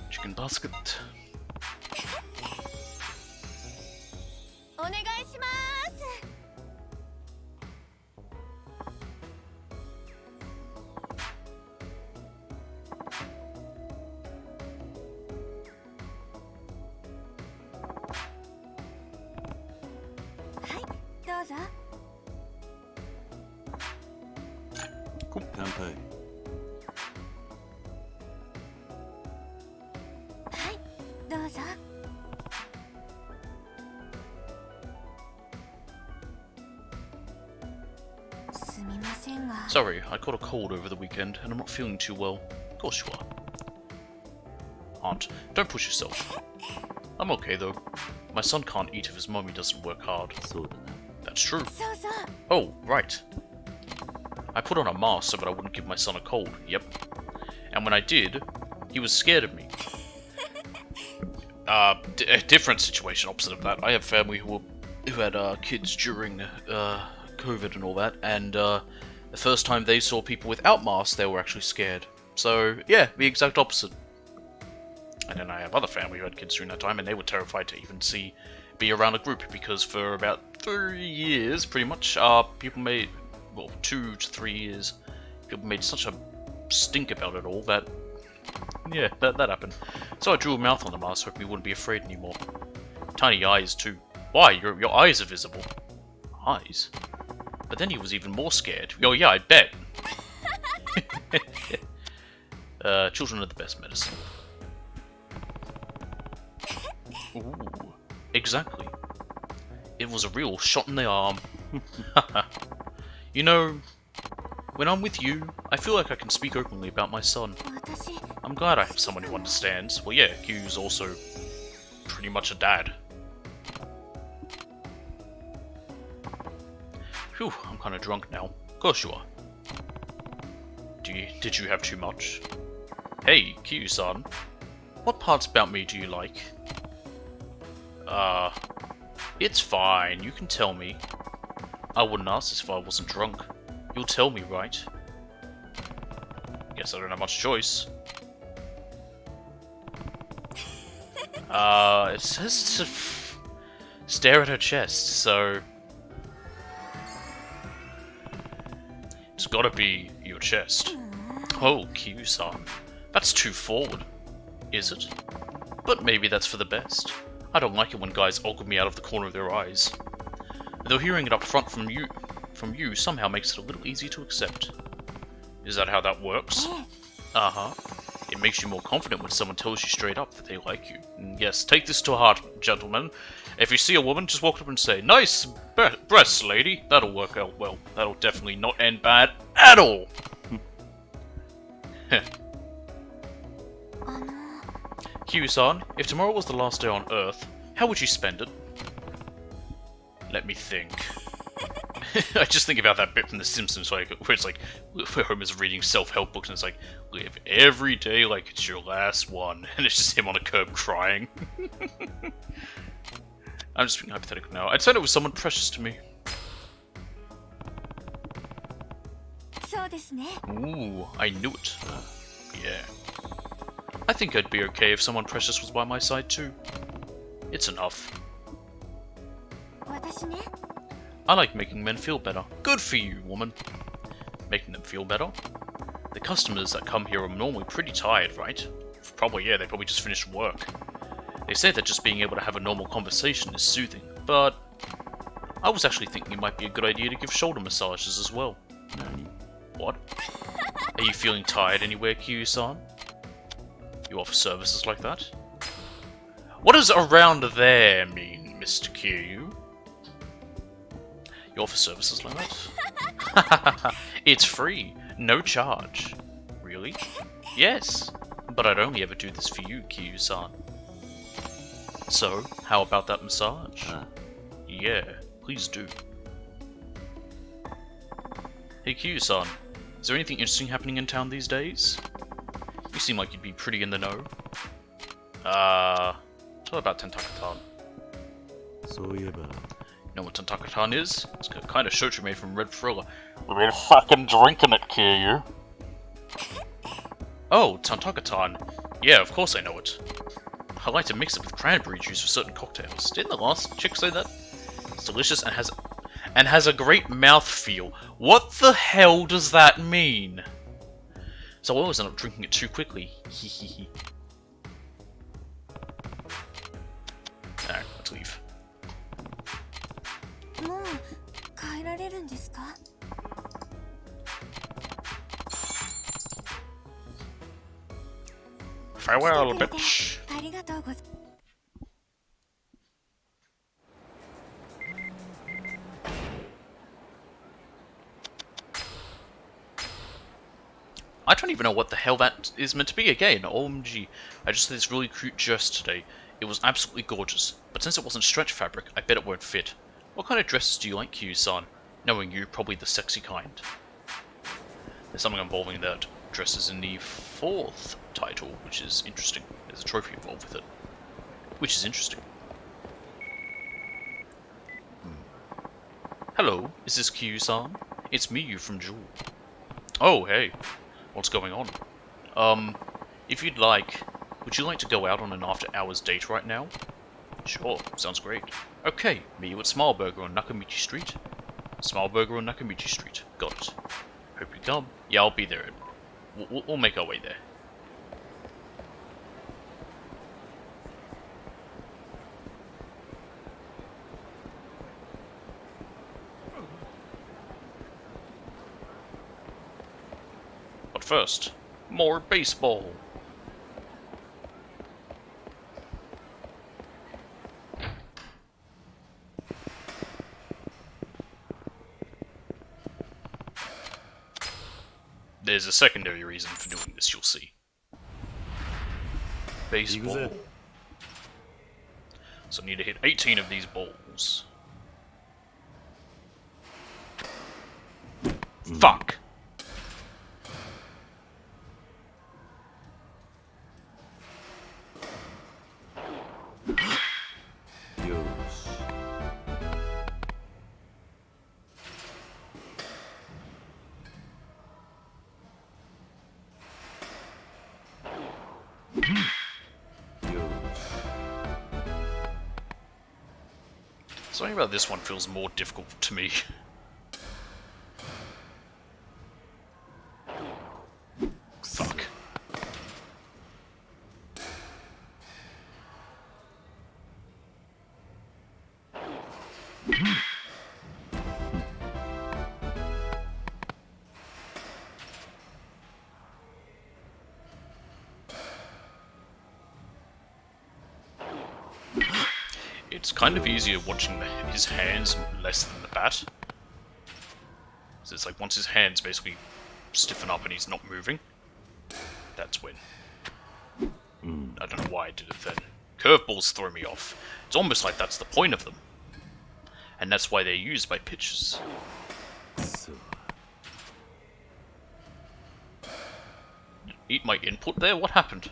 Chicken basket. Cool. Sorry, I caught a cold over the weekend and I'm not feeling too well. Of course you are. Aunt, don't push yourself. I'm okay though. My son can't eat if his mommy doesn't work hard. That's true. Oh, right. I put on a mask so that I wouldn't give my son a cold. Yep. And when I did, he was scared of me. A different situation opposite of that. I have family who had kids during COVID and all that, and the first time they saw people without masks, they were actually scared. So, yeah, the exact opposite. And then I have other family who had kids during that time, and they were terrified to even be around a group, because for about 3 years, pretty much, people made, well, 2 to 3 years, people made such a stink about it all that, yeah, that happened. So I drew a mouth on the mask, hoping he wouldn't be afraid anymore. Tiny eyes too. Why? Your eyes are visible. Eyes? But then he was even more scared. Oh yeah, I bet. Children are the best medicine. Ooh, exactly. It was a real shot in the arm. You know, when I'm with you, I feel like I can speak openly about my son. 私 I'm glad I have someone who understands. Well, yeah, Q's also pretty much a dad. Phew, I'm kind of drunk now. Of course you are. Did you have too much? Hey, Q-san. What parts about me do you like? It's fine. You can tell me. I wouldn't ask this if I wasn't drunk. You'll tell me, right? Guess I don't have much choice. It says to stare at her chest, so it's gotta be your chest. Oh, Q-san. That's too forward. Is it? But maybe that's for the best. I don't like it when guys ogle me out of the corner of their eyes. Though hearing it up front from you somehow makes it a little easier to accept. Is that how that works? Uh-huh. It makes you more confident when someone tells you straight up that they like you. And yes, take this to heart, gentlemen. If you see a woman, just walk up and say, "Nice breasts, lady." That'll work out well. That'll definitely not end bad at all. Q-san, if tomorrow was the last day on Earth, how would you spend it? Let me think. I just think about that bit from The Simpsons, like, where it's like, where Homer's reading self-help books and it's like, live every day like it's your last one, and it's just him on a curb crying. I'm just being hypothetical now. I'd say it was someone precious to me. そうですね Ooh, I knew it. Yeah. I think I'd be okay if someone precious was by my side too. It's enough. 私ね I like making men feel better. Good for you, woman. Making them feel better? The customers that come here are normally pretty tired, right? Probably, yeah, they probably just finished work. They say that just being able to have a normal conversation is soothing, but I was actually thinking it might be a good idea to give shoulder massages as well. What? Are you feeling tired anywhere, Q-san? You offer services like that? What does around there mean, Mr. Q? You offer services like that? It's free, no charge. Really? Yes, but I'd only ever do this for you, Q-san. So, how about that massage? Yeah, please do. Hey Q-san, is there anything interesting happening in town these days? You seem like you'd be pretty in the know. Tell about Tentakatan. そういえば You know what Tentakatan is? It's a kind of shochu made from Red Thriller. We've been fucking drinking it, Kiryu. Oh, Tentakatan. Yeah, of course I know it. I like to mix it with cranberry juice for certain cocktails. Didn't the last chick say that? It's delicious and has a great mouthfeel. What the hell does that mean? So I always end up drinking it too quickly. Hehehe. Alright, let's leave. もう帰られるんですか Farewell, 来てくれて bitch. ありがとうござ I don't even know what the hell that is meant to be again. OMG. I just had this really cute dress today. It was absolutely gorgeous. But since it wasn't stretch fabric, I bet it won't fit. What kind of dresses do you like, Q-san? Knowing you, probably the sexy kind. There's something involving that dresses in the 4th title, which is interesting. There's a trophy involved with it. Which is interesting. Hello, is this Q-san? It's me, you from Jewel. Oh, hey. What's going on? If you'd like, Would you like to go out on an after-hours date right now? Sure, sounds great. Okay, meet you at Smileburger on Nakamichi Street. Smileburger on Nakamichi Street. Got it. Hope you come. Yeah, I'll be there. We'll make our way there. But first, more baseball. There's a secondary reason for doing this, you'll see. Baseball. Yakuza. So I need to hit 18 of these balls. Fuck! Yosh. Something about this one feels more difficult to me. Fuck. It's kind of easier watching his hands less than the bat. So it's like once his hands basically stiffen up and he's not moving, that's when. I don't know why I did it then. Curveballs throw me off. It's almost like that's the point of them. And that's why they're used by pitchers. So. Eat my input there? What happened?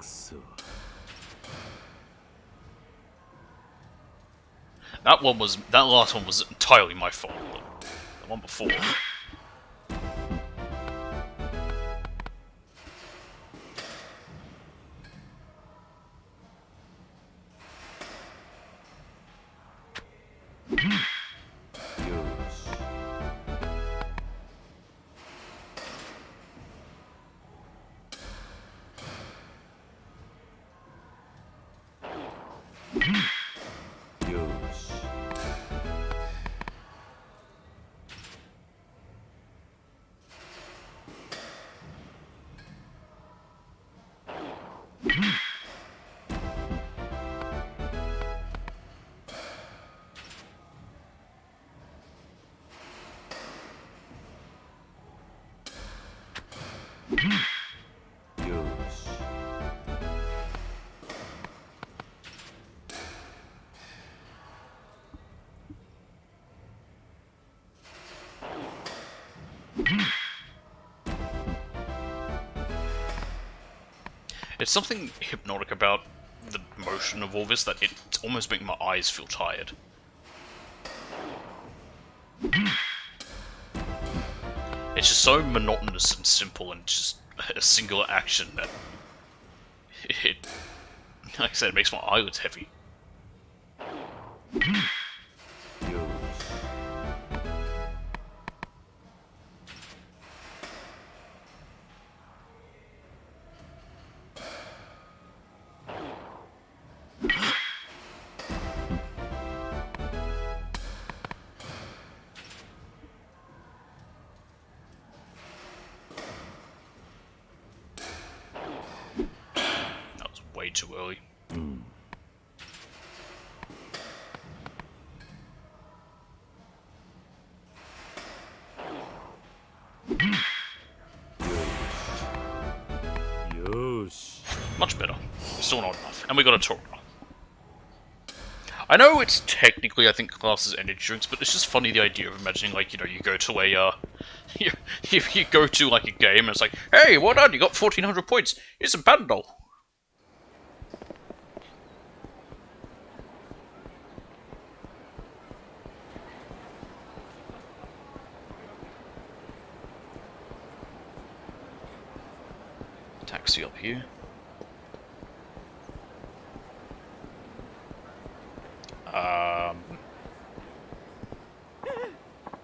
So. That last one was entirely my fault. The one before. Yosh. Yosh. Yosh. It's something hypnotic about the motion of all this that it's almost making my eyes feel tired. It's just so monotonous and simple and just a singular action that it, like I said, it makes my eyelids heavy. Yosh. That was way too early. Yosh. Much better. Still not enough. And we got a Torah. I know it's technically, I think, classed as energy drinks, but it's just funny the idea of imagining, like, you know, you go to a, you go to, like, a game and it's like, hey, well done, you got 1,400 points, here's some Panadol. Taxi up here.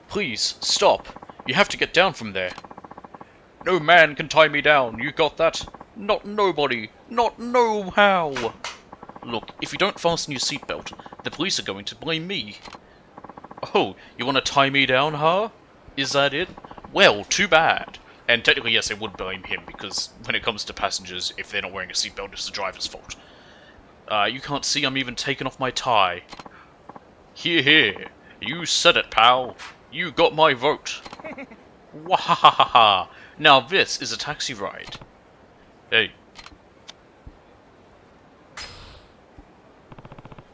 Please, stop! You have to get down from there. No man can tie me down, you got that? Not nobody, not no how! Look, if you don't fasten your seatbelt, the police are going to blame me. Oh, you want to tie me down, huh? Is that it? Well, too bad. And technically, yes, I would blame him, because when it comes to passengers, if they're not wearing a seatbelt, it's the driver's fault. You can't see I'm even taking off my tie. Here, here. You said it, pal. You got my vote. Wahahaha. Now this is a taxi ride. Hey.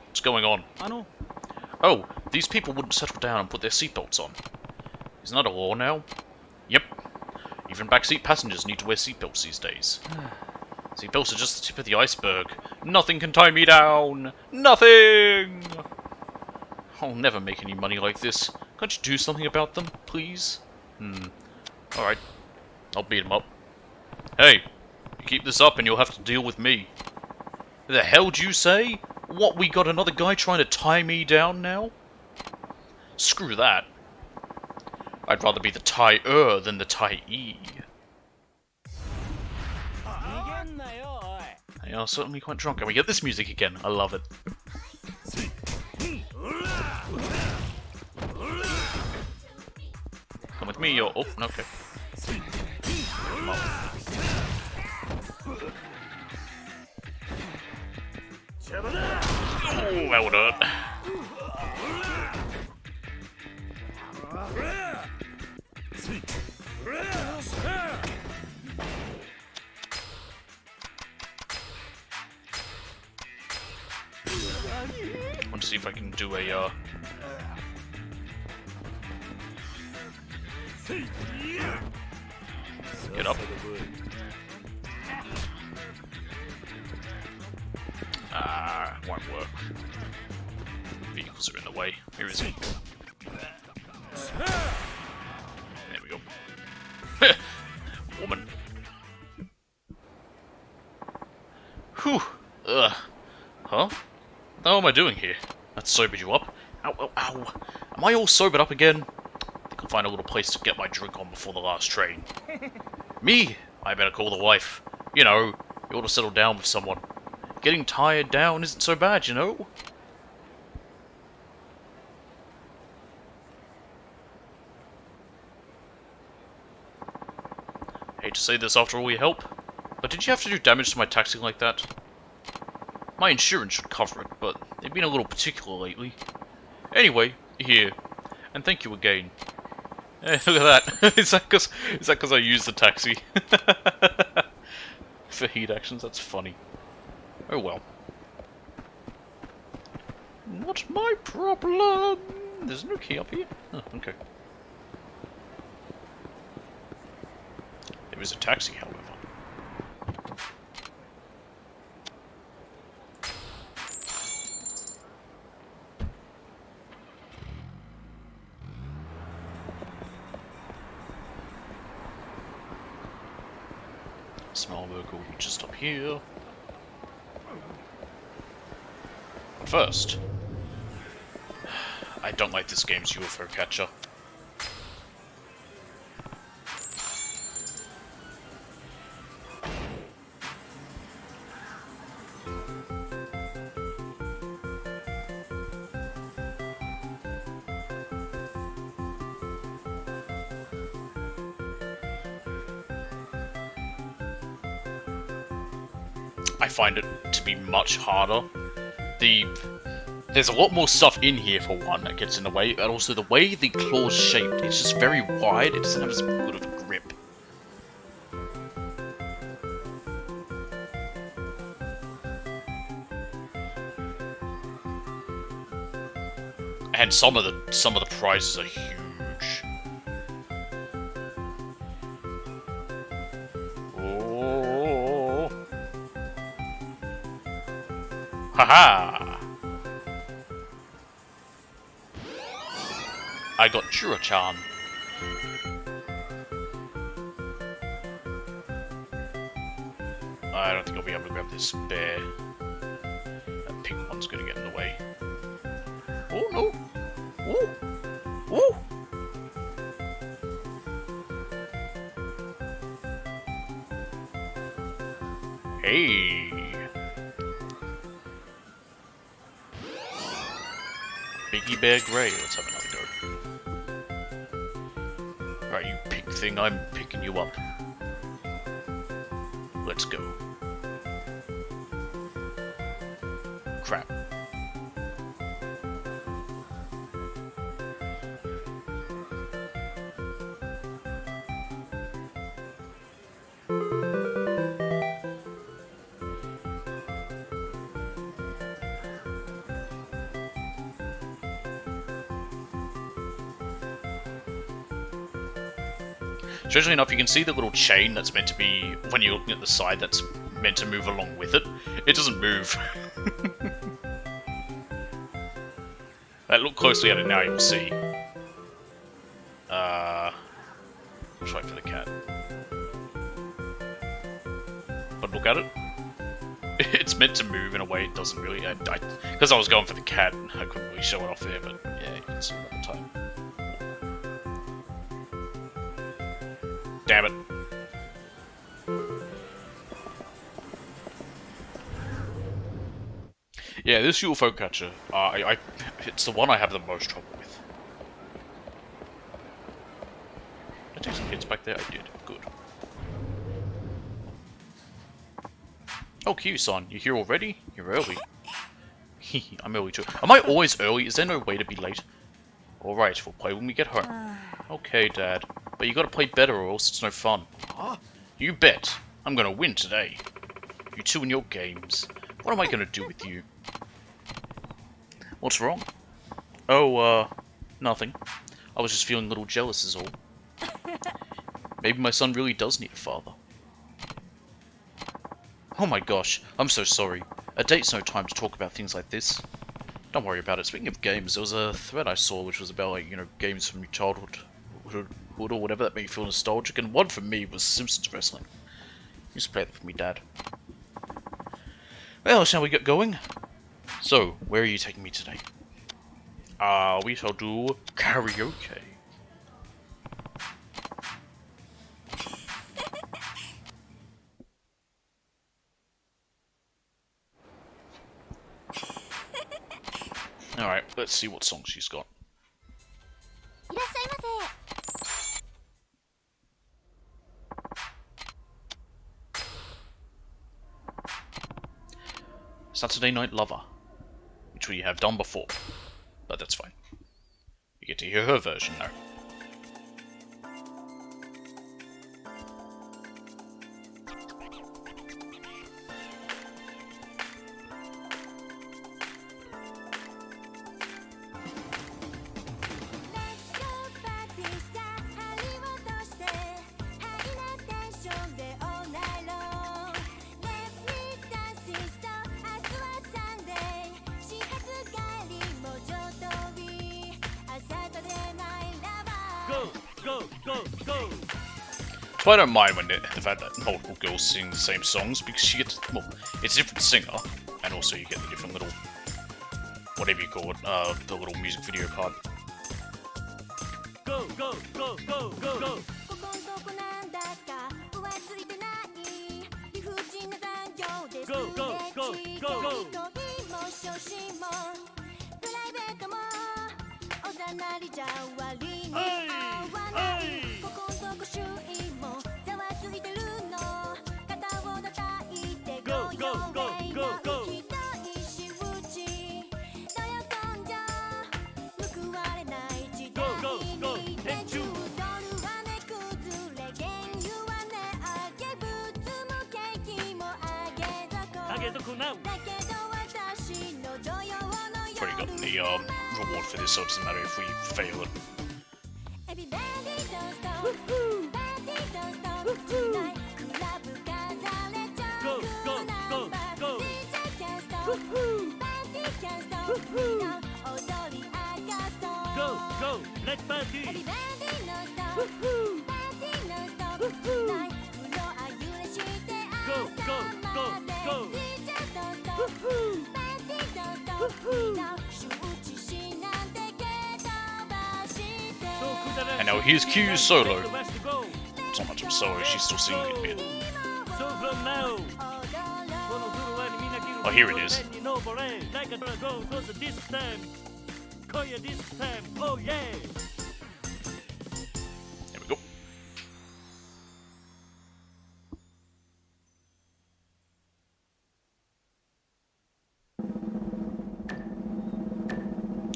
What's going on? Oh, these people wouldn't settle down and put their seatbelts on. Isn't that a law now? Yep. Even backseat passengers need to wear seatbelts these days. Seatbelts are just the tip of the iceberg. Nothing can tie me down! Nothing! I'll never make any money like this. Can't you do something about them, please? Alright. I'll beat him up. Hey, you keep this up and you'll have to deal with me. The hell do you say? What, we got another guy trying to tie me down now? Screw that. I'd rather be the tie-er than the tie-e. They are certainly quite drunk. And we get this music again. I love it. Come with me, or... Oh, okay. Oh, that would hurt. I want to see if I can do a, get up. Won't work. Vehicles are in the way. Here is he. There we go. Woman. Whew. Ugh. Huh? What the hell am I doing here? That sobered you up? Ow, ow, ow. Am I all sobered up again? I think I'll find a little place to get my drink on before the last train. Me? I better call the wife. You know, you ought to settle down with someone. Getting tired down isn't so bad, you know? Hate to say this after all your help, but did you have to do damage to my taxi like that? My insurance should cover it, but they've been a little particular lately. Anyway, here, and thank you again. Hey, look at that. Is that because I used the taxi? For heat actions, that's funny. Oh well. Not my problem! There's no key up here? Oh, okay. There is a taxi, however. Small vehicle just up here. But first, I don't like this game's UFO catcher. I find it to be much harder. There's a lot more stuff in here for one that gets in the way, and also the way the claw's shaped, it's just very wide, it doesn't have as good of a grip. And some of the prizes are huge. Oh. Haha! I got Chura-chan. I don't think I'll be able to grab this bear. That pink one's gonna get in the way. Oh no! Oh! Oh! Hey! Biggie Bear Grey, let's have another go. Right, you pig thing, I'm picking you up. Let's go. Crap. Strangely enough, you can see the little chain that's meant to be, when you're looking at the side, that's meant to move along with it. It doesn't move. Look closely at it now, you'll see. Let's wait for the cat. But look at it. It's meant to move in a way it doesn't really. Because I was going for the cat, I couldn't really show it off there, but yeah, you can see it at the time. Damn it. Yeah, this UFO catcher, it's the one I have the most trouble with. Did I take some hits back there? I did. Good. Oh, Q-san, you're here already? You're early. I'm early too. Am I always early? Is there no way to be late? Alright, we'll play when we get home. Okay, Dad. But you gotta play better or else it's no fun. You bet. I'm gonna win today. You two and your games. What am I gonna do with you? What's wrong? Oh, nothing. I was just feeling a little jealous is all. Maybe my son really does need a father. Oh my gosh, I'm so sorry. A date's no time to talk about things like this. Don't worry about it. Speaking of games, there was a thread I saw which was about, like, you know, games from your childhood or whatever that made you feel nostalgic, and one for me was Simpsons Wrestling. You used to play that for me, Dad. Well, shall we get going? So, where are you taking me today? We shall do karaoke. Alright, let's see what song she's got. いらっしゃいませ。 Saturday Night Lover, which we have done before, but that's fine. You get to hear her version now. So I don't mind when the fact that multiple girls sing the same songs, because you get, well, it's a different singer, and also you get the different little, whatever you call it, the little music video part. Go, go, go, go, go, go! Go, go, go, go, go! Hey! Hey! Go, go, go, go, go! Go, go, go! Tenchu! Already got the reward for this, so it doesn't matter if we fail it. Go, go, go, go! Go, go! Let's party! Go, go! now here's Q's solo. It's not much of a solo, she's still singing a bit. Oh, here it is. There we go.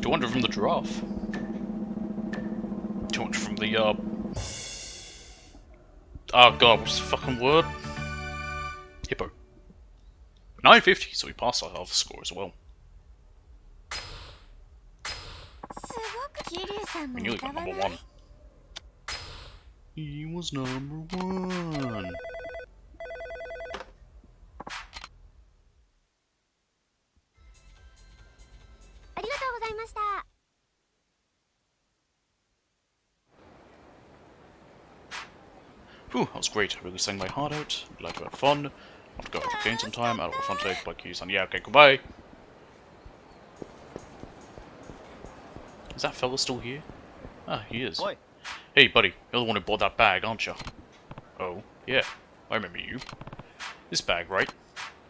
$200 from the giraffe. 200 from the, oh god, what's the fucking word? Hippo. 950, so we passed our half score as well. すごく桐生さんも We nearly 歌 got わない number 1. He was number 1. ありがとうございました。 Whew, that was great. I really sang my heart out. I'm glad you had fun. I'll have to go out again sometime. Out of fun today. Bye, Q-san. Yeah, okay, goodbye. Is that fella still here? Ah, he is. Oi. Hey, buddy. You're the one who bought that bag, aren't you? Oh, yeah. I remember you. This bag, right?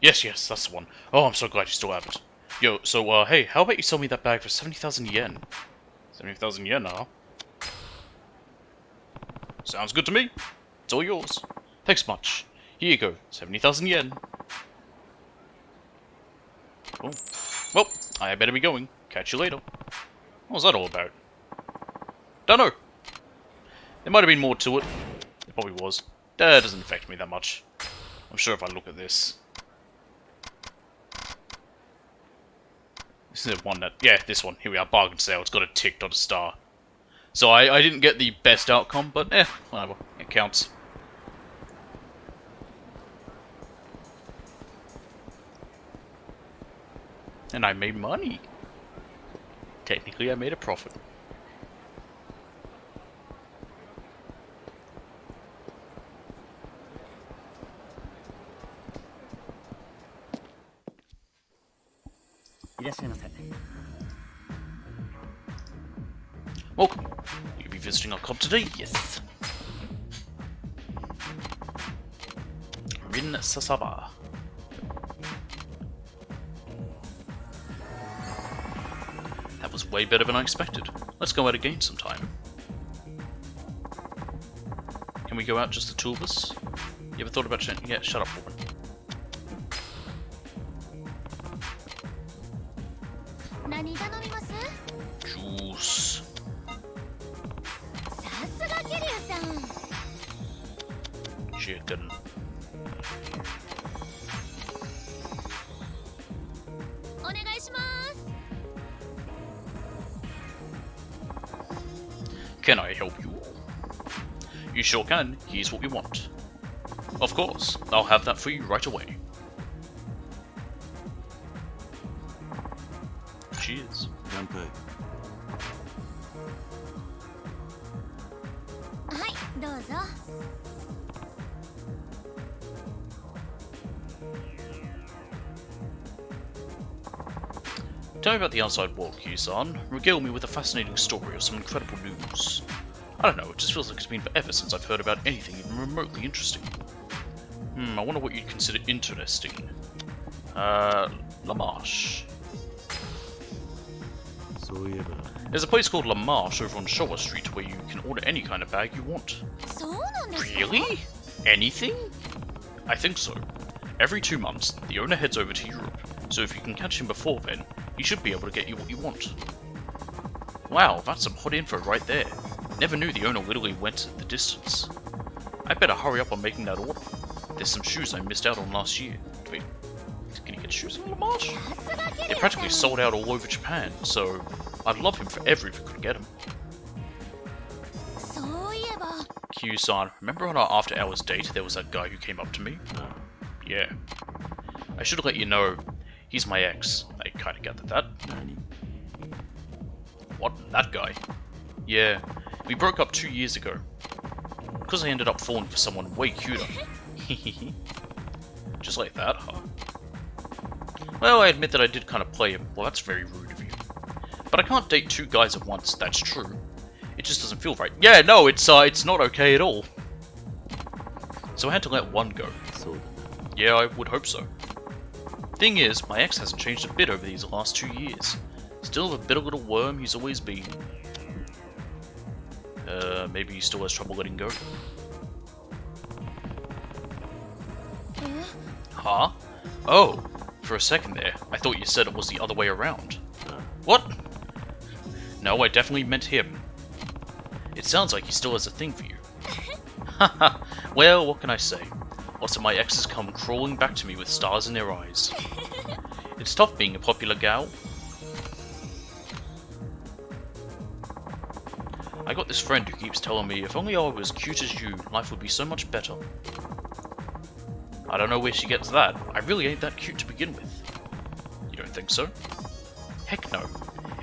Yes, yes, that's the one. Oh, I'm so glad you still have it. Yo, so, hey, how about you sell me that bag for 70,000 yen? 70,000 yen, huh? Sounds good to me. It's all yours. Thanks much. Here you go. 70,000 yen. Oh. Well, I better be going. Catch you later. What was that all about? Dunno. There might have been more to it. There probably was. That doesn't affect me that much. I'm sure if I look at this. This is the one that... Yeah, this one. Here we are. Bargain sale. It's got a tick, not a star. So I didn't get the best outcome, but whatever. It counts. And I made money. Technically, I made a profit. Welcome. You'll be visiting our club today? Yes. Rin Sasaba. That was way better than I expected. Let's go out again sometime. Can we go out just the two of us? You ever thought about changing? Yeah, shut up, woman. Juice. さすが桐生さん。 Chicken. お願いします。 Can I help you all? You sure can. Here's what we want. Of course. I'll have that for you right away. Cheers. 乾杯。はい、どうぞ。 Tell me about the outside world, Q-san. Regale me with a fascinating story or some incredible news. I don't know, it just feels like it's been forever since I've heard about anything even remotely interesting. I wonder what you'd consider interesting. La Marche. そういえば、 There's a place called La Marche over on Showa Street where you can order any kind of bag you want. そうなんですか。 Really? Anything? I think so. Every 2 months, the owner heads over to Europe, so if you can catch him before then, he should be able to get you what you want. Wow, that's some hot info right there. Never knew the owner literally went the distance. I better hurry up on making that order. There's some shoes I missed out on last year. Wait, can you get shoes in La Marche? さすが桐 They're 生さ practically ん。 sold out all over Japan, so I'd love him forever if you could get him. そういえば。 Q-san, remember on our after hours date there was that guy who came up to me? Yeah. I should have let you know. He's my ex. I kinda gathered that. 何？ What? That guy? Yeah. We broke up 2 years ago. Because I ended up falling for someone way cuter. Just like that, huh? Well, I admit that I did kind of play him. Well, that's very rude of you. But I can't date 2 guys at once, that's true. It just doesn't feel right. Yeah, no, it's not okay at all. So I had to let one go. そうだな。 Yeah, I would hope so. Thing is, my ex hasn't changed a bit over these last 2 years. Still a bitter little worm he's always been. Maybe he still has trouble letting go. Huh? Oh, for a second there, I thought you said it was the other way around. What? No, I definitely meant him. It sounds like he still has a thing for you. Haha, well, what can I say? Lots of my exes come crawling back to me with stars in their eyes. It's tough being a popular gal. I got this friend who keeps telling me if only I was as cute as you, life would be so much better. I don't know where she gets that. I really ain't that cute to begin with. You don't think so? Heck no.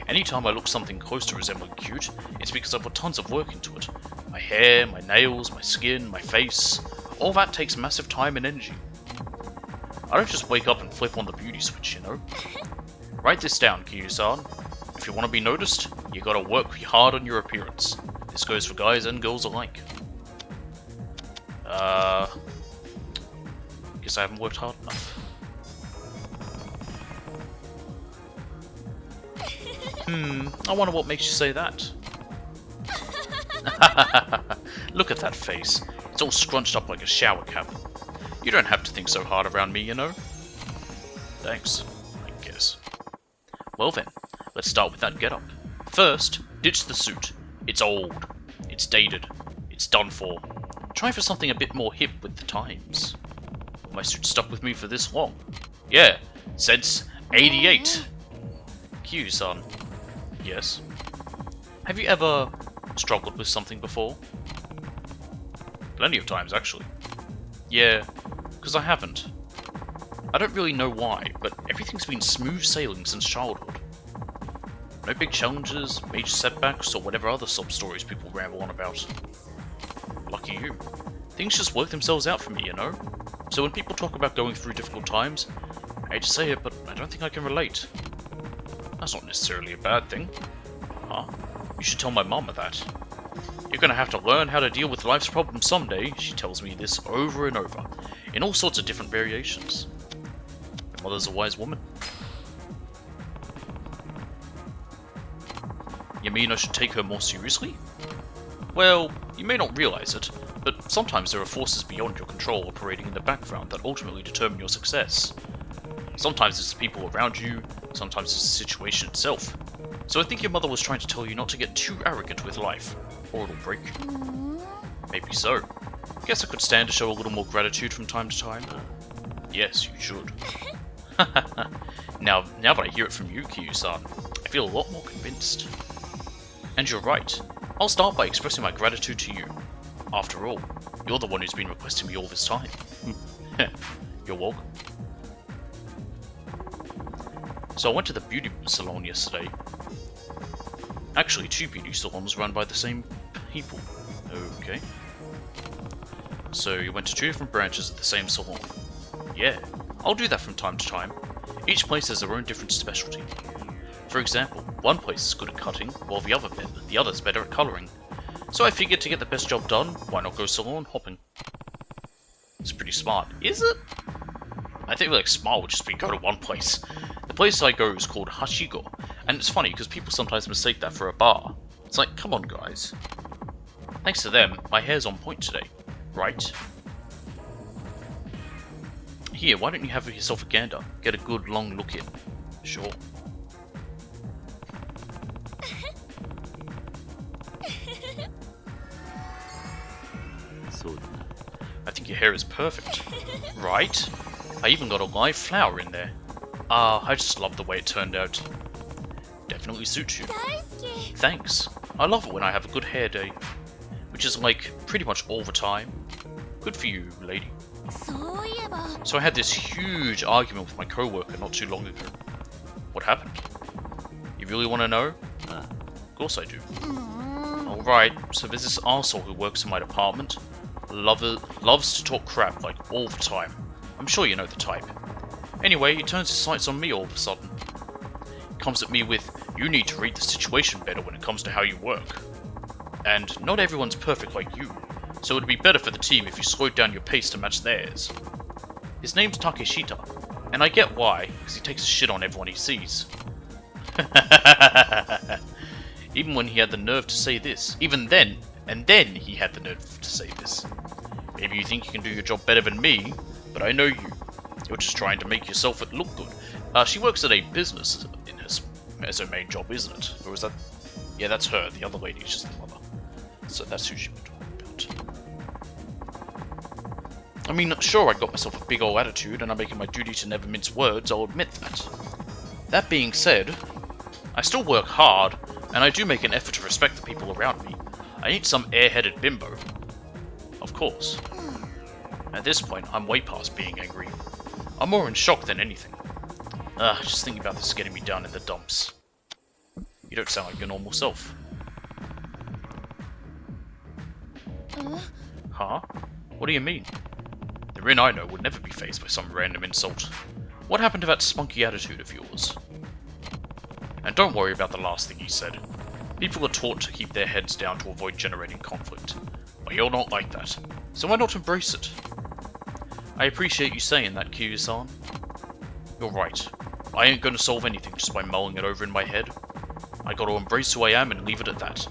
Anytime I look something close to resembling cute, it's because I put tons of work into it. My hair, my nails, my skin, my face, all that takes massive time and energy. I don't just wake up and flip on the beauty switch, you know? Write this down, Kiryu-san. If you want to be noticed, you gotta work hard on your appearance. This goes for guys and girls alike. Guess I haven't worked hard enough. I wonder what makes you say that. Look at that face. It's all scrunched up like a shower cap. You don't have to think so hard around me, you know? Thanks, I guess. Well then, let's start with that getup. First, ditch the suit. It's old. It's dated. It's done for. Try for something a bit more hip with the times. My suit's stuck with me for this long. Yeah, since '88. Q-san. Yes? Have you ever struggled with something before? Plenty of times, actually. Yeah, because I haven't. I don't really know why, but everything's been smooth sailing since childhood. No big challenges, major setbacks, or whatever other sob stories people ramble on about. Lucky you. Things just work themselves out for me, you know? So when people talk about going through difficult times, I hate to say it, but I don't think I can relate. That's not necessarily a bad thing. Huh? You should tell my mama that. You're gonna have to learn how to deal with life's problems someday, she tells me this over and over, in all sorts of different variations. My mother's a wise woman. You mean I should take her more seriously? Well, you may not realize it, but sometimes there are forces beyond your control operating in the background that ultimately determine your success. Sometimes it's the people around you, sometimes it's the situation itself. So I think your mother was trying to tell you not to get too arrogant with life, or it'll break you. Maybe so. Guess I could stand to show a little more gratitude from time to time. Yes, you should. Now that I hear it from you, Kiryu-san, I feel a lot more convinced. And you're right. I'll start by expressing my gratitude to you. After all, you're the one who's been requesting me all this time. You're welcome. So I went to the beauty salon yesterday. Actually, 2 beauty salons run by the same people. Okay. So you went to 2 different branches of the same salon. Yeah, I'll do that from time to time. Each place has their own different specialty. For example, one place is good at cutting, while the other's better at colouring. So I figured to get the best job done, why not go salon hopping? It's pretty smart, is it? I think like smart would just be go to one place. The place I go is called Hashigo, and it's funny because people sometimes mistake that for a bar. It's like, come on guys. Thanks to them, my hair's on point today, right? Here, why don't you have yourself a gander? Get a good long look in. Sure. I think your hair is perfect. Right? I even got a live flower in there. Ah, I just love the way it turned out. Definitely suits you. Thanks. I love it when I have a good hair day. Which is like, pretty much all the time. Good for you, lady. So I had this huge argument with my coworker not too long ago. What happened? You really want to know? Of course I do. Alright, so there's this arsehole who works in my department. Loves to talk crap, like, all the time. I'm sure you know the type. Anyway, he turns his sights on me all of a sudden. He comes at me with, you need to read the situation better when it comes to how you work. And not everyone's perfect like you, so it'd be better for the team if you slowed down your pace to match theirs. His name's Takeshita, and I get why, because he takes a shit on everyone he sees. Even when he had the nerve to say this. Even then, and then he had the nerve to say this. Maybe you think you can do your job better than me, but I know you. You're just trying to make yourself look good. She works at a business as her main job, isn't it? Or is that... Yeah, that's her. The other lady's just the mother. So that's who she was talking about. I mean, sure, I got myself a big ol' attitude, and I'm making my duty to never mince words, I'll admit that. That being said, I still work hard, and I do make an effort to respect the people around me. I ain't some airheaded bimbo. Of course. At this point, I'm way past being angry. I'm more in shock than anything. Just thinking about this is getting me down in the dumps. You don't sound like your normal self. Huh? What do you mean? The Rin I know would never be faced by some random insult. What happened to that spunky attitude of yours? And don't worry about the last thing he said. People are taught to keep their heads down to avoid generating conflict. But you're not like that, so why not embrace it? I appreciate you saying that, Kiryu-san. You're right. I ain't gonna solve anything just by mulling it over in my head. I gotta embrace who I am and leave it at that.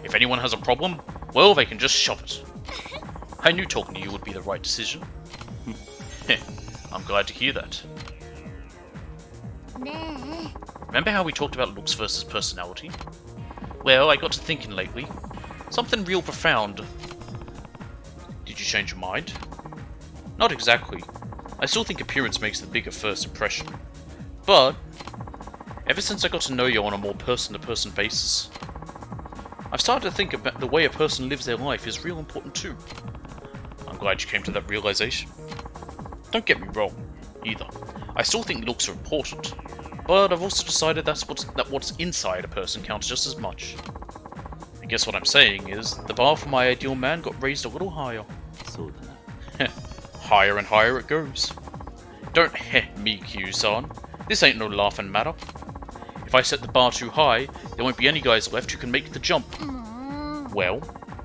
If anyone has a problem, well, they can just shove it. I knew talking to you would be the right decision. I'm glad to hear that. Remember how we talked about looks versus personality? Well, I got to thinking lately. Something real profound. Did you change your mind? Not exactly. I still think appearance makes the bigger first impression. But, ever since I got to know you on a more person-to-person basis, I've started to think about the way a person lives their life is real important too. I'm glad you came to that realization. Don't get me wrong, either. I still think looks are important, but I've also decided that what's inside a person counts just as much. I guess what I'm saying is, the bar for my ideal man got raised a little higher. そうだな Higher and higher it goes. Don't heh me, Kiryu-san. This ain't no laughing matter. If I set the bar too high, there won't be any guys left who can make the jump. Well,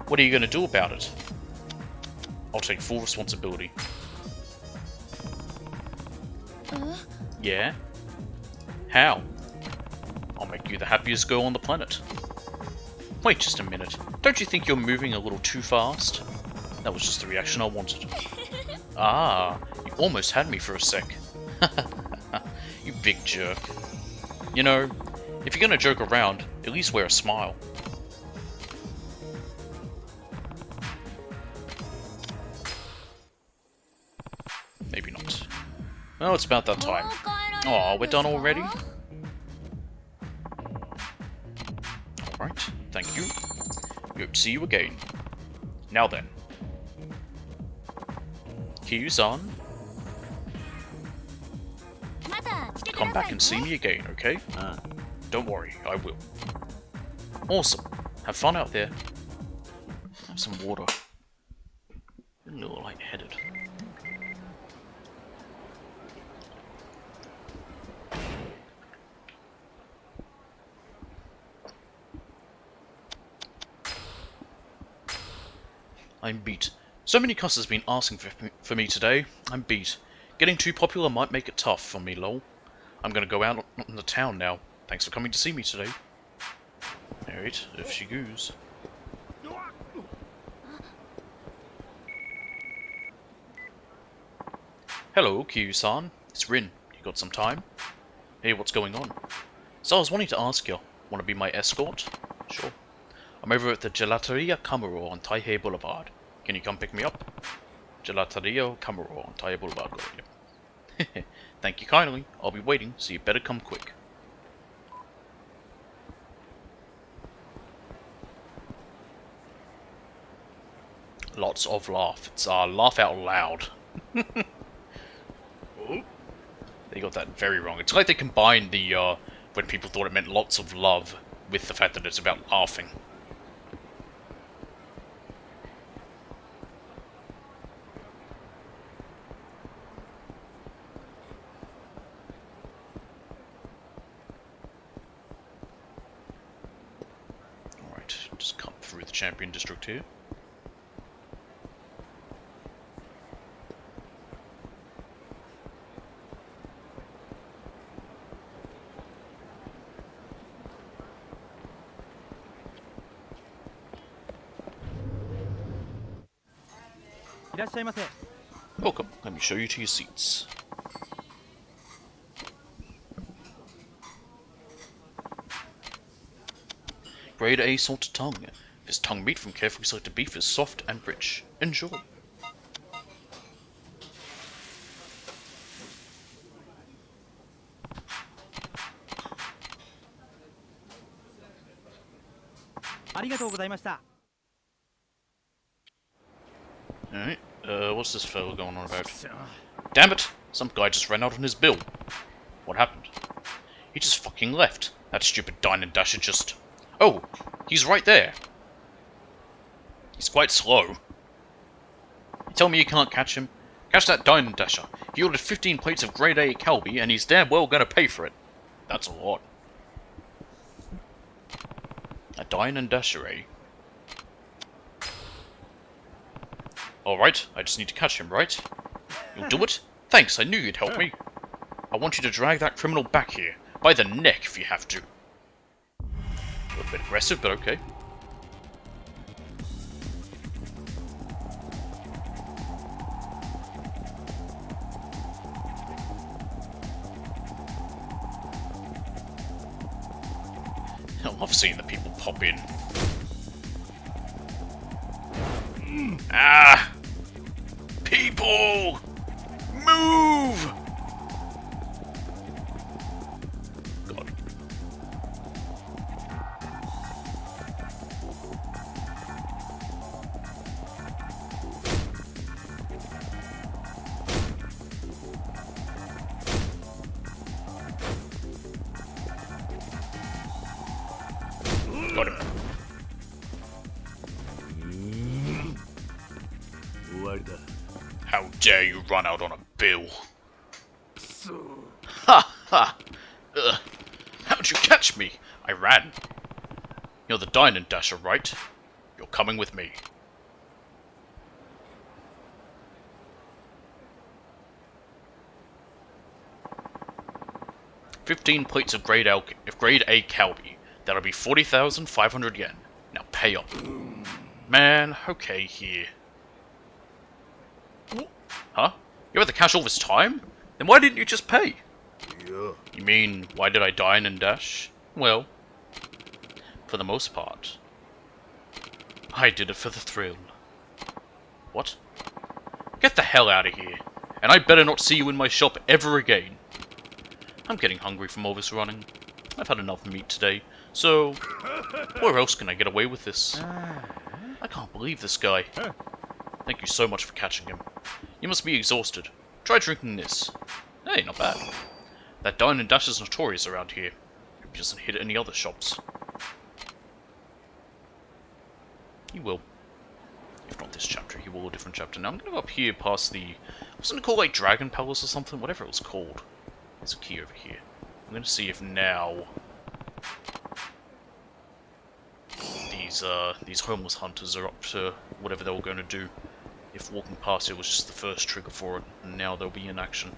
what are you gonna do about it? I'll take full responsibility. Yeah? How? I'll make you the happiest girl on the planet. Wait just a minute. Don't you think you're moving a little too fast? That was just the reaction I wanted. Ah, you almost had me for a sec. You big jerk. You know, if you're gonna joke around, at least wear a smile. Maybe not. Oh, it's about that time. Oh, we're done already? Alright, thank you. We hope to see you again. Now then. Kiryu-san, come back and see me again, okay? Don't worry, I will. Awesome. Have fun out there. Have some water. I'm a little lightheaded. I'm beat. So many customers have been asking for me today. I'm beat. Getting too popular might make it tough for me, lol. I'm gonna go out in the town now. Thanks for coming to see me today. Alright, if she goes. Hello, Kiryu-san. It's Rin. You got some time? Hey, what's going on? So I was wanting to ask you, wanna be my escort? Sure. I'm over at the Gelateria Kamuro on Taihei Boulevard. Can you come pick me up? Gelateria Kamuro on Taihei Boulevard. Yep. Thank you kindly. I'll be waiting, so you better come quick. Lots of laugh. It's laugh out loud. They got that very wrong. It's like they combined the when people thought it meant lots of love with the fact that it's about laughing. Alright, just cut through the champion district here. Welcome. Let me show you to your seats. Grade A salted tongue. This tongue meat from carefully selected beef is soft and rich. Enjoy. Alright, what's this fellow going on about? Damn it! Some guy just ran out on his bill. What happened? He just fucking left. That stupid Dine and Dasher just... Oh! He's right there! He's quite slow. You tell me you can't catch him? Catch that Dine and Dasher. He ordered 15 plates of grade A Calbee and he's damn well gonna pay for it. That's a lot. A Dine and Dasher, eh? Alright, I just need to catch him, right? You'll do it? Thanks, I knew you'd help me. I want you to drag that criminal back here. By the neck, if you have to. A little bit aggressive, but okay. I love seeing the people pop in. Ah! People! Move! God. Got him. How dare you run out on a bill? Ha ha! How'd you catch me? I ran. You're the Dine and Dasher, right? You're coming with me. "15 plates of grade A Calbee. That'll be 40,500 yen. Now pay up." Man, okay here. Huh? You had the cash all this time? Then why didn't you just pay? You mean, why did I dine and dash? Well, for the most part, I did it for the thrill. What? Get the hell out of here, and I better not see you in my shop ever again. I'm getting hungry from all this running. I've had enough meat today, so where else can I get away with this? I can't believe this guy. Thank you so much for catching him. You must be exhausted. Try drinking this. Hey, not bad. That Dine and Dash is notorious around here. Hope he doesn't hit any other shops. He will. If not this chapter, he will a different chapter. Now I'm gonna go up here past the... wasn't it called like Dragon Palace or something? Whatever it was called. There's a key over here. I'm gonna see if now... these homeless hunters are up to whatever they were going to do. If walking past it was just the first trigger for it, and now they'll be in action.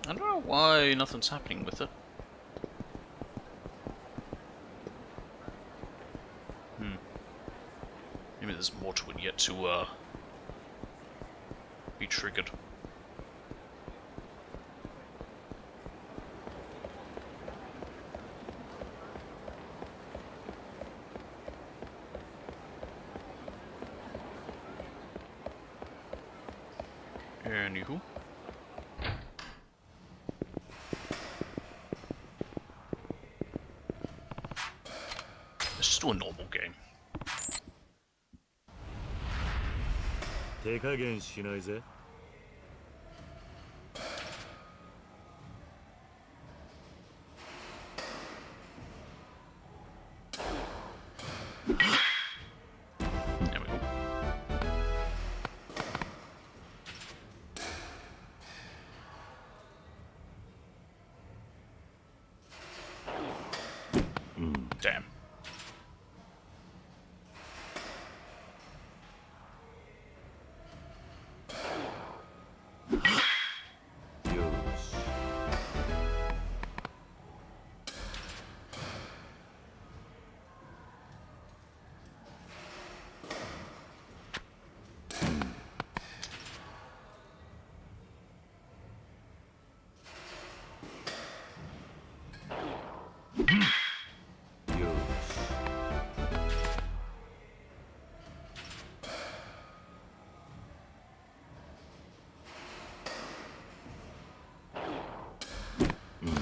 I don't know why nothing's happening with it. Maybe there's more to it yet to be triggered. Anywho. Let's just do a normal game. 手加減しないぜ。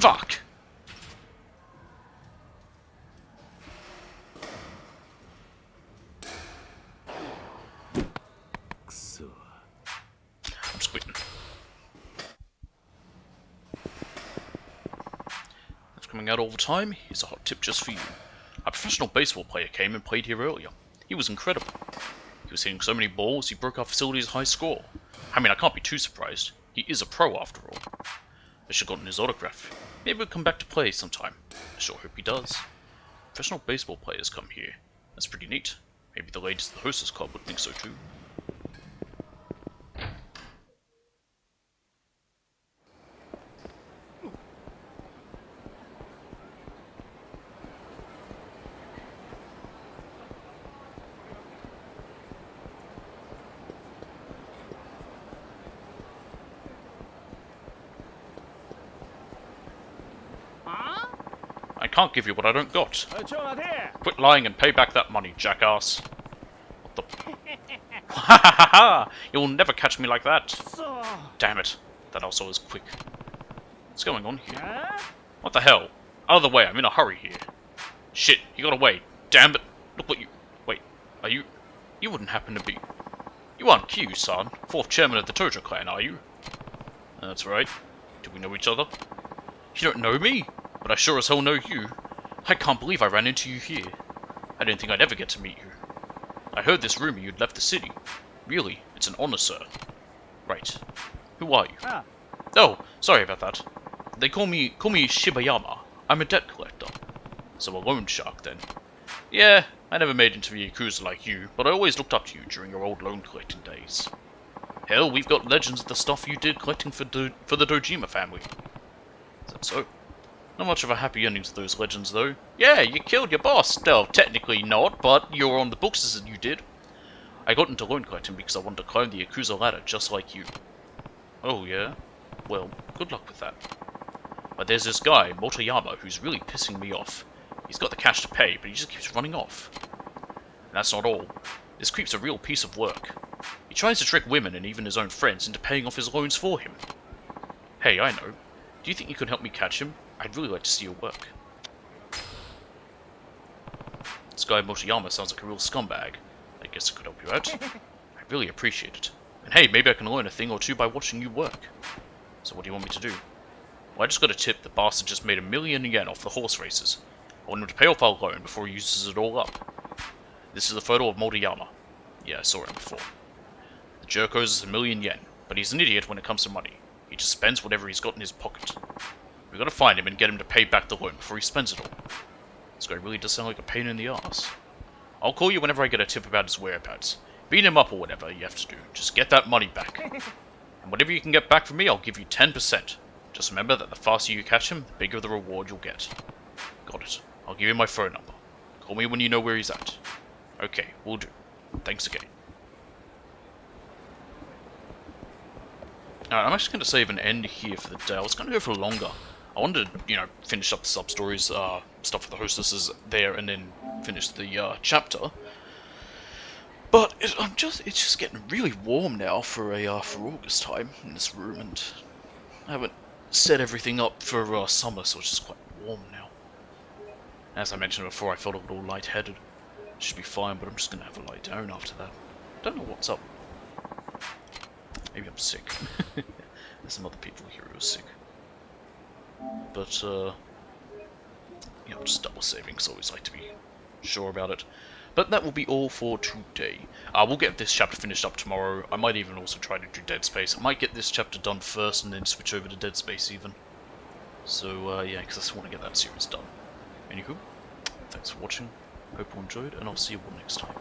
Fuck! So. I'm just quitting. That's coming out all the time. Here's a hot tip just for you. A professional baseball player came and played here earlier. He was incredible. He was hitting so many balls, he broke our facility's high score. I mean, I can't be too surprised. He is a pro after all. I should have gotten his autograph. Maybe he'll come back to play sometime. I sure hope he does. Professional baseball players come here. That's pretty neat. Maybe the ladies of the Hostess Club would think so too. I can't give you what I don't got. Quit lying and pay back that money, jackass. What the... Ha ha ha ha! You'll never catch me like that. Damn it. That also is quick. What's going on here? What the hell? Out of the way, I'm in a hurry here. Shit, you got away. Damn it. Look what you... Wait, are you... You wouldn't happen to be... You aren't Q, son. 4th chairman of the Tojo clan, are you? That's right. Do we know each other? You don't know me? But I sure as hell know you. I can't believe I ran into you here. I didn't think I'd ever get to meet you. I heard this rumor you'd left the city. Really, it's an honor, sir. Right. Who are you? Oh, sorry about that. They call me Shibayama. I'm a debt collector. So a loan shark, then. Yeah, I never made it into the Yakuza like you, but I always looked up to you during your old loan collecting days. Hell, we've got legends of the stuff you did collecting for the Dojima family. Is that so? Not much of a happy ending to those legends, though. Yeah, you killed your boss. Well, technically not, but you're on the books as you did. I got into loan collecting because I wanted to climb the Yakuza ladder just like you. Oh, yeah? Well, good luck with that. But there's this guy, Motoyama, who's really pissing me off. He's got the cash to pay, but he just keeps running off. And that's not all. This creep's a real piece of work. He tries to trick women and even his own friends into paying off his loans for him. Hey, I know. Do you think you could help me catch him? I'd really like to see your work. This guy Motoyama sounds like a real scumbag. I guess I could help you out. I really appreciate it. And hey, maybe I can learn a thing or two by watching you work. So what do you want me to do? Well, I just got a tip the bastard just made 1,000,000 yen off the horse races. I want him to pay off our loan before he uses it all up. This is a photo of Motoyama. Yeah, I saw him before. The jerk owes us 1,000,000 yen, but he's an idiot when it comes to money. He just spends whatever he's got in his pocket. We've got to find him and get him to pay back the loan before he spends it all. This guy really does sound like a pain in the ass. I'll call you whenever I get a tip about his whereabouts. Beat him up or whatever you have to do. Just get that money back. And whatever you can get back from me, I'll give you 10%. Just remember that the faster you catch him, the bigger the reward you'll get. Got it. I'll give you my phone number. Call me when you know where he's at. Okay, will do. Thanks again. Alright, I'm actually going to save an end here for the day. I was going to go for longer. I wanted to, finish up the sub-stories, stuff with the hostesses there, and then finish the chapter. But it's just getting really warm now for August time in this room, and I haven't set everything up for summer, so it's just quite warm now. As I mentioned before, I felt a little lightheaded. Should be fine, but I'm just gonna have a lie down after that. Don't know what's up. Maybe I'm sick. There's some other people here who are sick. But, just double saving, because I always like to be sure about it. But that will be all for today. We'll get this chapter finished up tomorrow. I might even also try to do Dead Space. I might get this chapter done first and then switch over to Dead Space even. So, yeah, because I just want to get that series done. Anywho, thanks for watching. Hope you enjoyed, and I'll see you all next time.